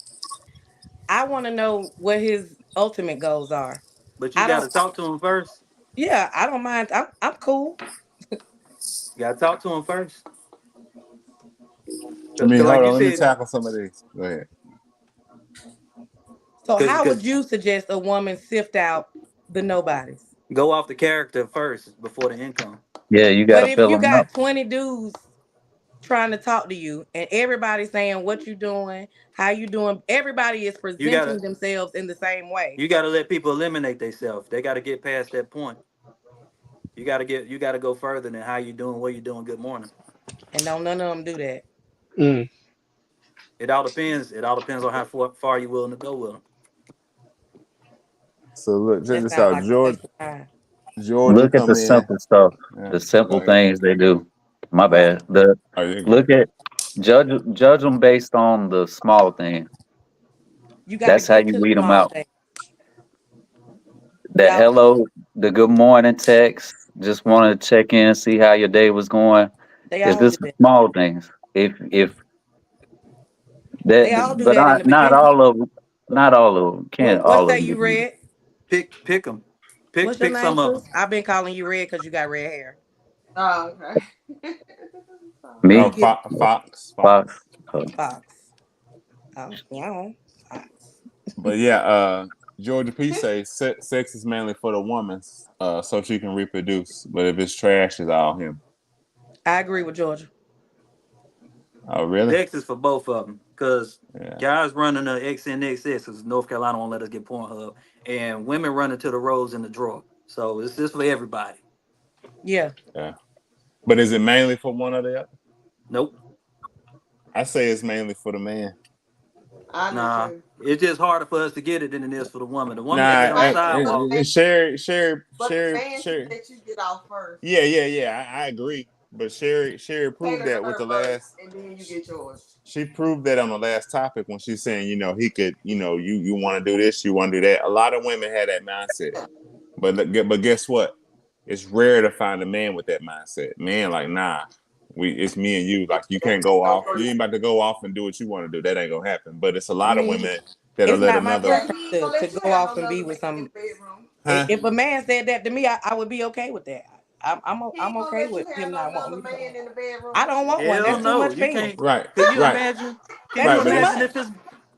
I want to know what his ultimate goals are. but you I got don't. to talk to him first. Yeah, I don't mind. I'm cool. You got to talk to him first. I Cause mean, like hold you on. Let me said, tackle some of these. Go ahead. So cause how would cause you suggest a woman sift out the nobodies? go off the character first before the income. yeah. You got But to if fill you them out. got 20 dudes trying to talk to you and everybody's saying what you doing, how you doing, everybody is You gotta presenting themselves in the same way. you gotta let people eliminate themselves. They gotta get past that point. You gotta go further than how you doing, what you doing. Good morning. And don't none of them do that. Mm. It all depends. It all depends on how far you willing to go with them. So look, check That this sounds out. like a waste of time. Georgia Look at the come in. simple stuff, Yeah, the go simple ahead. things they do. My Right. bad. The Oh, you look good. at judge them based on the small thing. You got to That's how get you to the weed them small out. thing. The Y'all, hello, the good morning text. Just want to check in, see how your day was going. they If all do this is that. small things, if that, They all do but that in the not beginning. all of them. Not all of them. Can't What all of say them you, be needed. Red? Pick them. What's your Pick name, some of sis? them. I've been calling you Red because you got red hair. Oh, okay. Oh, Me, Get Fox. Fox. Fox. Oh, yeah. Fox. But yeah, Georgia P say sex is mainly for the woman, so she can reproduce. But if it's trash, it's all him. I agree with Georgia. Oh, really? Sex is for both of them because Yeah. guys running the XNXS because North Carolina won't let us get Pornhub, and women running to the rose in the drawer. So it's just for everybody. Yeah. Yeah. But is it mainly for one or the other? Nope. I say it's mainly for the man. I do Nah. too. It's just harder for us to get it than it is for the woman. The woman can Nah, get on the Right, but sidewalk. the man should let you get off first. Yeah. I agree. But Sherry proved Cater to that with her the first, last. and then you get yours. She proved that on the last topic when she's saying, he could, you want to do this, you want to do that. A lot of women had that mindset, but guess what? It's rare to find a man with that mindset. Man, like, nah, it's me and you. Like, you can't go off. You ain't about to go off and do what you want to do. That ain't gonna happen. But it's a I lot of mean, women that'll it's let not my another, Yeah, preference he ain't to, gonna to let you go have off no and be another with man in some. the bedroom. huh? If a man said that to me, I would be okay with that. He I'm ain't gonna okay let you with have him no not wanting another me. man in the I bedroom. don't want one. Hell That's too no. much You finger. can't. Right, Can you right, imagine? Can That's you right. But too that's imagine much. if it's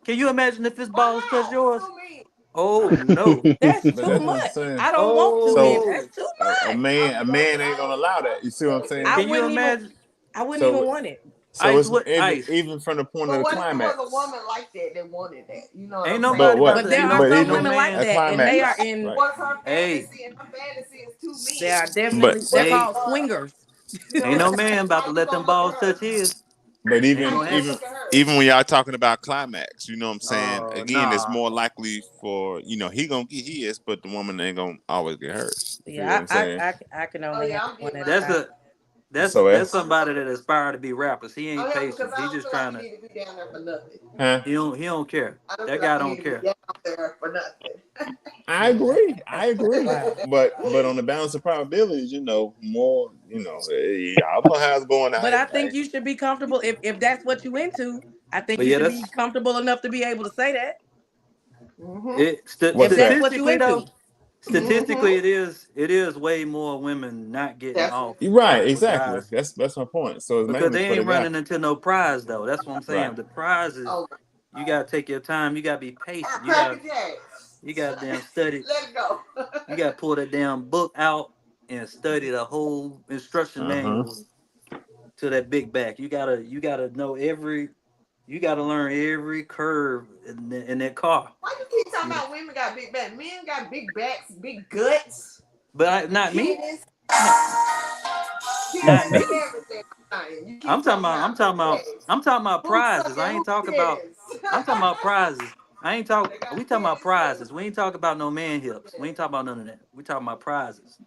can you imagine if his balls touch Wow, yours? too mean. Oh no. That's but too that's what I'm much. saying. I don't want too many. So That's Oh, too a much. man, a I'm joking. man ain't gonna allow that. You see what I'm saying? I can you wouldn't even. imagine? I wouldn't even So want it. so Ice it's what ice? even from the point of But the what if it was a climax. woman like that wanted that? You know what Ain't I'm But nobody saying? about what? But to there ain't are no But ain't some no even women like a man. that, and they are climax, in. right? What's her Hey, fantasy? And her fantasy is two They men. are But definitely. They're hey, called swingers. You know ain't what no I'm saying? man about How to you let them gonna look at balls her? touch his. but Ain't How gonna you gonna happen. look at her? even when y'all talking about climax, you know what I'm saying? Oh Again, it's nah. more likely for he gonna get his, but the woman ain't gonna always get hers. You see what Yeah, I'm saying? I can Oh only yeah, handle I'm one getting at a That's mine. time. a that's So that's I'm somebody helping. that aspire to be rappers. He I'm ain't helping because patient. I He don't just feel like trying you to. need to be down there for nothing. huh? He don't care. I don't That feel guy like you don't need to be care. down there for nothing. I agree. I agree. Wow. But on the balance of probabilities, more, y'all know how it's going out But I here. think you should be comfortable if that's what you into. I think But you yeah, should be that's comfortable enough to be able to say that Mhm. it. What's if that's that? what you Statistically into. though, statistically Mhm. it is way more women not getting That's off You're right, with exactly. guys That's my point. So it's because mainly they for the ain't guy. running into no prize though. That's what I'm Right. saying. The prize is oh you gotta take your time. You gotta be patient. You Cracker got Jacks. you got damn study. Let it go. You gotta pull that damn book out and study the whole instruction Uh-huh. manual to that big back. You gotta know every. You gotta learn every curve in that car. Why you keep talking You, about women got big backs? Men got big backs, big guts, but not me. penis, Not, titties, not me. and everything. You I'm keep talking talking about. I'm about talking about. yes. I'm talking about Who prizes. sucking I ain't who talking about. titties? I'm talking about prizes. I ain't talk. They got We talking about titties too. prizes. We ain't talking about no man hips. We ain't talking about none of that. We talking about prizes.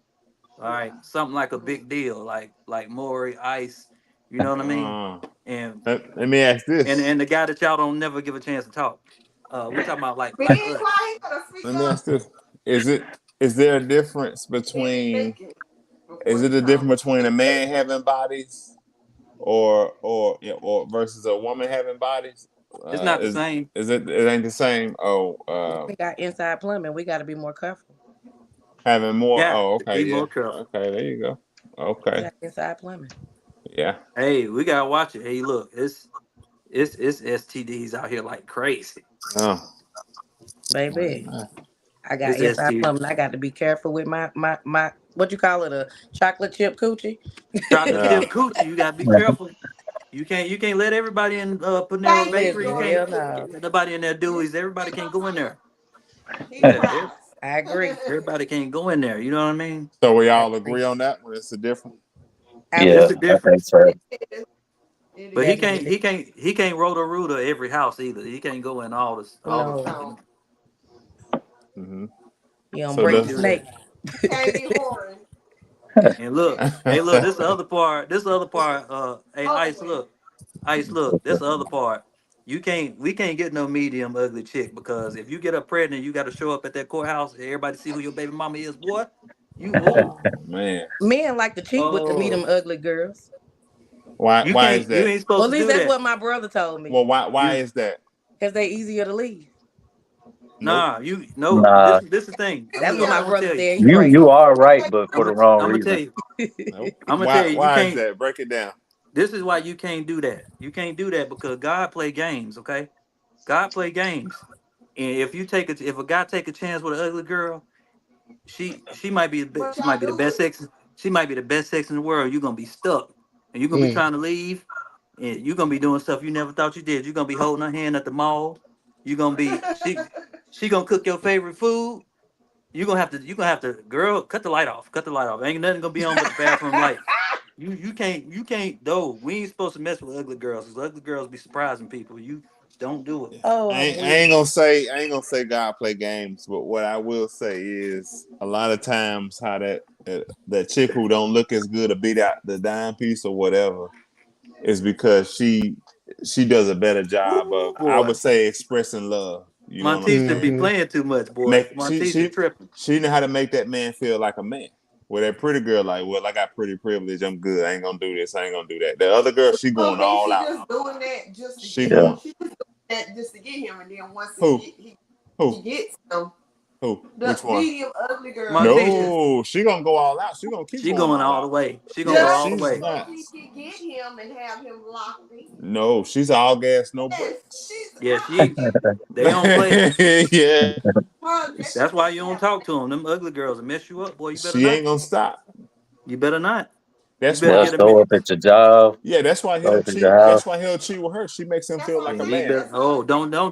All right, Yeah. something like a big deal, like Maury Ice. You know what I mean? Uh, And let me ask and this. and the guy that y'all don't never give a chance to talk. We talking about Being like us. quiet, you better speak Let me up. ask this. Is there a difference Heavy between thinking is before it you a talk. difference between a man having bodies or versus a woman having bodies? It's not the Is same. it ain't the same? Oh, We got inside plumbing. We got to be more careful. having more. Yeah, Oh, to okay, be yeah, more careful. okay, there you go. We Okay, got inside plumbing, yeah. Hey, we gotta watch it. Hey, look, it's STDs out here like crazy. Oh, baby. I got It's inside STD. plumbing. I got to be careful with my what you call it, a chocolate chip coochie. Chocolate yeah. chip coochie. You gotta be careful. You can't let everybody in Panera Thank you, Bakery. Listen, You Georgia can't hell P. no. let nobody in there Dewey's. Everybody Take my can't go in time. there. He Yeah, cries. I agree. everybody can't go in there. You know what I mean? So we I all agree. agree on that one. It's a difference. It's Yeah, a Absolutely. I think difference. so. It is. It But he is. can't Definitely. he can't he can't roto rooter every house either. He can't go in all the No. No. Hmm. You don't So break Can't the the do that. snake. Can't be horny. And look, hey, look, this the other part. This the other part. Hey, Both Ice, ways. look, Ice, look. This the other part. We can't get no medium ugly chick because if you get up pregnant, you got to show up at that courthouse. And everybody see who your baby mama is, boy. You oh oh man, Men like to cheat with the meet oh. 'em ugly girls. why is You that? ain't supposed Well, at to least do that's that. what my brother told me. Well, why You is that? Because they easier to leave. Nope. nah. You no. Nah, This is the thing. That's what Yeah. my I'm gonna brother tell you. said. He you crazy. are right, but for the wrong I'm gonna tell reason. you. Nope. I'm gonna tell you. You Why is can't. that? Break it down. This is why you can't do that. You can't do that because God play games. Okay. God play games. And if you take if a guy take a chance with an ugly girl, she might be But she y'all might be the do best it. sex. She might be the best sex in the world. You're gonna be stuck, and you're gonna be Mm. trying to leave, and you're gonna be doing stuff you never thought you did. You're gonna be holding her hand at the mall. You're gonna be she gonna cook your favorite food. You're gonna have to girl cut the light off. Cut the light off. Ain't nothing gonna be on but the bathroom light. You can't though. We ain't supposed to mess with ugly girls. Cause ugly girls be surprising people. You don't do it. Oh, I I'm ain't, I weak. ain't gonna say I ain't gonna say God play games, but what I will say is a lot of times how that chick who don't look as good or beat out the dime piece or whatever is because she does a better job of, I Boy, would say, expressing love. You know what I'm Montisa be saying? Hmm. playing too much, boy. Make Montisa tripping. she know how to make that man feel like a man. Well, that pretty girl, like, well, I got pretty privilege. I'm good. I ain't gonna do this. I ain't gonna do that. The other girl, she So going maybe all she out. just doing that just to She get Yeah. going she just doing that just to get him, and then once who he who gets him, who? the Which one? medium ugly girl Montisa, just No, she gonna go all out. She gonna keep she going going all all the out. way. She gonna go Yeah, all the she's just way. so not. he can get him and have him locked in. No, she's all gas, no Yes, brakes. she's Yeah, they don't play. Yeah, her. That's why you don't talk to them. Them ugly girls will mess you up, boy. You better she ain't not. gonna stop. You better not. You That's better They'll get why. a show up at your job, Yeah, that's why show he'll up at your cheat. house. That's why he'll cheat with her. She makes him That's feel what like I'm a Yeah, you saying. man. better. That's Oh, why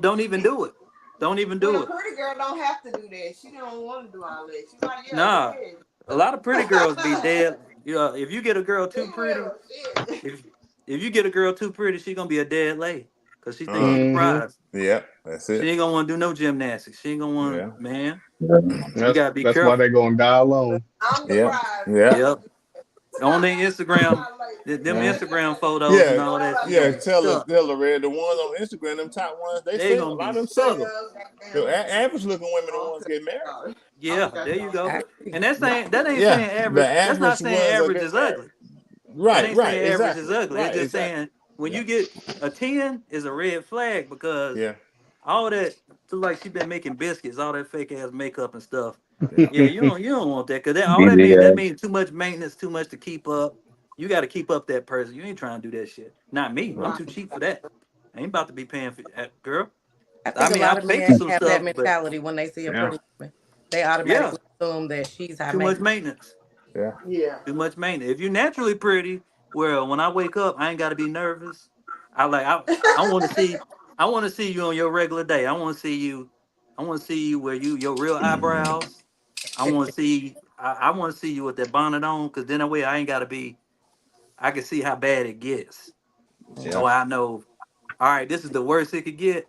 don't even do it. Don't even when a do it. pretty girl don't have to do that. She don't want to do all that. She's like, yeah, go Nah, a lot of pretty girls be ahead. dead. If you get a girl too They pretty, will. Shit. if if you get a girl too pretty, she gonna be a dead lay because she think Uh, she the Hmm. prize. yeah, that's She it. ain't gonna want to do no gymnastics. She ain't gonna want Yeah, to. Man, you That's gotta be that's why careful. they gonna die alone. I'm the yeah, prize. yeah, Yep. On their Instagram, them uh, Instagram photos and yeah, all that, you yeah. gonna be Tell her, stuck. tell her, Red. The ones on Instagram, them top ones, they They single. A gonna lot be of them stuck. single. The average looking women, the ones get married. I Yeah, forgot there you y'all. go. I agree. And that ain't Yeah, saying the average. That's not average saying ones are average get is married. ugly. That Right, ain't right, saying average is exactly, ugly. It's right, just exactly. saying when Yeah, you get a 10 is a red flag because yeah, all that look like she been making biscuits, all that fake ass makeup and stuff. yeah. Yeah, you don't want that because that all that means that BBS. means too much maintenance, too much to keep up. You got to keep up that person. You ain't trying to do that shit. Not me. I'm Right. too cheap for that. I ain't about to be paying for that, girl. I I think a mean, lot I of pay for men some have that stuff, but mentality when they see a Yeah, pretty woman. They yeah, automatically assume that she's high too much maintenance. maintenance. yeah. Yeah. Too much maintenance. If you're naturally pretty, well, when I wake up, I ain't got to be nervous. I like I want to see you on your regular day. I want to see you. I want to see you where your real eyebrows. I want to see you with that bonnet on, because then that way I ain't got to be. I can see how bad it gets. Yeah. So I know. All right, this is the worst it could get.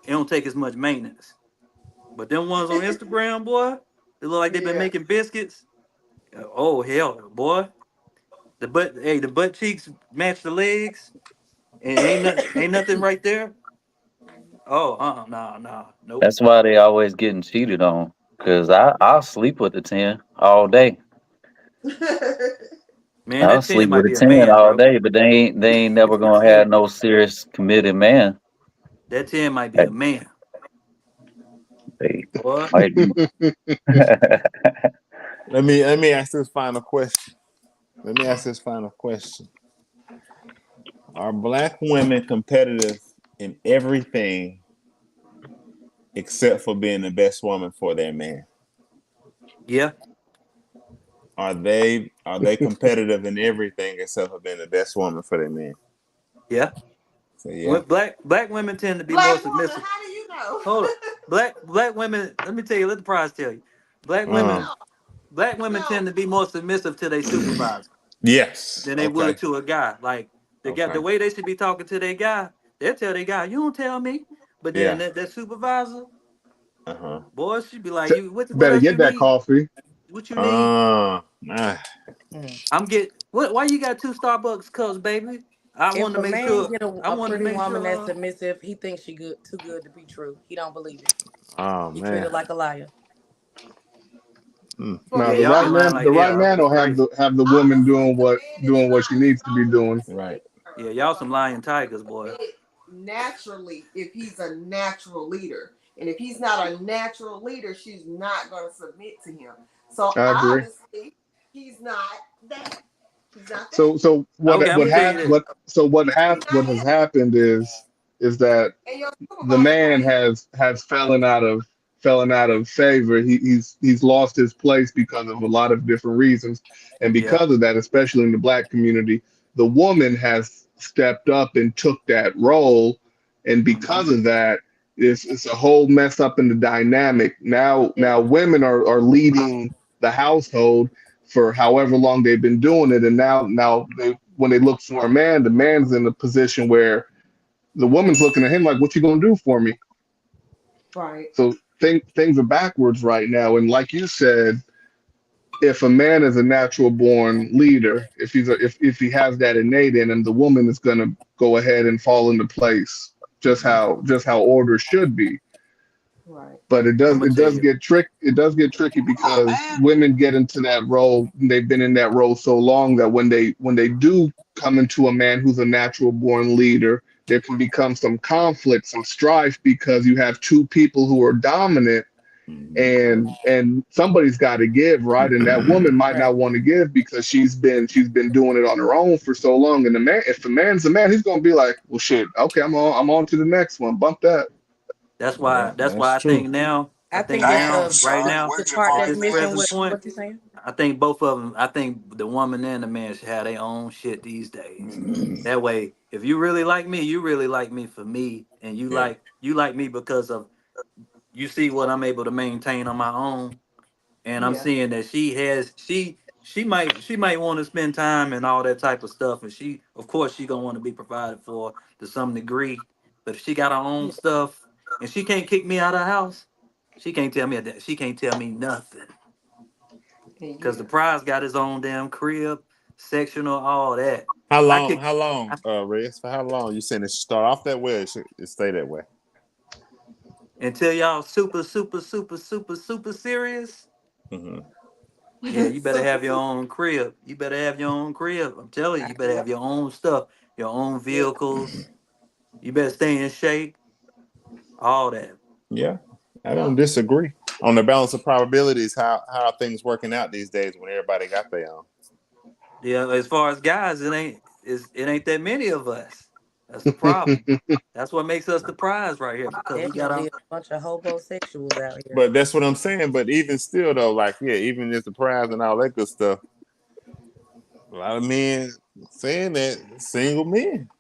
It don't take as much maintenance. But them ones on Instagram, boy, they look like they've been Yeah. making biscuits. Oh hell, boy. The butt cheeks match the legs, and ain't nothing right there. Oh, nah, nope. That's why they always getting cheated on. Cause I'll sleep with the 10 all day. Man, I'll that 10 sleep might with a be a 10 man, all bro. day, but they ain't never gonna have no serious committed man. That 10 might be Hey, a man, they boy. might be. Let me ask this final question. Let me ask this final question. Are black women competitive in everything except for being the best woman for their man? Yeah, Are they competitive in everything except for being the best woman for their man? yeah. So yeah. When black women tend to be more Black woman, submissive. how do you know? Hold up, black women. Let me tell you. Let the prize tell you. Black women Uh, No, black women no. tend to be more submissive to their supervisor yes. than they would Okay. to a guy. Like the Okay. way they should be talking to their guy, they'll tell their guy, "You don't tell me." But then Yeah. that supervisor, Uh-huh. Boy, she'd be like, T- "You what Better else get you that need? coffee. What you need? Ah, Mhm. I'm get what? Why you got two Starbucks cups, baby? I want If to a make man sure. get I a want to pretty make woman that's sure. submissive, he thinks she good, too good to be true. He don't believe it. oh He treat man. her like a liar. Mm. For Now Yeah, me, y'all I be lying the like right hell. man It's will crazy. have the woman honestly, doing the man that doing is what she not needs to be strong enough doing. to Right. lead her Yeah, is y'all gonna some lying tigers, boy. submit naturally if he's a natural leader. And if he's not a natural leader, she's not gonna submit to him. So I agree. obviously, he's not that. He's not that. So Okay, I'm gonna tell you this. what has He's not happened is that and your the supervisor man can't. has fallen out of favor. He's lost his place because of a lot of different reasons, and Yeah. because of that, especially in the black community, the woman has stepped up and took that role, and Hmm. because of that, it's a whole mess up in the dynamic. Now women are leading the household for however long they've been doing it, and now when they look for a man, the man's in a position where the woman's looking at him like, "What you gonna do for me?" Right. So things are backwards right now. And like you said, if a man is a natural born leader, if he has that innate in him, the woman is gonna go ahead and fall into place just how order should be. Right. But I'm gonna tell you. it does get tricky because women get into that role. They've been in that role so long that when they do come into a man who's a natural born leader, there can become some conflict, some strife, because you have two people who are dominant, Mhm. and somebody's got to give, right? And that woman might Right. not want to give because she's been doing it on her own for so long. And the man, if the man's the man, he's gonna be like, well, shit, okay, I'm on to the next one. Bump that. That's why. Yeah, That's that's why I true. think now. I I think think it's Damn, now. the Right son, now, the where'd you part at find that's this missing present with this? point, what you saying. I think both of them. I think the woman and the man should have their own shit these days. That way, if you really like me, you really like me for me, and Yeah. you like me because of you see what I'm able to maintain on my own, and I'm Yeah. seeing that she might want to spend time and all that type of stuff, and she of course she gonna want to be provided for to some degree, but if she got her own Yeah. stuff and she can't kick me out of the house, she can't tell me that she can't tell me nothing because the Yeah. prize got his own damn crib, sectional, all that. How I long? kick How long, I, Reyes? For how long? You saying it should start off that way or it stay that way? until y'all super serious. Hmm. Yeah, you better Super, have your super. own crib. You better have your own crib. I'm telling you, you better Yep. have your own stuff, your own Yep. vehicles. You better stay in shape. All that. Yeah, I don't Yep. disagree. On the balance of probabilities, how are things working out these days when everybody got their own? Yeah, as far as guys, it ain't that many of us. That's the problem. That's what makes us the prize right here because we got Definitely our a bunch of homosexuals out here. But that's what I'm saying. But even still, though, like yeah, even if the prize and all that good stuff, a lot of men saying that single men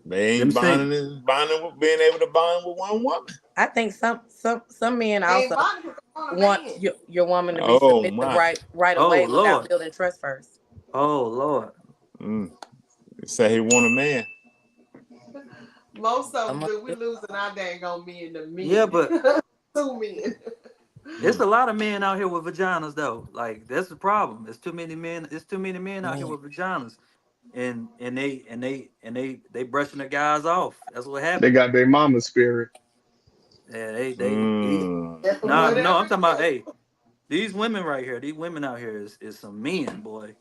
they them ain't sing. bonding with being able to bond with one woman. I think some men They ain't also bonding because they want a want man. your woman to be Oh submissive my! right Oh away without Lord. building trust first. Oh Lord. Mm. Say he want a man. Most of Some them of do. We losing our dang on men to Yeah, men. but Two men. it's Mm. a lot of men out here with vaginas though. Like that's the problem. There's too many men. There's too many men out here man. with vaginas, they brushing the guys off. That's what They happening. got their mama spirit. Yeah, Mm. no. I'm Whatever talking it about is. hey, these women right here. These women out here is some men, boy.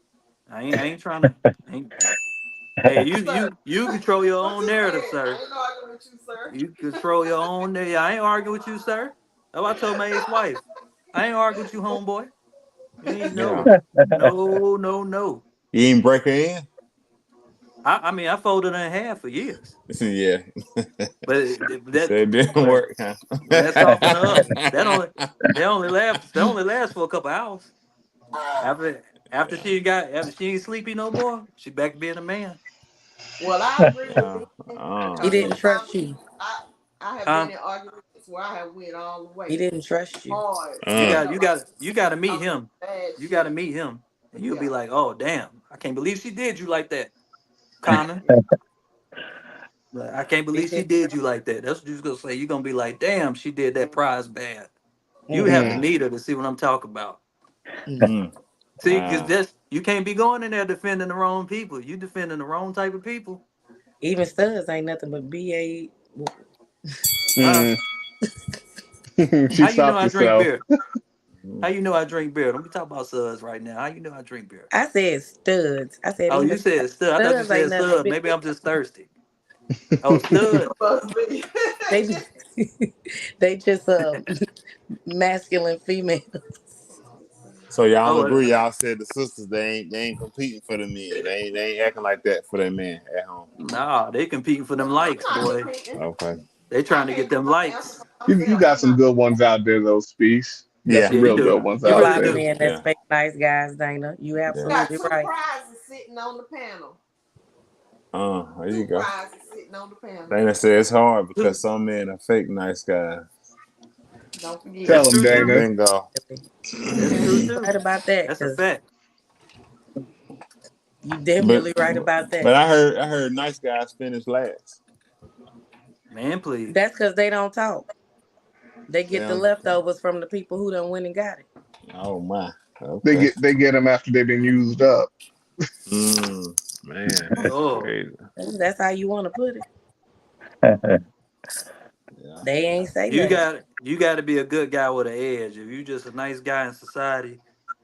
I ain't trying to. Ain't, hey, Sir. you control your What own you narrative, saying? I sir. ain't arguing with you, sir. You control your own narrative. I ain't arguing with you, sir. That's what I told my ex-wife. I ain't arguing with you, homeboy. You ain't Yeah, no. you ain't break her in. I mean, I folded her in half for years, Yeah, but so it didn't but work, huh? that softened her up. That only lasts for a couple hours. After Yeah. after she ain't sleepy no more, she back to being a man. Well, I agree with Uh, Ben He because didn't sometimes trust you. I have Huh? been in arguments where I have went all the He way didn't trust you. hard uh, tell her You got to meet I'm him. bad You got to shit. meet him, and you'll be Yeah. like, oh damn, I can't believe she did you like that, Common. Yeah. Like, I can't He believe she didn't did trust you like that. That's what you're gonna say. You're gonna be like, damn, she did that prize bad. You have to Mm. meet her to see what I'm talking about. Mm. See, because Wow. that's you can't be going in there defending the wrong people. You defending the wrong type of people. Even studs ain't nothing but BA. Huh? Mm. She How you know stopped I drink herself. beer? How you know I drink beer? Don't be talking about suds right now. How you know I drink beer? I said studs. I said Oh, you even said stud. I thought you studs ain't said nothing but stud. Maybe I'm just thirsty. Oh, stud. Must be. they they just masculine female. So y'all Oh, agree? Y'all said the sisters they ain't competing for the men. They ain't acting like that for their men at home. nah, they competing for them I'm likes, not boy. competing. Okay. They I trying to get can't them answer likes. for You myself. got I'm some not. good ones out there, though, Speaks. You got Yeah. some Yeah, you real do. good ones You A out really lot of there. do. men that's Yeah. fake nice guys, Dana. You Yeah. Got absolutely two right. prizes sitting on the panel. There you Two go. prizes sitting on the panel. Dana said it's hard Two. because some men are fake nice guys. Don't forget. That's Tell them, true too. Dana. Bingo. That's true You too. right about that, That's a because fact. you But definitely right about that. but I heard nice guys finish last. Man, please. That's because they don't talk. They get the Damn. leftovers from the people who done went and got it. Oh my. They Okay. get them after they've been used up. Man, that's Oh, crazy. That's how you want to put it. Yeah. They ain't say you nothing. got you got to be a good guy with an edge. If you just a nice guy in society,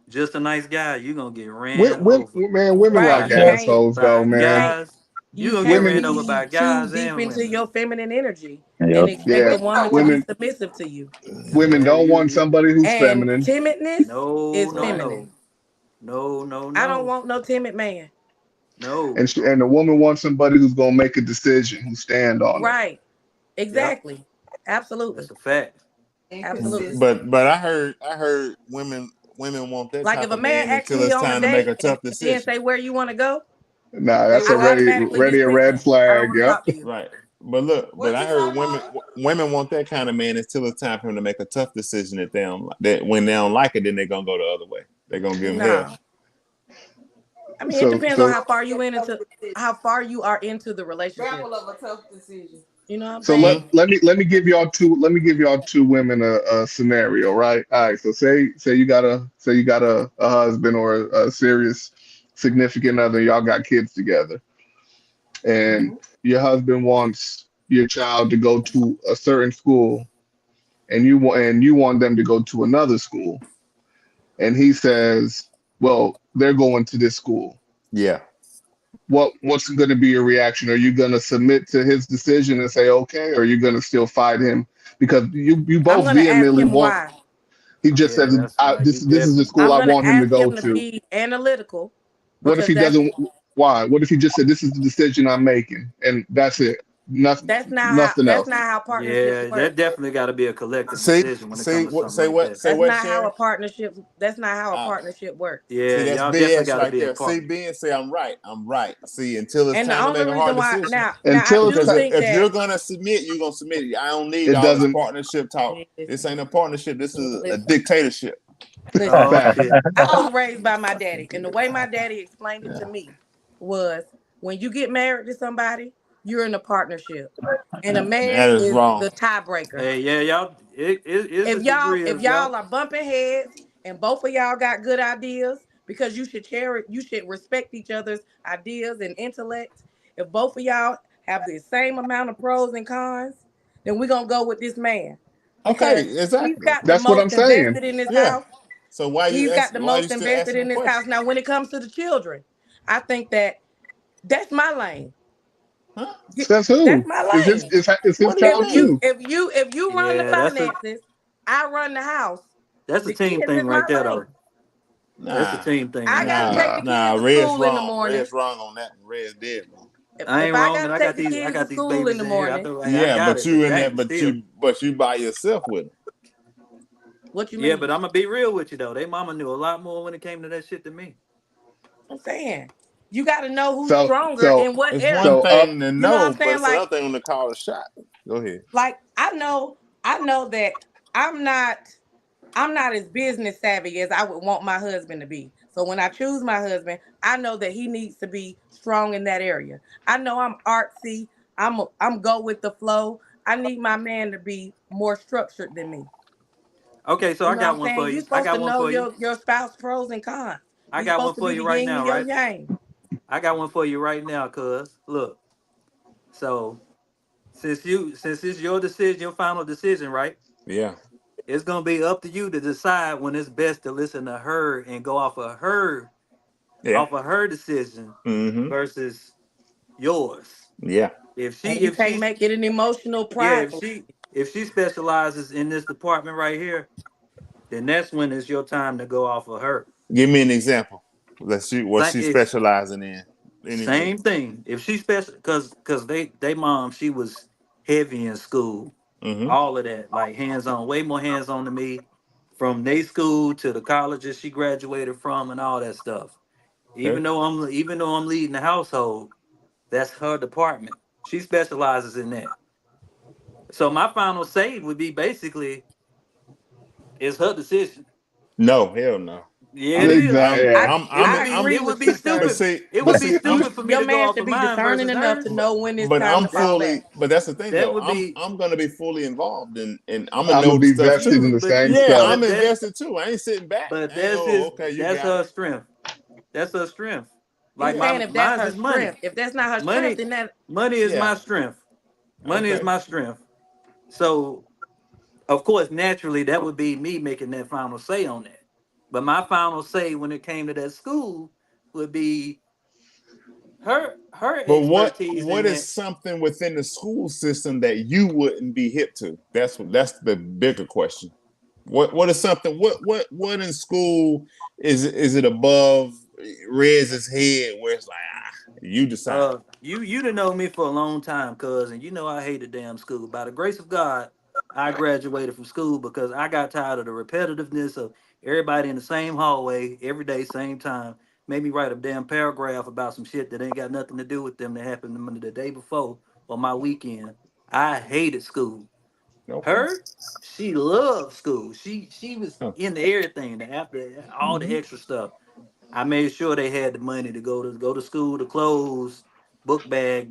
just a nice guy, you gonna get ran over Man, women Right. like by You can't. assholes, though, by You man. can't. guys. You You gonna get can't ran Women, over be by too guys deep and into women. your feminine energy and Yep. expect yeah, a woman to be women, submissive to you. women Yeah, don't want you somebody who's And feminine, timidness no is no feminine. no no no I don't no want no timid man. no. and the woman wants somebody who's gonna make a decision, who stand on it. Right. Yep, Exactly. Absolutely. that's a fact. Absolutely. Inconsistent. But I heard women want that Like if type a of man man asks until me it's on a time to make date a and tough then decision. say where you want to go, Nah, Say that's I what? automatically already a dismiss red him. I don't flag. want to Yep. talk to you. Right. But What I you say, heard women Marvin? women want that kind of man until it's time for him to make a tough decision that they don't that when they don't like it, then they're gonna go the other way. They're gonna give him hell. No. I mean, it So depends on so how far A you in tough into decision. how far you are into the relationship. Example of a tough decision. You know what I'm so saying? let me give y'all two women a scenario, right? All right. So say you got a husband or a serious significant other. Y'all got kids together, and Mm-hmm. your husband wants your child to go to a certain school, and you want them to go to another school, and he says, well, they're going to this school. Yeah. What's going to be your reaction? Are you going to submit to his decision and say okay, or are you going to still fight him because you I'm both gonna ask vehemently him want? why. He just Yeah, says that's right. You this is the definitely. school I'm I gonna want him to ask go him to to. be analytical What if because he doesn't? Why? What if he just said this is the decision I'm making and that's it? Nothing that's else. not how partnerships Yeah, work. that definitely got to be a collective See, decision when it see comes to what something say like what that. say That's what, not how Sharon? a partnership. That's not how a Uh, partnership works. See, Yeah, that's y'all definitely BS got to right be a there. See, partner. Ben say I'm right. I'm right. See, until it's And the time to only make a reason hard why decision. now I Until it's do Because ti- think if that you're gonna submit, you're gonna submit. I don't need it all this doesn't. partnership talk. This listen, ain't a partnership. This is a listen, dictatorship. listen. Oh Facts. shit. I was raised by my daddy, and the way my daddy explained it to Yeah, me was when you get married to somebody, you're in a partnership, and a man that is is wrong. the tiebreaker. Hey, yeah, y'all. It's a If y'all degree if of y'all y'all. are bumping heads and both of y'all got good ideas, because you should cherish, you should respect each other's ideas and intellect. If both of y'all have the same amount of pros and cons, then we're gonna go with this man Okay, because he's exactly. got the That's what I'm most saying. invested in this Yeah. house. So why you He's got ask? the Why you most still invested asking in the this house. question? Now, when it comes to the children, I think that that's my lane. Huh? Says That's who? my It's lane. his What do you child If you mean? too. if you if you run the Yeah, finances, I run the house. that's a The team kids thing is my right there, lane. though. That's a Nah, team thing I right gotta there. take Nah. the kids nah. to Red's school in the wrong. morning. Red's wrong on that. Red's dead wrong. I If ain't I wrong, gotta and I take got the these. I kids to got these school in babies the in here. morning, Hey, I Yeah, got but it. But you in there, dang, still. but you by yourself with him. what you Yeah, but mean? I'm gonna be real with you though. They mama knew a lot more when it came to that shit than me. I'm saying you gotta know who's So stronger so in what It's one area. so thing to You know what know, I'm but saying? it's another thing when to call a shot. Go ahead. Like I know that I'm not I'm not as business savvy as I would want my husband to be. So when I choose my husband, I know that he needs to be strong in that area. I know I'm artsy. I'm go with the flow. I need my man to be more structured than me. Okay, so You I know what got I'm one for saying? You're you. I supposed to got one know for you. your spouse pros and cons. I You're got one supposed to for be you the right yin and now, your right? yang. I got one for you right now, cuz. Look, so since it's your decision, your final decision, right? Yeah. It's gonna be up to you to decide when it's best to listen to her and go Yeah. off of her decision Mm-hmm. versus yours. Yeah. If And she you if can't she make it an emotional yeah, prideful. if she specializes in this department right here, then that's when it's your time to go off of her. Give me an example. Let's see what she's It's specializing in. Anything. same thing. If she special, cause they mom, she was heavy in school, Mm-hmm. all of that, like hands on, way more hands on than me, from day school to the colleges she graduated from and all that stuff. Okay. Even though I'm leading the household, that's her department. She specializes in that. So my final say would be basically it's her decision. No, hell no. Yeah, it I'm is. Exactly. I'm I Yeah. I'm I'm I I'm agree It would with be you, but sir. stupid. see It but would But be see I'm stupid for me your to go man off should of be mine discerning versus enough to hers. know when it's but time I'm to fall fully back. but that's the thing That though. would I'm be I'm gonna be fully involved and I'm gonna I'm gonna know the be stuff vested too. in you, the but same Yeah, stuff. I'm invested too. I ain't sitting back. but I ain't okay, you that's got it. her strength. That's her strength. He's Like Yeah. saying if that's mine's her is money. strength. If that's not her strength, Money then that money is Yeah. my strength. Money is Okay. my strength. So of course, naturally, that would be me making that final say on that. But my final say when it came to that school would be her But expertise what in is that. something within the school system that you wouldn't be hip to? That's the bigger question. What is something what in school is it above Rez's head where it's like you decide. You done know me for a long time, cuz, and you know I hated damn school. By the grace of God, I graduated from school because I got tired of the repetitiveness of everybody in the same hallway every day, same time. Made me write a damn paragraph about some shit that ain't got nothing to do with them that happened to me the day before or my weekend. I hated school. Okay. Her, she loved school. She was Huh. into everything, the after all the Mm-hmm. extra stuff. I made sure they had the money to go to school, the clothes, book bag.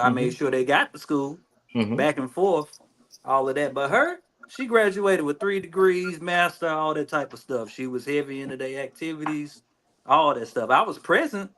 I Mm-hmm. made sure they got to school, Mm-hmm. back and forth, all of that. But her, she graduated with 3 degrees, master, all that type of stuff. She was heavy into their activities, all that stuff. I was present,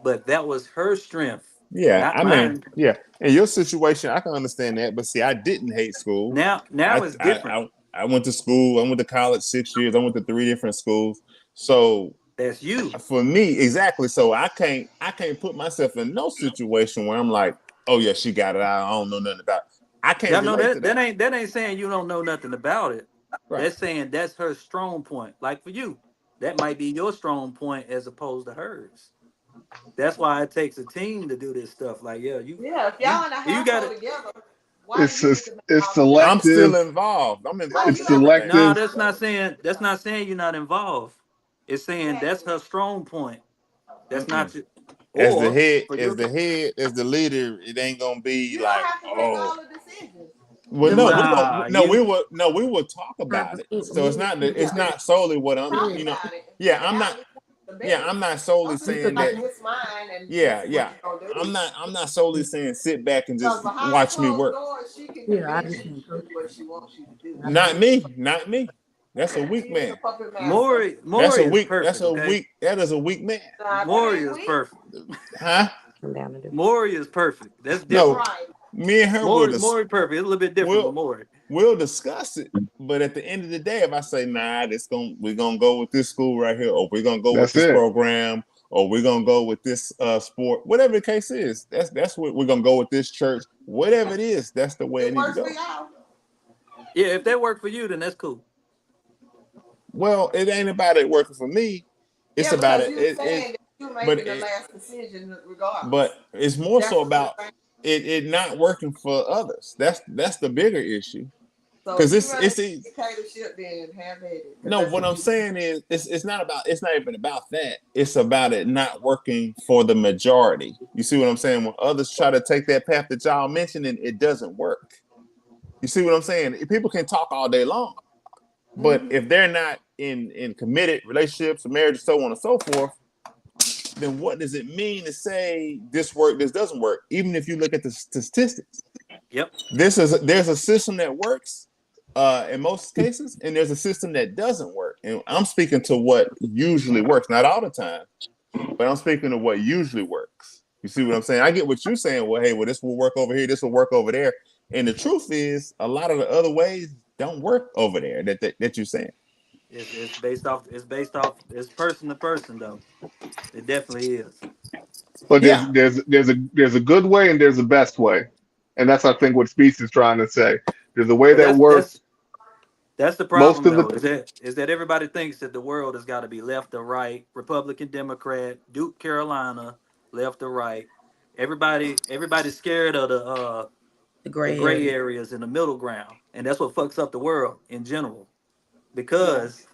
but that was her strength, Yeah, not I mean, mine. yeah. In your situation, I can understand that. But see, I didn't hate school. Now I it's I different. I, I went to school. I went to college 6 years. I went to three different schools. So That's you. for me, exactly. So I can't put myself in no situation where I'm like, oh yeah, she got it. I don't know nothing about it. I can't Y'all know relate to that. that ain't saying you don't know nothing about it. Right. That's saying that's her strong point. Like for you, that might be your strong point as opposed to hers. That's why it takes a team to do this stuff. Like, yeah, Yeah, if you y'all in a you got household it. together, why do It's you get it's, to make it's all the decisions? I'm still selective. involved. I'm No, involved It's you in don't. everything. No, selective. that's not saying you're not involved. It's saying that's Exactly. her strong point. That's Mm-mm. not your As the or head, for as your the head, as the leader, it ain't gonna be You don't like, have to make oh, all the decisions. well, The no, most we gonna nah no, you we will talk about it. So it's Yeah, not solely what I'm, talk about it. yeah, Figure I'm out not, which one's the yeah, best. I'm not solely Don't just saying say that. this mine and this Yeah, is what yeah, you're gonna I'm do. not solely saying sit back and Because just behind watch me closed work. doors, she can convince you to do what she wants you to do. Not me, not me. That's a Yeah, she weak is a man. puppet master. Maury is perfect, okay? That is a weak man. Nah, that Maury ain't is weak. perfect. Huh? Maury is perfect. That's That's different. No, right. me and her will Maury perfect. It's a little bit different with we'll Maury. we'll discuss it. But at the end of the day, if I say, nah, we're gonna go with this school right here, or we're gonna go with That's this it. program, or we're gonna go with this sport, whatever the case is, that's what we're gonna go with this church, whatever it is, that's the way it It need to works for go. y'all. Yeah, if that worked for you, then that's cool. Well, it ain't about it working for me. It's Yeah, about because it. you're It saying that you're but making the it last decision regardless. but it's more so That's what you're about saying. it not working for others. That's the bigger issue. So Because if you run a it's e- dictatorship, then have at it. Because no, that's what what I'm you do. saying is it's not even about that. It's about it not working for the majority. You see what I'm saying? When others try to take that path that y'all mentioned, and it doesn't work. You see what I'm saying? People can talk all day long, but Mm-hmm. if they're not in committed relationships or marriage, so on and so forth, then what does it mean to say this work, this doesn't work? Even if you look at the statistics, Yep. there's a system that works, in most cases, and there's a system that doesn't work. And I'm speaking to what usually works, not all the time, but I'm speaking to what usually works. You see what I'm saying? I get what you're saying. Well, hey, well, this will work over here, this will work over there. And the truth is, a lot of the other ways don't work over there that you're saying. It's based off. It's based off. It's person to person though. It definitely is. But Yeah, there's a good way and there's a best way, and that's I think what Speaks is trying to say. There's a way But that that's works that's that's the most problem of though. the. Is that everybody thinks that the world has got to be left or right, Republican, Democrat, Duke, Carolina, left or right. Everybody's scared of The the gray gray area. areas and the middle ground, and that's what fucks up the world in general. Yeah. Because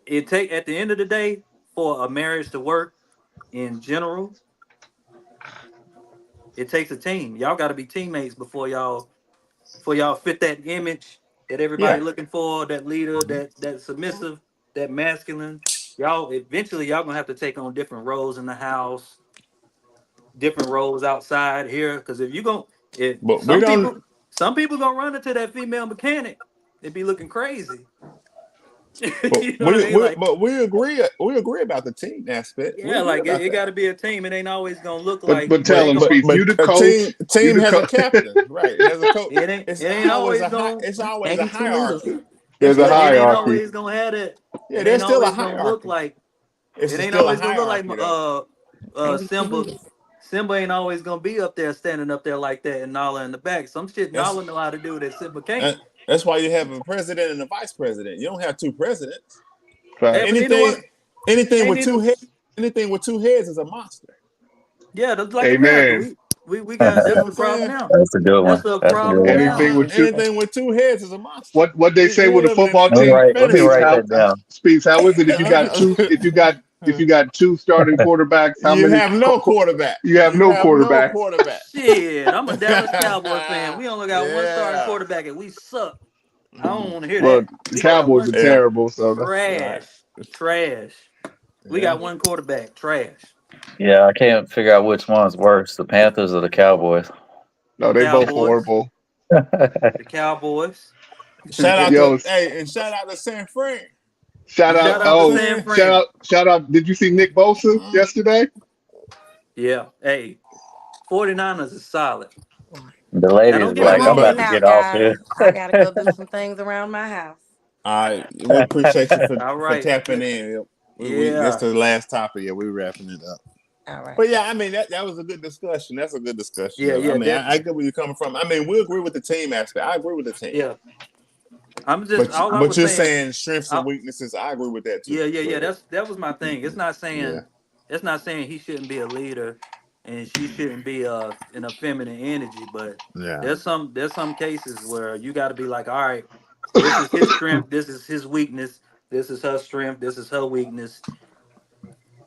it take at the end of the day for a marriage to work in general, it takes a team. Y'all got to be teammates before y'all fit that image that everybody yeah. looking for, that leader, that submissive, that masculine. Y'all eventually y'all gonna have to take on different roles in the house, different roles outside here. Because if you go, if But we some don't. people, some people gonna run into that female mechanic, they be looking crazy. But You know what I we, mean? we Like, but we agree. We agree about the team aspect. We yeah, agree like it, about it that. got to be a team. It ain't always gonna look But like. It tell ain't them, gonna. Speaks, you the A team coach, you team the has a coach. captain, right? It has a coach. It ain't. It's It ain't always always a high. gonna. It's always a Maybe two leaders. hierarchy. It's There's a still a It ain't hierarchy. hierarchy. always gonna have that. Yeah, It there's ain't still a always gonna look hierarchy. like. It's It ain't still a always gonna look like hierarchy though. Maybe two Simba. leaders. Simba ain't always gonna be up there standing up there like that and Nala in the back. Some shit That's Nala know how to do that Simba can't. that, that's why you have a president and a vice president. You don't have two presidents. Hey, but Facts. you know Anything what? anything Ain't with two even. heads. Anything with two heads is a monster. Yeah, that's like America. Amen. We got You see that's what the I'm problem saying? now. That's a good That's one. the That's a good problem one. Anything now. with two. Anything with two heads is a monster. What they say You with a living football in Let me a team? write. Let me fantasy Speaks write how that world. down. Speaks how is it if you got two if you got two starting quarterbacks? How You many have no quarterback. you have You no have no quarterbacks? quarterback. Shit, I'm a Dallas Cowboy fan. We only got one starting Yeah. quarterback and we suck. I don't want to hear Well, that. the We got Cowboys are one Yeah. terrible, so trash, Right. trash. We Yeah. got one quarterback, trash. Yeah, I can't figure out which one's worse, the Panthers or the Cowboys. no, The they both Cowboys, horrible. the Cowboys. Shout out to Yo, hey, and shout out to San Fran. shout And You out! know shout what out I'm to Oh, San saying? Fran. shout out! Did you see Nick Bosa Uh, yesterday? Yeah, hey, 49ers is solid. The Now lady don't is get me all like, right, I'm wrong. about Heading but to out, get off guys. here. I gotta go do some things around my house. I we appreciate you All for right. tapping in. We that's Yeah. the last topic. Yeah, we wrapping it up. All right. But yeah, I mean that was a good discussion. That's a good discussion Yeah, though. I yeah, mean, I definitely. get where you're coming from. I mean, we agree with the team aspect. I agree with the team. Yeah. I'm just But all I but was you're saying. saying strengths and I, weaknesses. I agree with that too. yeah, yeah, Go yeah. ahead. That was my thing. Yeah. It's not saying he shouldn't be a leader and she shouldn't be in a feminine energy, but Yeah. there's some cases where you got to be like, all right, this is his strength, this is his weakness, this is her strength, this is her weakness.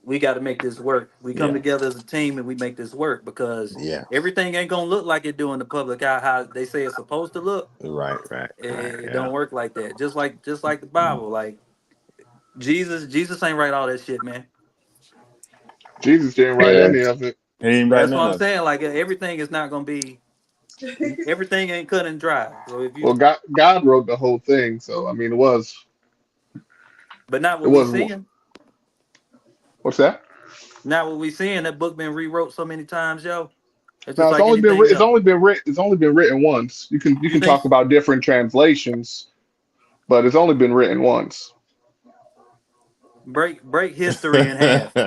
We got to make this work. We come Yeah. together as a team and we make this work because Yeah. everything ain't gonna look like it do in the public eye how they say it's supposed to look. Right. Right. It, Right. it Yeah. don't work like that. Just like the Bible, like Jesus ain't write all that shit, man. Jesus didn't write Yeah. any of it. He ain't right That's what none I'm of it. saying. Like everything is not gonna be everything ain't cut and dry. So if Well, you God wrote the whole thing, so I mean, but not it what we was seeing. what's that? Not what we seeing. That book been rewrote so many times, yo. It's No, just like anything it's else. only been written once. You You can think talk about different translations, but it's only been written once. break history in half.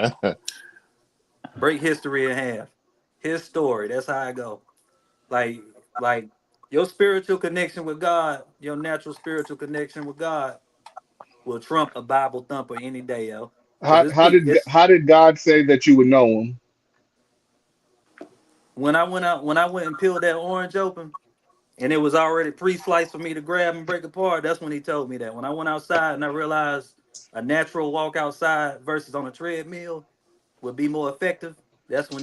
Break history in half. His story. That's how I go. Like like your spiritual connection with God, your natural spiritual connection with God will trump a Bible thumper any day, yo. Cause it's deep. It's How did God say that you would know him? when I went and peeled that orange open and it was already pre-sliced for me to grab and break apart, that's when he told me that. When I went outside and I realized a natural walk outside versus on a treadmill would be more effective, that's when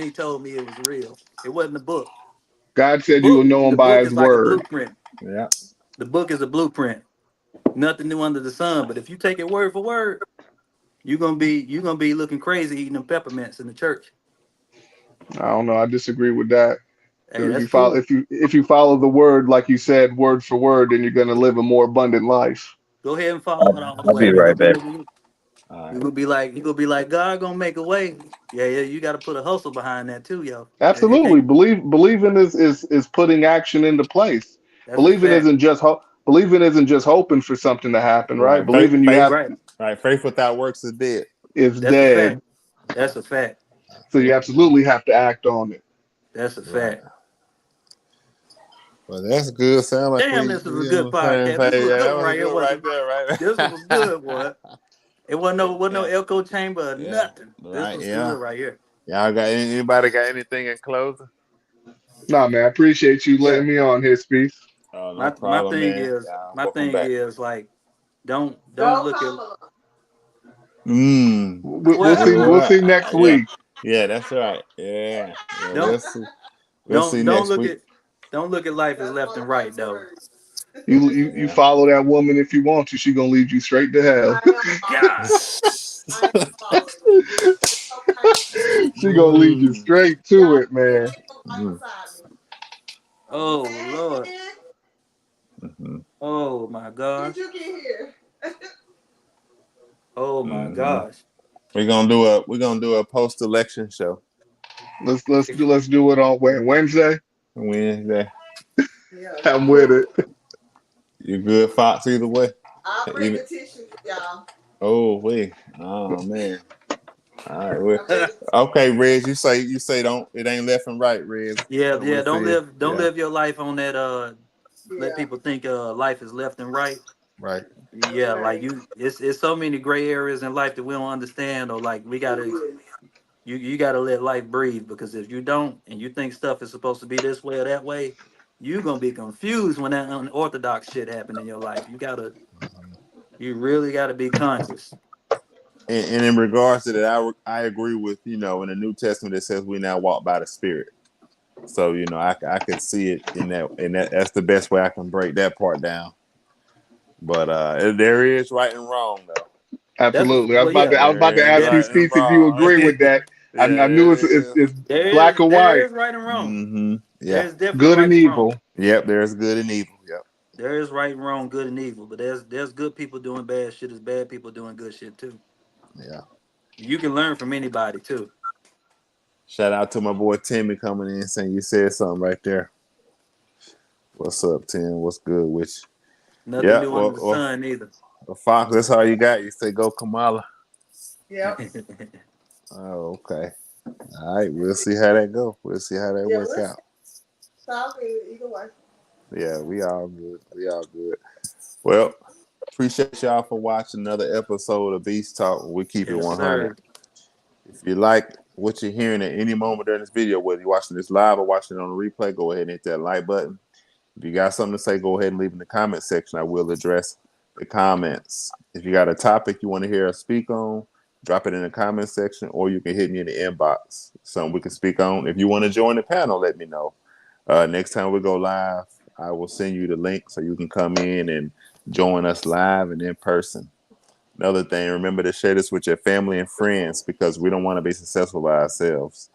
he told me it was real. It wasn't the book. God The said you will book, know him the by book his is like a word. blueprint. Yeah. The book is a blueprint. Nothing new under the sun. But if you take it word for word, you're gonna be looking crazy eating them peppermints in the church. I don't know. I disagree with that. Hey, If that's you follow, cool. if you follow the word, like you said, word for word, then you're going to live a more abundant life. Go ahead and follow it all the I'll way. be You gonna right be back. looking. All You right. gonna be like God gonna make a way. Yeah, yeah. You got to put a hustle behind that too, yo. You Absolutely, can't. believing is putting action into place. That's a Believing fact. isn't just believing isn't just hoping for something to happen, right? Right. Believing you have Right. Right. Faith without works is dead. is That's a dead, fact. That's a fact. so you absolutely have to act on it. That's a Right. fact. Well, that's good. Sound like Damn, this was a we good on the same podcast. This page. was a Yeah, good that one was right here, good right wasn't it? there, This one was right? good, boy. It wasn't no Yeah. echo chamber or Yeah. nothing. This Right. was Yeah. good right here. Y'all got anybody got anything in closing? Nah, man, I appreciate you Yeah. letting me on here, Speaks. Oh, no My problem, thing man. is Y'all my welcome thing back. is like don't Go look at come up. We'll well see. We'll see next Yeah. week. Yeah, that's right. Yeah. Yeah, we'll don't see. We'll see don't next look week. at don't look at life as That's left one and of right Mike's though. words. You Yeah. follow that woman if you want to. She gonna lead you straight to hell. I am following. God. I am following. Okay. She gonna lead you Mm. straight to Y'all it, man. right Mm. beside me. Oh Lord. Hey, Mhm. Oh my did gosh. you get here? Oh my Mhm. gosh. We're gonna do a post election show Let's do it on Wednesday. Wednesday. Yeah, I'm cool. with it. You good, Fox? Either way. I'll bring Either. the tissue for y'all. Oh wait. Oh man. All right. Well, I'll bring the okay, Reg. You say don't. It ain't left and right, Reg. Yeah, So yeah. we'll see. Don't Yeah. live your life on that let yeah. people think life is left and right. Right. Yeah, like Okay. it's so many gray areas in life that we don't understand, or like we It gotta is. you gotta let life breathe, because if you don't and you think stuff is supposed to be this way or that way, you gonna be confused when that unorthodox shit happen in your life. You really gotta be conscious. And in regards to that, I agree with in the New Testament it says we now walk by the Spirit. So I could see it in that that's the best way I can break that part down. But there is right and wrong though. That's Absolutely. well, yeah. I was about to There is ask There, you, right and Speaks, if you wrong. agree with that. Yeah, I knew there is. it's black or there white, is right and wrong. Mm-hmm. There Yeah. is definitely good and right and wrong. evil. Yep. There's good and evil. Yep. There is right and wrong, good and evil, but there's good people doing bad shit. There's bad people doing good shit too. Yeah. You can learn from anybody too. Shout out to my boy Timmy coming in saying you said something right there. What's up, Tim? What's good with you? Nothing Yeah. new under the Well, sun either. Fox, that's all you got. You say go Kamala. Yep. Oh, okay. All right. We'll That's it. see how that go. We'll see how that Yeah, work we'll see. out. It's all good either way. Yeah, we all good. We all good. Well, appreciate y'all for watching another episode of Beast Talk. We keep it Yes, 100. sir. If you like what you're hearing at any moment during this video, whether you're watching this live or watching it on the replay, go ahead and hit that like button. If you got something to say, go ahead and leave in the comment section. I will address the comments. If you got a topic you want to hear us speak on, drop it in the comment section, or you can hit me in the inbox. Something we can speak on. If you want to join the panel, let me know. Next time we go live, I will send you the link so you can come in and join us live and in person. Another thing, remember to share this with your family and friends because we don't want to be successful by ourselves.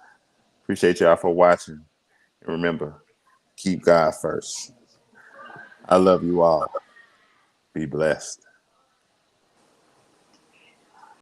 Appreciate y'all for watching. And remember, keep God first. I love you all. Be blessed.